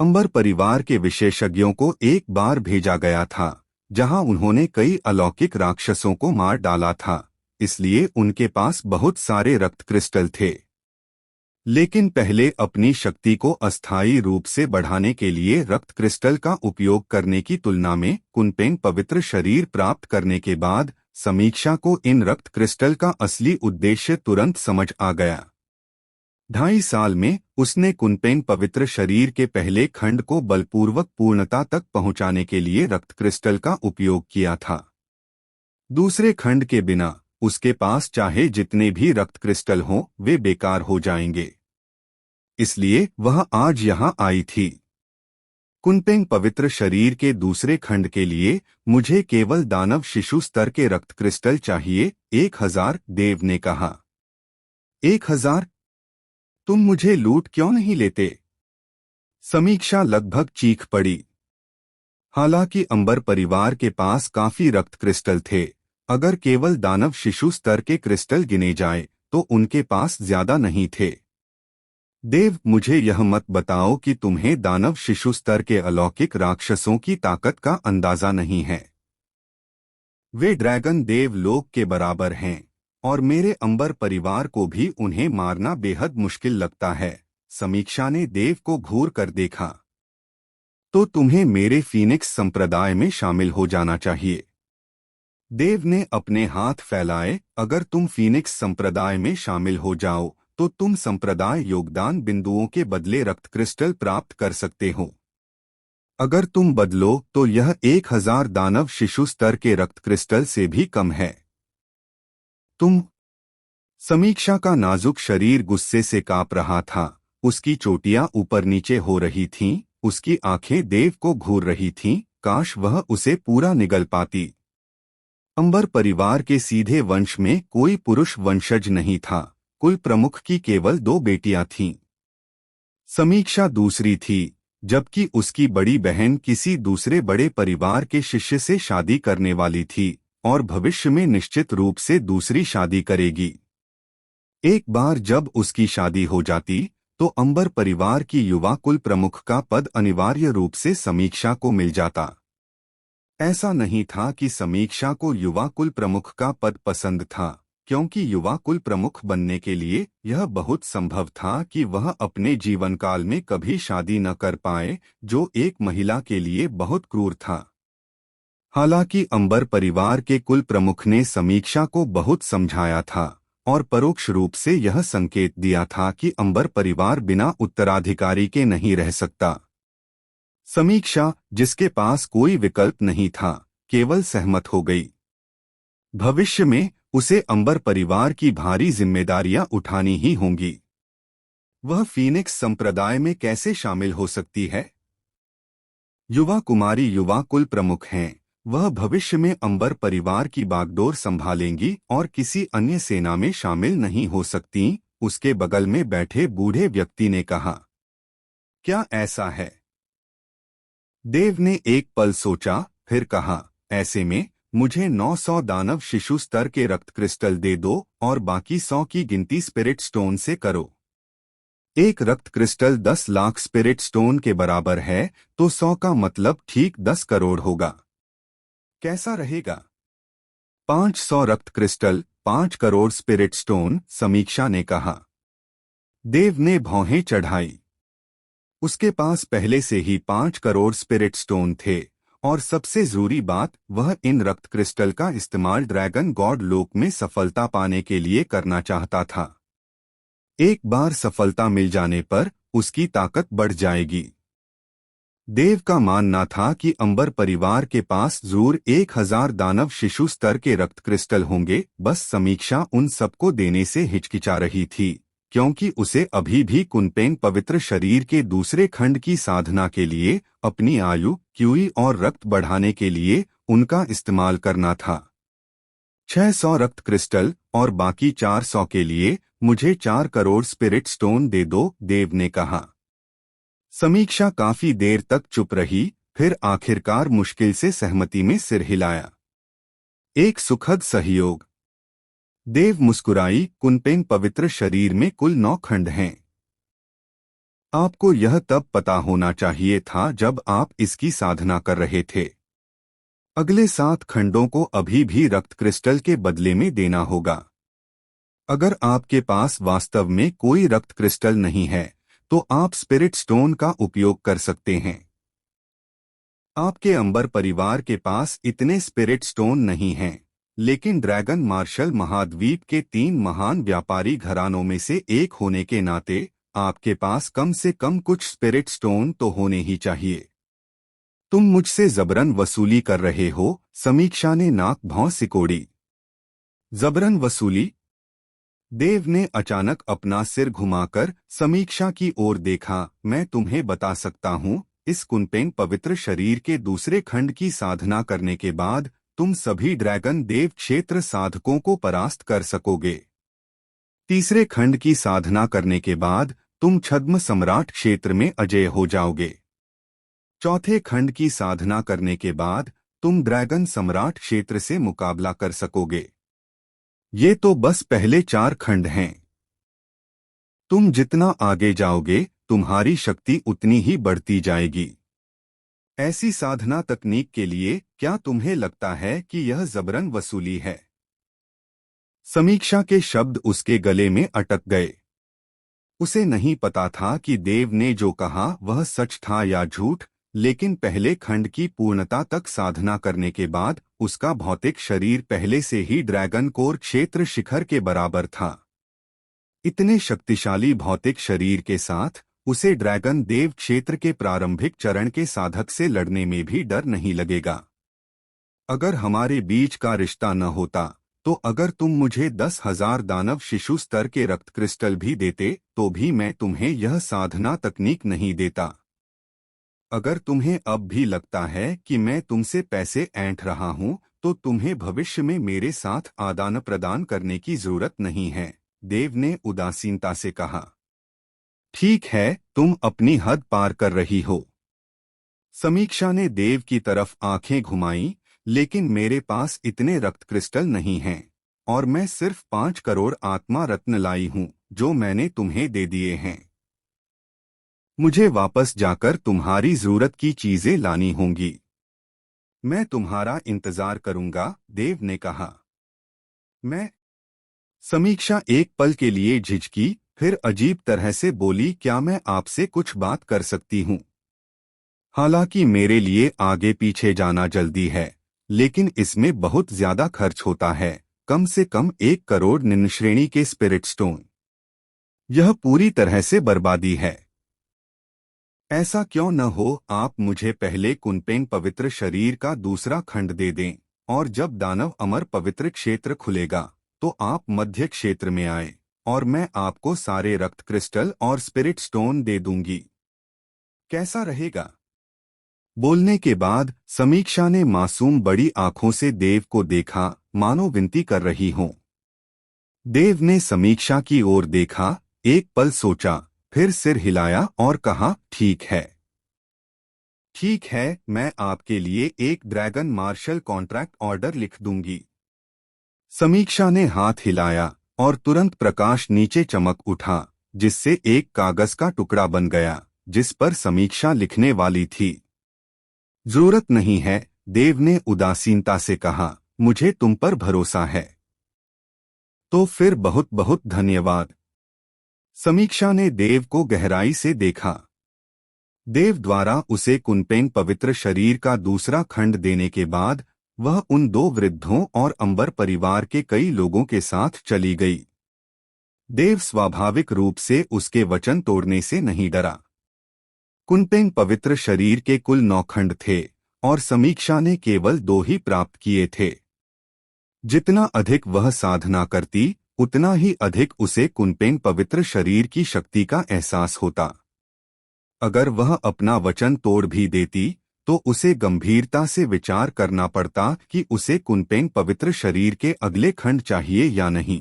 अंबर परिवार के विशेषज्ञों को एक बार भेजा गया था, जहां उन्होंने कई अलौकिक राक्षसों को मार डाला था, इसलिए उनके पास बहुत सारे रक्त क्रिस्टल थे। लेकिन पहले अपनी शक्ति को अस्थायी रूप से बढ़ाने के लिए रक्त क्रिस्टल का उपयोग करने की तुलना में कुनपेन पवित्र शरीर प्राप्त करने के बाद समीक्षा को इन रक्त क्रिस्टल का असली उद्देश्य तुरंत समझ आ गया। 2.5 साल में उसने कुनपेन पवित्र शरीर के पहले खंड को बलपूर्वक पूर्णता तक पहुंचाने के लिए रक्त क्रिस्टल का उपयोग किया था। दूसरे खंड के बिना उसके पास चाहे जितने भी रक्त क्रिस्टल हों, वे बेकार हो जाएंगे। इसलिए वह आज यहां आई थी। कुनपेन पवित्र शरीर के दूसरे खंड के लिए मुझे केवल दानव शिशु स्तर के रक्त क्रिस्टल चाहिए। 1000, देव ने कहा। 1000? तुम मुझे लूट क्यों नहीं लेते? समीक्षा लगभग चीख पड़ी। हालांकि अंबर परिवार के पास काफी रक्त क्रिस्टल थे, अगर केवल दानव शिशु स्तर के क्रिस्टल गिने जाए तो उनके पास ज्यादा नहीं थे। देव, मुझे यह मत बताओ कि तुम्हें दानव शिशु स्तर के अलौकिक राक्षसों की ताकत का अंदाजा नहीं है। वे ड्रैगन देव लोक के बराबर हैं और मेरे अंबर परिवार को भी उन्हें मारना बेहद मुश्किल लगता है। समीक्षा ने देव को घूर कर देखा। तो तुम्हें मेरे फीनिक्स संप्रदाय में शामिल हो जाना चाहिए। देव ने अपने हाथ फैलाए। अगर तुम फीनिक्स संप्रदाय में शामिल हो जाओ तो तुम संप्रदाय योगदान बिंदुओं के बदले रक्त क्रिस्टल प्राप्त कर सकते हो। अगर तुम बदलो तो यह 1000 दानव शिशु स्तर के रक्त क्रिस्टल से भी कम है। तुम? समीक्षा का नाजुक शरीर गुस्से से कांप रहा था। उसकी चोटियां ऊपर नीचे हो रही थीं, उसकी आंखें देव को घूर रही थीं, काश वह उसे पूरा निगल पाती। अंबर परिवार के सीधे वंश में कोई पुरुष वंशज नहीं था। कुल प्रमुख की केवल 2 बेटियां थीं। समीक्षा दूसरी थी, जबकि उसकी बड़ी बहन किसी दूसरे बड़े परिवार के शिष्य से शादी करने वाली थी और भविष्य में निश्चित रूप से दूसरी शादी करेगी। एक बार जब उसकी शादी हो जाती तो अंबर परिवार की युवा कुल प्रमुख का पद अनिवार्य रूप से समीक्षा को मिल जाता। ऐसा नहीं था कि समीक्षा को युवा कुल प्रमुख का पद पसंद था, क्योंकि युवा कुल प्रमुख बनने के लिए यह बहुत संभव था कि वह अपने जीवन काल में कभी शादी न कर पाए, जो एक महिला के लिए बहुत क्रूर था। हालांकि अंबर परिवार के कुल प्रमुख ने समीक्षा को बहुत समझाया था और परोक्ष रूप से यह संकेत दिया था कि अंबर परिवार बिना उत्तराधिकारी के नहीं रह सकता, समीक्षा, जिसके पास कोई विकल्प नहीं था, केवल सहमत हो गई। भविष्य में उसे अंबर परिवार की भारी जिम्मेदारियां उठानी ही होंगी। वह फीनिक्स संप्रदाय में कैसे शामिल हो सकती है? युवा कुमारी युवा कुल प्रमुख हैं। वह भविष्य में अंबर परिवार की बागडोर संभालेंगी और किसी अन्य सेना में शामिल नहीं हो सकती। उसके बगल में बैठे बूढ़े व्यक्ति ने कहा। क्या ऐसा है? देव ने एक पल सोचा, फिर कहा, ऐसे में मुझे 900 दानव शिशु स्तर के रक्त क्रिस्टल दे दो और बाकी 100 की गिनती स्पिरिट स्टोन से करो। एक रक्त क्रिस्टल 10 लाख स्पिरिट स्टोन के बराबर है, तो 100 का मतलब ठीक 10 करोड़ होगा। कैसा रहेगा? 500 रक्त क्रिस्टल, 5 करोड़ स्पिरिट स्टोन, समीक्षा ने कहा। देव ने भौहें चढ़ाई। उसके पास पहले से ही 5 करोड़ स्पिरिट स्टोन थे, और सबसे जरूरी बात, वह इन रक्त क्रिस्टल का इस्तेमाल ड्रैगन गॉड लोक में सफलता पाने के लिए करना चाहता था। एक बार सफलता मिल जाने पर उसकी ताकत बढ़ जाएगी। देव का मानना था कि अंबर परिवार के पास जरूर 1000 दानव शिशु स्तर के रक्त क्रिस्टल होंगे। बस समीक्षा उन सबको देने से हिचकिचा रही थी, क्योंकि उसे अभी भी कुनपेंग पवित्र शरीर के दूसरे खंड की साधना के लिए, अपनी आयु, क्यूई और रक्त बढ़ाने के लिए उनका इस्तेमाल करना था। 600 रक्त क्रिस्टल और बाकी 400 के लिए मुझे 4 करोड़ स्पिरिट स्टोन दे दो, देव ने कहा। समीक्षा काफी देर तक चुप रही, फिर आखिरकार मुश्किल से सहमति में सिर हिलाया। एक सुखद सहयोग। देव मुस्कुराई। कुनपेंग पवित्र शरीर में कुल 9 खंड हैं। आपको यह तब पता होना चाहिए था जब आप इसकी साधना कर रहे थे। अगले 7 खंडों को अभी भी रक्त क्रिस्टल के बदले में देना होगा। अगर आपके पास वास्तव में कोई रक्त क्रिस्टल नहीं है, तो आप स्पिरिट स्टोन का उपयोग कर सकते हैं। आपके अंबर परिवार के पास इतने स्पिरिट स्टोन नहीं हैं, लेकिन ड्रैगन मार्शल महाद्वीप के 3 महान व्यापारी घरानों में से एक होने के नाते आपके पास कम से कम कुछ स्पिरिट स्टोन तो होने ही चाहिए। तुम मुझसे जबरन वसूली कर रहे हो, समीक्षा ने नाक भौं सिकोड़ी। जबरन वसूली? देव ने अचानक अपना सिर घुमाकर समीक्षा की ओर देखा। मैं तुम्हें बता सकता हूँ, इस कुनपेंग पवित्र शरीर के दूसरे खंड की साधना करने के बाद तुम सभी ड्रैगन देव क्षेत्र साधकों को परास्त कर सकोगे। तीसरे खंड की साधना करने के बाद तुम छद्म सम्राट क्षेत्र में अजेय हो जाओगे। चौथे खंड की साधना करने के बाद तुम ड्रैगन सम्राट क्षेत्र से मुकाबला कर सकोगे। ये तो बस पहले 4 खंड हैं। तुम जितना आगे जाओगे, तुम्हारी शक्ति उतनी ही बढ़ती जाएगी। ऐसी साधना तकनीक के लिए क्या तुम्हें लगता है कि यह जबरन वसूली है? समीक्षा के शब्द उसके गले में अटक गए। उसे नहीं पता था कि देव ने जो कहा वह सच था या झूठ, लेकिन पहले खंड की पूर्णता तक साधना करने के बाद उसका भौतिक शरीर पहले से ही ड्रैगन कोर क्षेत्र शिखर के बराबर था। इतने शक्तिशाली भौतिक शरीर के साथ उसे ड्रैगन देव क्षेत्र के प्रारंभिक चरण के साधक से लड़ने में भी डर नहीं लगेगा। अगर हमारे बीच का रिश्ता न होता, तो अगर तुम मुझे 10,000 दानव शिशु स्तर के रक्त क्रिस्टल भी देते, तो भी मैं तुम्हें यह साधना तकनीक नहीं देता। अगर तुम्हें अब भी लगता है कि मैं तुमसे पैसे ऐंठ रहा हूं, तो तुम्हें भविष्य में मेरे साथ आदान प्रदान करने की जरूरत नहीं है, देव ने उदासीनता से कहा। ठीक है, तुम अपनी हद पार कर रही हो। समीक्षा ने देव की तरफ आंखें घुमाईं, लेकिन मेरे पास इतने रक्त क्रिस्टल नहीं हैं, और मैं सिर्फ 5 करोड़ आत्मा रत्न लाई हूं, जो मैंने तुम्हें दे दिए हैं। मुझे वापस जाकर तुम्हारी जरूरत की चीजें लानी होंगी। मैं तुम्हारा इंतजार करूंगा, देव ने कहा। मैं? समीक्षा एक पल के लिए झिझकी, फिर अजीब तरह से बोली, क्या मैं आपसे कुछ बात कर सकती हूँ? हालांकि मेरे लिए आगे पीछे जाना जल्दी है, लेकिन इसमें बहुत ज्यादा खर्च होता है, कम से कम 1 करोड़ निम्न श्रेणी के स्पिरिट स्टोन। यह पूरी तरह से बर्बादी है। ऐसा क्यों न हो, आप मुझे पहले कुनपेंग पवित्र शरीर का दूसरा खंड दे दें, और जब दानव अमर पवित्र क्षेत्र खुलेगा तो आप मध्य क्षेत्र में आए और मैं आपको सारे रक्त क्रिस्टल और स्पिरिट स्टोन दे दूंगी। कैसा रहेगा? बोलने के बाद समीक्षा ने मासूम बड़ी आंखों से देव को देखा, मानो विनती कर रही हो। देव ने समीक्षा की ओर देखा, एक पल सोचा, फिर सिर हिलाया और कहा, ठीक है। ठीक है, मैं आपके लिए एक ड्रैगन मार्शल कॉन्ट्रैक्ट ऑर्डर लिख दूंगी। समीक्षा ने हाथ हिलाया और तुरंत प्रकाश नीचे चमक उठा, जिससे एक कागज का टुकड़ा बन गया, जिस पर समीक्षा लिखने वाली थी। जरूरत नहीं है, देव ने उदासीनता से कहा, मुझे तुम पर भरोसा है। तो फिर बहुत बहुत धन्यवाद। समीक्षा ने देव को गहराई से देखा। देव द्वारा उसे कुनपेंग पवित्र शरीर का दूसरा खंड देने के बाद वह उन दो वृद्धों और अंबर परिवार के कई लोगों के साथ चली गई। देव स्वाभाविक रूप से उसके वचन तोड़ने से नहीं डरा। कुनपेंग पवित्र शरीर के कुल 9 खंड थे और समीक्षा ने केवल 2 ही प्राप्त किए थे। जितना अधिक वह साधना करती, उतना ही अधिक उसे कुनपेंग पवित्र शरीर की शक्ति का एहसास होता। अगर वह अपना वचन तोड़ भी देती तो उसे गंभीरता से विचार करना पड़ता कि उसे कुनपेंग पवित्र शरीर के अगले खंड चाहिए या नहीं।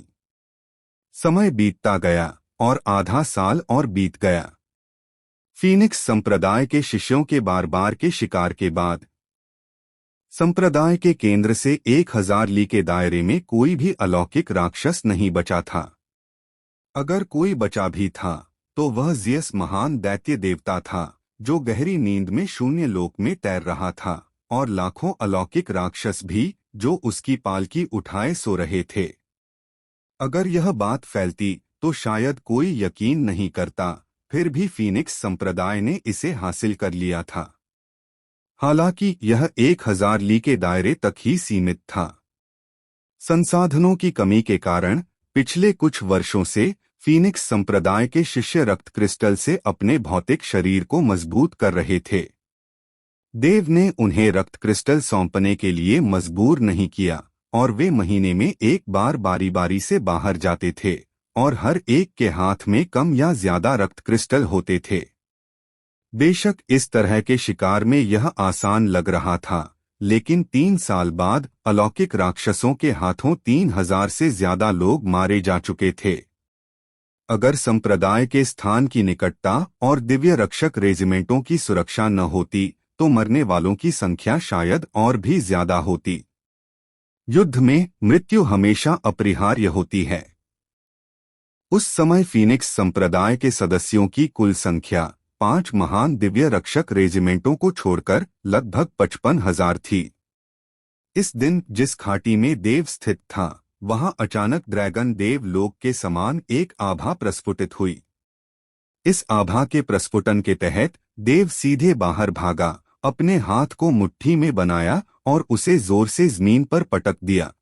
समय बीतता गया और आधा साल और बीत गया। फीनिक्स संप्रदाय के शिष्यों के बार बार के शिकार के बाद संप्रदाय के केंद्र से 1000 ली के दायरे में कोई भी अलौकिक राक्षस नहीं बचा था। अगर कोई बचा भी था तो वह जियस महान दैत्य देवता था, जो गहरी नींद में शून्य लोक में तैर रहा था, और लाखों अलौकिक राक्षस भी जो उसकी पालकी उठाए सो रहे थे। अगर यह बात फैलती तो शायद कोई यकीन नहीं करता, फिर भी फीनिक्स संप्रदाय ने इसे हासिल कर लिया था। हालांकि यह 1000 ली के दायरे तक ही सीमित था। संसाधनों की कमी के कारण पिछले कुछ वर्षों से फीनिक्स संप्रदाय के शिष्य रक्त क्रिस्टल से अपने भौतिक शरीर को मजबूत कर रहे थे। देव ने उन्हें रक्त क्रिस्टल सौंपने के लिए मजबूर नहीं किया और वे महीने में एक बार बारी बारी से बाहर जाते थे और हर एक के हाथ में कम या ज्यादा रक्त क्रिस्टल होते थे। बेशक इस तरह के शिकार में यह आसान लग रहा था, लेकिन 3 साल बाद अलौकिक राक्षसों के हाथों 3000 से ज्यादा लोग मारे जा चुके थे। अगर संप्रदाय के स्थान की निकटता और दिव्य रक्षक रेजिमेंटों की सुरक्षा न होती तो मरने वालों की संख्या शायद और भी ज्यादा होती। युद्ध में मृत्यु हमेशा अपरिहार्य होती है। उस समय फीनिक्स संप्रदाय के सदस्यों की कुल संख्या 5 महान दिव्य रक्षक रेजिमेंटों को छोड़कर लगभग 55,000 थी। इस दिन जिस घाटी में देव स्थित था, वहां अचानक ड्रैगन देव लोक के समान एक आभा प्रस्फुटित हुई। इस आभा के प्रस्फुटन के तहत देव सीधे बाहर भागा, अपने हाथ को मुट्ठी में बनाया और उसे जोर से जमीन पर पटक दिया।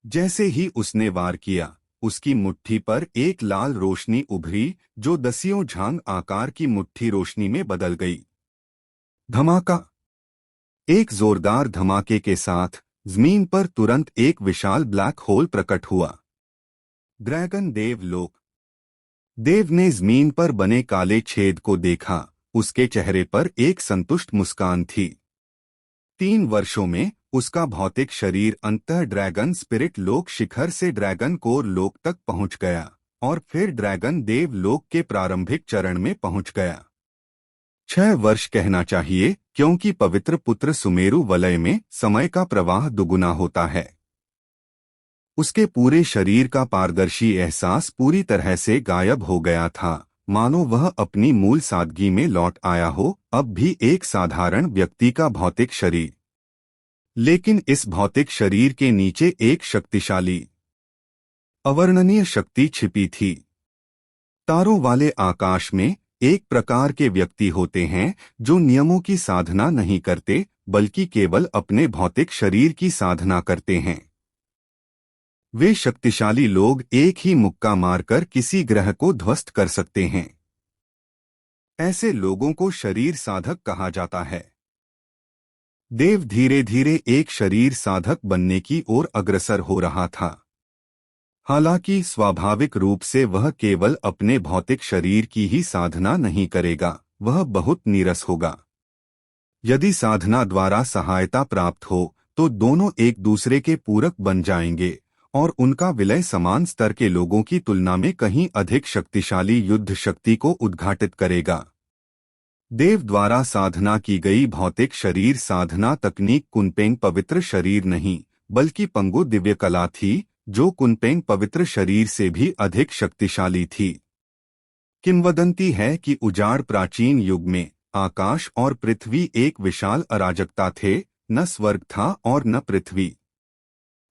जैसे ही उसने वार किया, उसकी मुट्ठी पर एक लाल रोशनी उभरी जो 10 झांग आकार की मुट्ठी रोशनी में बदल गई। धमाका! एक जोरदार धमाके के साथ जमीन पर तुरंत एक विशाल ब्लैक होल प्रकट हुआ। ड्रैगन देव लोक। देव ने जमीन पर बने काले छेद को देखा। उसके चेहरे पर एक संतुष्ट मुस्कान थी। 3 वर्षों में उसका भौतिक शरीर अंततः ड्रैगन स्पिरिट लोक शिखर से ड्रैगन कोर लोक तक पहुंच गया और फिर ड्रैगन देव लोक के प्रारंभिक चरण में पहुंच गया। 6 वर्ष कहना चाहिए, क्योंकि पवित्र पुत्र सुमेरु वलय में समय का प्रवाह दुगुना होता है। उसके पूरे शरीर का पारदर्शी एहसास पूरी तरह से गायब हो गया था, मानो वह अपनी मूल सादगी में लौट आया हो, अब भी एक साधारण व्यक्ति का भौतिक शरीर। लेकिन इस भौतिक शरीर के नीचे एक शक्तिशाली, अवर्णनीय शक्ति छिपी थी। तारों वाले आकाश में एक प्रकार के व्यक्ति होते हैं जो नियमों की साधना नहीं करते, बल्कि केवल अपने भौतिक शरीर की साधना करते हैं। वे शक्तिशाली लोग एक ही मुक्का मारकर किसी ग्रह को ध्वस्त कर सकते हैं। ऐसे लोगों को शरीर साधक कहा जाता है। देव धीरे धीरे एक शरीर साधक बनने की ओर अग्रसर हो रहा था। हालांकि स्वाभाविक रूप से वह केवल अपने भौतिक शरीर की ही साधना नहीं करेगा, वह बहुत नीरस होगा। यदि साधना द्वारा सहायता प्राप्त हो तो दोनों एक दूसरे के पूरक बन जाएंगे और उनका विलय समान स्तर के लोगों की तुलना में कहीं अधिक शक्तिशाली युद्ध शक्ति को उद्घाटित करेगा। देव द्वारा साधना की गई भौतिक शरीर साधना तकनीक कुनपेंग पवित्र शरीर नहीं बल्कि पंगु दिव्य कला थी, जो कुनपेंग पवित्र शरीर से भी अधिक शक्तिशाली थी। किंवदंती है कि उजाड़ प्राचीन युग में आकाश और पृथ्वी एक विशाल अराजकता थे, न स्वर्ग था और न पृथ्वी।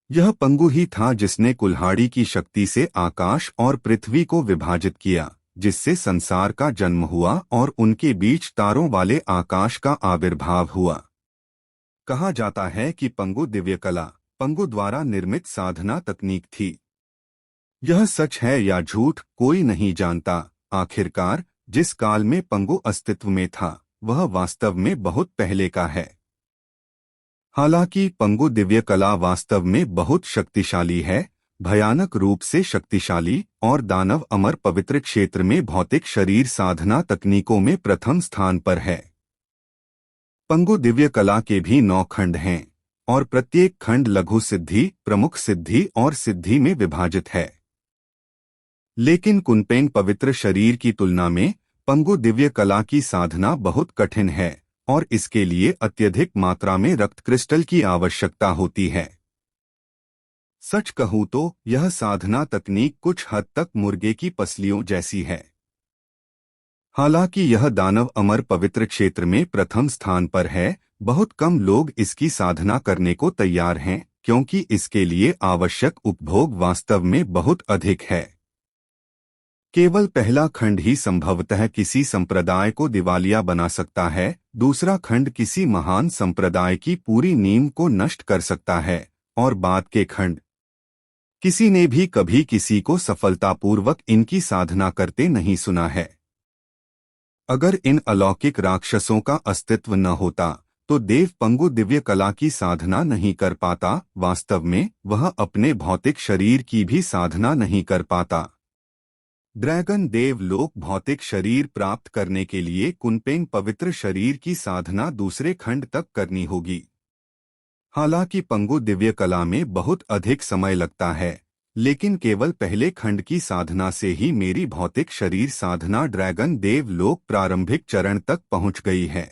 यह पंगु ही था जिसने कुल्हाड़ी की शक्ति से आकाश और पृथ्वी को विभाजित किया, जिससे संसार का जन्म हुआ और उनके बीच तारों वाले आकाश का आविर्भाव हुआ। कहा जाता है कि पंगु दिव्य कला पंगु द्वारा निर्मित साधना तकनीक थी। यह सच है या झूठ कोई नहीं जानता। आखिरकार जिस काल में पंगु अस्तित्व में था वह वास्तव में बहुत पहले का है। हालांकि पंगु दिव्य कला वास्तव में बहुत शक्तिशाली है, भयानक रूप से शक्तिशाली, और दानव अमर पवित्र क्षेत्र में भौतिक शरीर साधना तकनीकों में प्रथम स्थान पर है। पंगु दिव्य कला के भी 9 खंड हैं और प्रत्येक खंड लघु सिद्धि, प्रमुख सिद्धि और सिद्धि में विभाजित है। लेकिन कुनपेंग पवित्र शरीर की तुलना में पंगु दिव्य कला की साधना बहुत कठिन है और इसके लिए अत्यधिक मात्रा में रक्त क्रिस्टल की आवश्यकता होती है। सच कहूं तो यह साधना तकनीक कुछ हद तक मुर्गे की पसलियों जैसी है। हालांकि यह दानव अमर पवित्र क्षेत्र में प्रथम स्थान पर है, बहुत कम लोग इसकी साधना करने को तैयार हैं क्योंकि इसके लिए आवश्यक उपभोग वास्तव में बहुत अधिक है। केवल पहला खंड ही संभवतः किसी संप्रदाय को दिवालिया बना सकता है, दूसरा खंड किसी महान संप्रदाय की पूरी नींव को नष्ट कर सकता है और बाद के खंड किसी ने भी कभी किसी को सफलतापूर्वक इनकी साधना करते नहीं सुना है। अगर इन अलौकिक राक्षसों का अस्तित्व न होता तो देव पंगु दिव्य कला की साधना नहीं कर पाता, वास्तव में वह अपने भौतिक शरीर की भी साधना नहीं कर पाता। ड्रैगन देव लोक भौतिक शरीर प्राप्त करने के लिए कुनपेंग पवित्र शरीर की साधना दूसरे खंड तक करनी होगी। हालांकि पंगु दिव्य कला में बहुत अधिक समय लगता है, लेकिन केवल पहले खंड की साधना से ही मेरी भौतिक शरीर साधना ड्रैगन देव लोक प्रारंभिक चरण तक पहुंच गई है।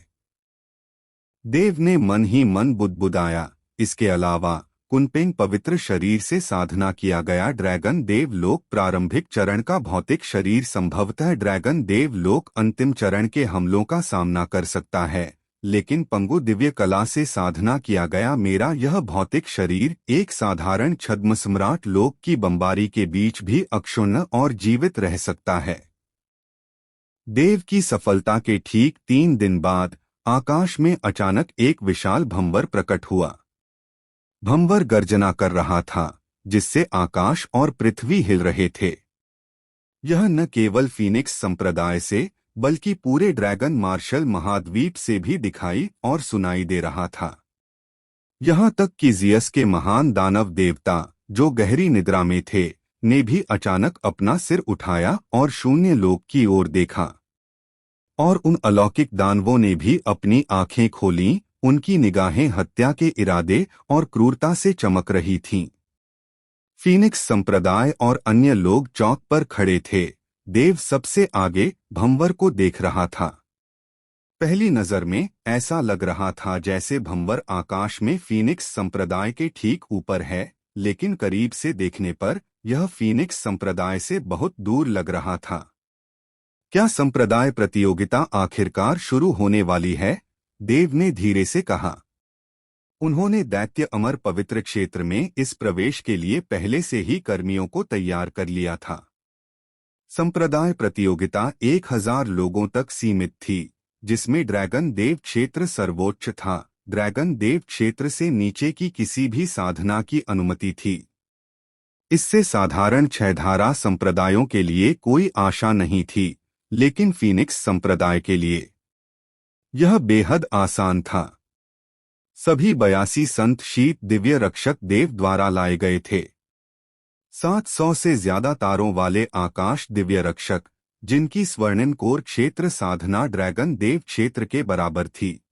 देव ने मन ही मन बुदबुदाया। इसके अलावा कुनपेंग पवित्र शरीर से साधना किया गया ड्रैगन देव लोक प्रारंभिक चरण का भौतिक शरीर संभवतः ड्रैगन देव लोक अंतिम चरण के हमलों का सामना कर सकता है, लेकिन पंगु दिव्य कला से साधना किया गया मेरा यह भौतिक शरीर एक साधारण छद्म सम्राट लोक की बमबारी के बीच भी अक्षुण्ण और जीवित रह सकता है। देव की सफलता के ठीक 3 दिन बाद आकाश में अचानक एक विशाल भंवर प्रकट हुआ। भंवर गर्जना कर रहा था जिससे आकाश और पृथ्वी हिल रहे थे। यह न केवल फीनिक्स संप्रदाय से बल्कि पूरे ड्रैगन मार्शल महाद्वीप से भी दिखाई और सुनाई दे रहा था। यहाँ तक कि जियस के महान दानव देवता जो गहरी निद्रा में थे ने भी अचानक अपना सिर उठाया और शून्य लोक की ओर देखा, और उन अलौकिक दानवों ने भी अपनी आंखें खोलीं। उनकी निगाहें हत्या के इरादे और क्रूरता से चमक रही थीं। फीनिक्स संप्रदाय और अन्य लोग चौक पर खड़े थे। देव सबसे आगे भंवर को देख रहा था। पहली नजर में ऐसा लग रहा था जैसे भंवर आकाश में फीनिक्स संप्रदाय के ठीक ऊपर है, लेकिन करीब से देखने पर यह फीनिक्स संप्रदाय से बहुत दूर लग रहा था। क्या संप्रदाय प्रतियोगिता आखिरकार शुरू होने वाली है? देव ने धीरे से कहा। उन्होंने दैत्य अमर पवित्र क्षेत्र में इस प्रवेश के लिए पहले से ही कर्मियों को तैयार कर लिया था। संप्रदाय प्रतियोगिता 1000 लोगों तक सीमित थी, जिसमें ड्रैगन देव क्षेत्र सर्वोच्च था। ड्रैगन देव क्षेत्र से नीचे की किसी भी साधना की अनुमति थी। इससे साधारण 6 धारा संप्रदायों के लिए कोई आशा नहीं थी। लेकिन फीनिक्स संप्रदाय के लिए यह बेहद आसान था। सभी 82 संत शीत दिव्य रक्षक देव द्वारा लाए गए थे। 700 से ज्यादा तारों वाले आकाश दिव्य रक्षक, जिनकी स्वर्णिम कोर क्षेत्र साधना ड्रैगन देव क्षेत्र के बराबर थी।